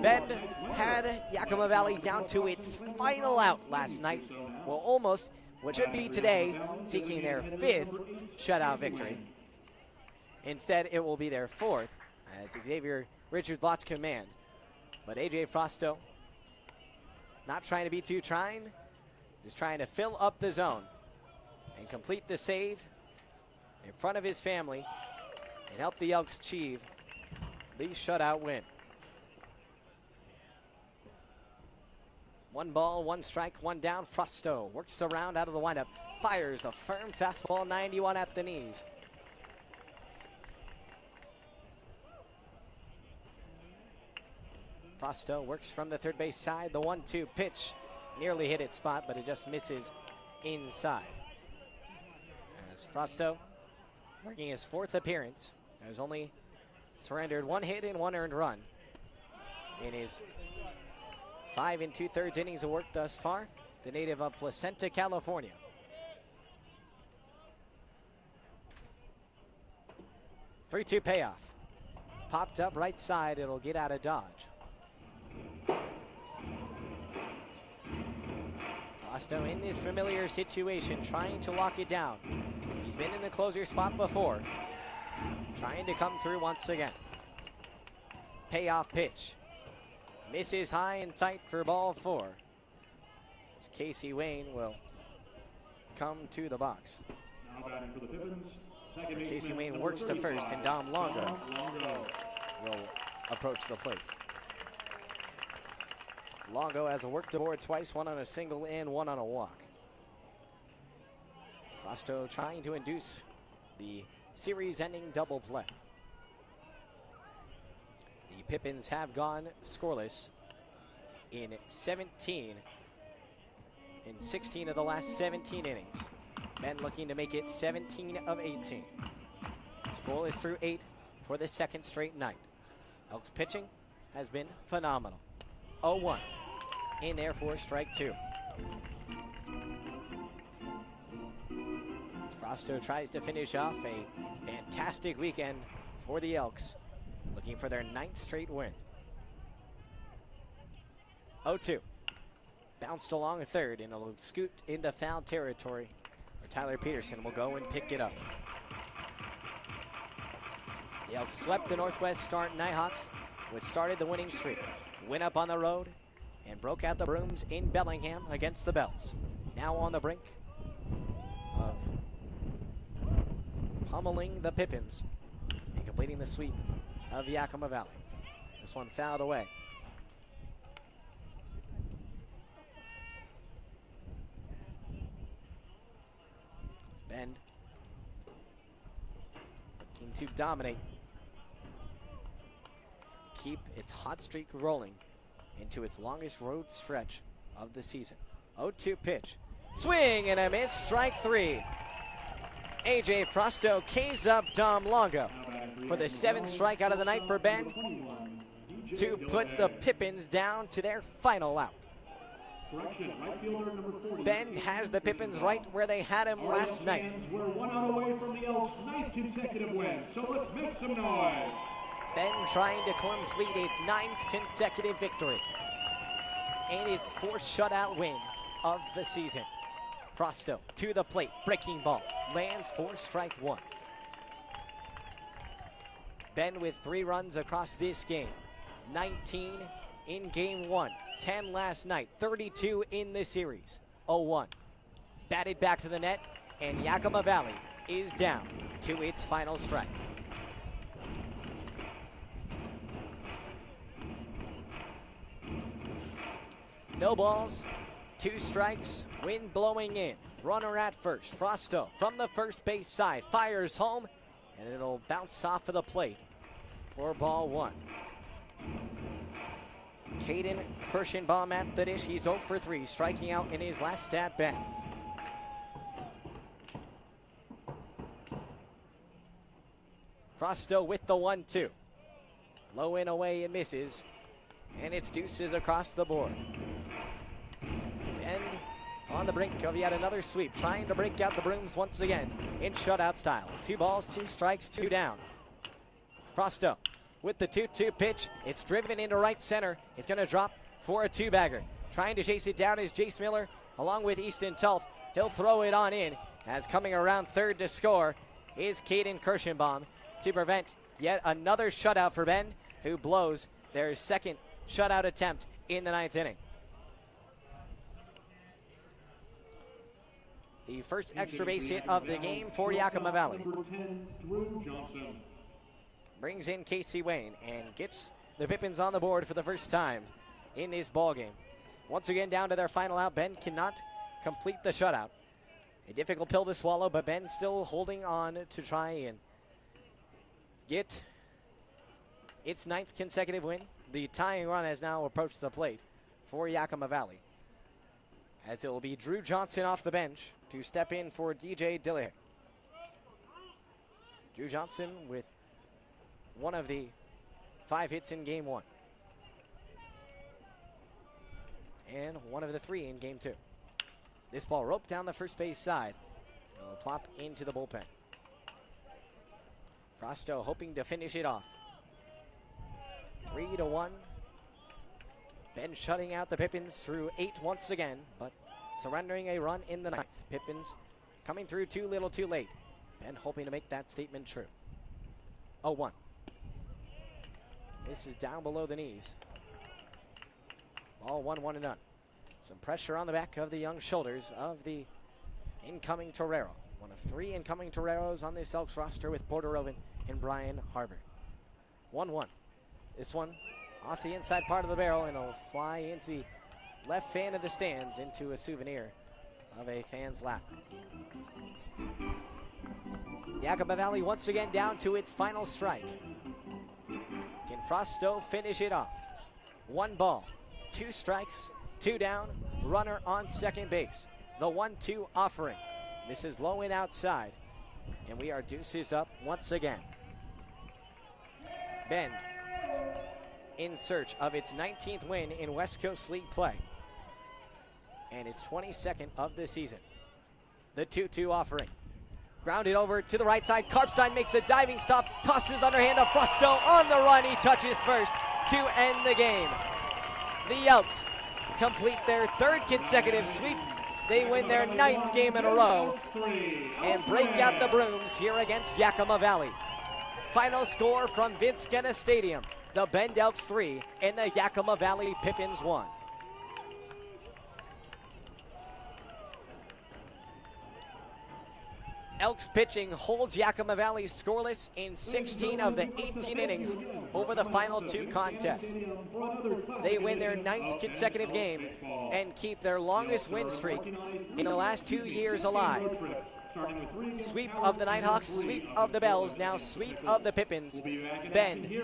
Bend had Yakima Valley down to its final out last night. Well, almost what should be today, seeking their fifth shutout victory. Instead, it will be their fourth, as Xavier Richards lost command. But A.J. Frosto, not trying to be too trying, just trying to fill up the zone and complete the save in front of his family and help the Elks achieve the shutout win. 1 ball, 1 strike, 1 down. Frosto works around out of the windup, fires a firm fastball, 91 at the knees. Frosto works from the third base side. The 1-2 pitch nearly hit its spot, but it just misses inside. As Frosto, working his 4th appearance, has only surrendered 1 hit and 1 earned run in his 5 2/3 innings of work thus far. The native of Placenta, California. Three-two payoff. Popped up right side. It'll get out of dodge. Frosto in this familiar situation, trying to lock it down. He's been in the closer spot before. Trying to come through once again. Payoff pitch. Misses high and tight for ball 4. As Casey Wayne will come to the box. Casey Wayne works to first, and Dom Longo will approach the plate. Longo has worked the board twice, 1 on a single and 1 on a walk. It's Frosto trying to induce the series-ending double play. The Pippins have gone scoreless in 16 of the last 17 innings. Ben looking to make it 17 of 18. Scoreless through 8 for the 2nd straight night. Elks pitching has been phenomenal. 0-1 in there for strike 2. As Frosto tries to finish off a fantastic weekend for the Elks, looking for their 9th straight win. 0-2. Bounced along 3rd, and it'll scoot into foul territory, where Tyler Peterson will go and pick it up. The Elks swept the Northwest Nighthawks, which started the winning streak. Went up on the road and broke out the brooms in Bellingham against the Bells. Now on the brink of pummeling the Pippins and completing the sweep of Yakima Valley. This one fouled away. It's Bend looking to dominate, keep its hot streak rolling into its longest road stretch of the season. 0-2 pitch. Swing and a miss, strike 3. A.J. Frosto K's up Dom Longo for the 7th strikeout of the night for Ben to put the Pippins down to their final out. Ben has the Pippins right where they had him last night. We're 1 out away from the Elks' 9th consecutive win, so let's make some noise. Ben trying to complete its 9th consecutive victory and its 4th shutout win of the season. Frosto to the plate, breaking ball, lands for strike 1. Ben with 3 runs across this game, 19 in game 1, 10 last night, 32 in the series. 0-1. Batted back to the net, and Yakima Valley is down to its final strike. No balls, 2 strikes, wind blowing in. Runner at first. Frosto from the first base side fires home, and it'll bounce off of the plate for ball 1. Caden Kirschenbaum at the dish. He's 0 for 3, striking out in his last at bat. Frosto with the 1-2. Low and away and misses. And it's deuces across the board. And on the brink of yet another sweep, trying to break out the brooms once again in shutout style. 2 balls, 2 strikes, 2 down. Frosto with the 2-2 pitch. It's driven into right center. It's going to drop for a 2-bagger. Trying to chase it down is Jace Miller along with Easton Talt. He'll throw it on in, as coming around third to score is Caden Kirschenbaum to prevent yet another shutout for Bend, who blows their second shutout attempt in the 9th inning. The first extra base hit of the game for Yakima Valley. Brings in Casey Wayne and gets the Pippins on the board for the first time in this ball game. Once again down to their final out. Bend cannot complete the shutout. A difficult pill to swallow, but Bend still holding on to try and get its 9th consecutive win. The tying run has now approached the plate for Yakima Valley, as it will be Drew Johnson off the bench to step in for DJ Dillahay. Drew Johnson with one of the 5 hits in game 1. And one of the 3 in game 2. This ball roped down the first base side. It'll plop into the bullpen. Frosto hoping to finish it off. 3-1. Ben shutting out the Pippins through 8 once again, but surrendering a run in the 9th. Pippins coming through too little too late. Ben hoping to make that statement true. 0-1. This is down below the knees. Ball 1-1-0. Some pressure on the back of the young shoulders of the incoming Torero. One of 3 incoming Toreros on this Elks roster with Porter Roven and Brian Harbor. 1-1. This one off the inside part of the barrel, and it'll fly into the left fan of the stands, into a souvenir of a fan's lap. Yakima Valley once again down to its final strike. Can Frosto finish it off? 1 ball, 2 strikes, 2 down, runner on second base. The 1-2 offering. Misses low and outside, and we are deuces up once again. Bend in search of its 19th win in West Coast League play, and its 22nd of the season. The 2-2 offering. Grounded over to the right side. Karpstein makes a diving stop, tosses underhand to Frosto on the run. He touches first to end the game. The Elks complete their 3rd consecutive sweep. They win their 9th game in a row and break out the brooms here against Yakima Valley. Final score from Vince Guenna Stadium: the Bend Elks 3 and the Yakima Valley Pippins 1. Elks pitching holds Yakima Valley scoreless in 16 of the 18 innings over the final 2 contests. They win their 9th consecutive game and keep their longest win streak in the last 2 years alive. Sweep of the Nighthawks, sweep of the Bells, now sweep of the Pippins. Bend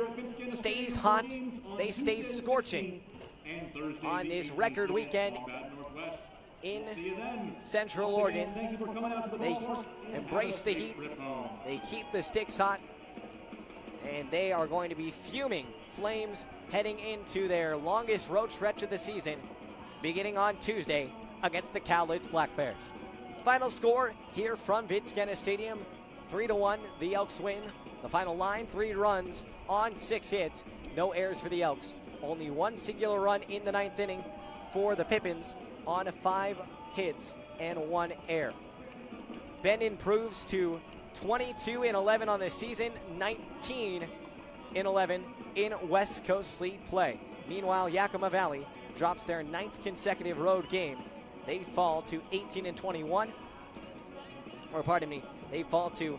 stays hot, they stay scorching on this record weekend in Central Oregon. They embrace the heat, they keep the sticks hot, and they are going to be fuming Flames heading into their longest road stretch of the season, beginning on Tuesday against the Cowlitz Black Bears. Final score here from Vince Guenna Stadium: 3-1, the Elks win. The final line: 3 runs on 6 hits, no errors for the Elks. Only 1 singular run in the 9th inning for the Pippins on 5 hits and 1 error. Bend improves to 22-11 on the season, 19-11 in West Coast League play. Meanwhile, Yakima Valley drops their 9th consecutive road game. They fall to 18-21, or pardon me, they fall to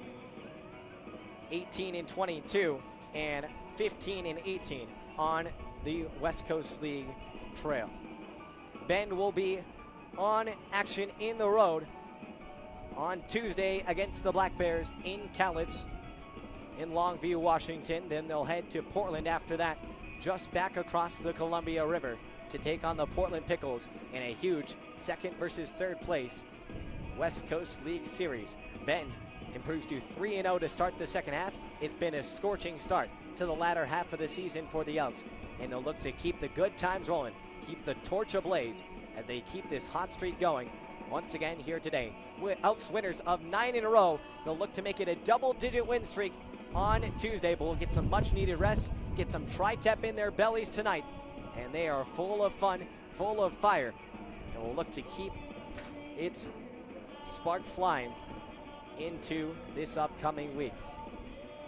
18-22 and 15-18 on the West Coast League trail. Bend will be on action in the road on Tuesday against the Black Bears in Cowlitz in Longview, Washington. Then they'll head to Portland after that just back across the Columbia River to take on the Portland Pickles in a huge second versus third place West Coast League Series. Benton improves to 3-0 to start the second half. It's been a scorching start to the latter half of the season for the Elks, and they'll look to keep the good times rolling, keep the torch ablaze as they keep this hot streak going once again here today. With Elks winners of 9 in a row, they'll look to make it a double-digit win streak on Tuesday, but we'll get some much-needed rest, get some tri-tep in their bellies tonight, and they are full of fun, full of fire, and we'll look to keep it spark flying into this upcoming week.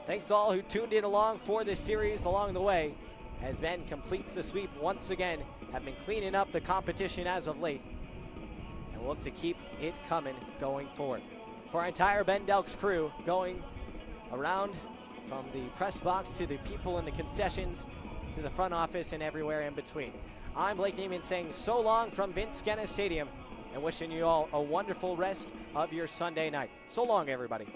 Thanks to all who tuned in along for this series along the way, as Ben completes the sweep once again, have been cleaning up the competition as of late, and we'll look to keep it coming going forward. For our entire Ben Elks crew, going around from the press box to the people in the concessions to the front office and everywhere in between, I'm Blake Neiman saying so long from Vince Guenna Stadium and wishing you all a wonderful rest of your Sunday night. So long, everybody.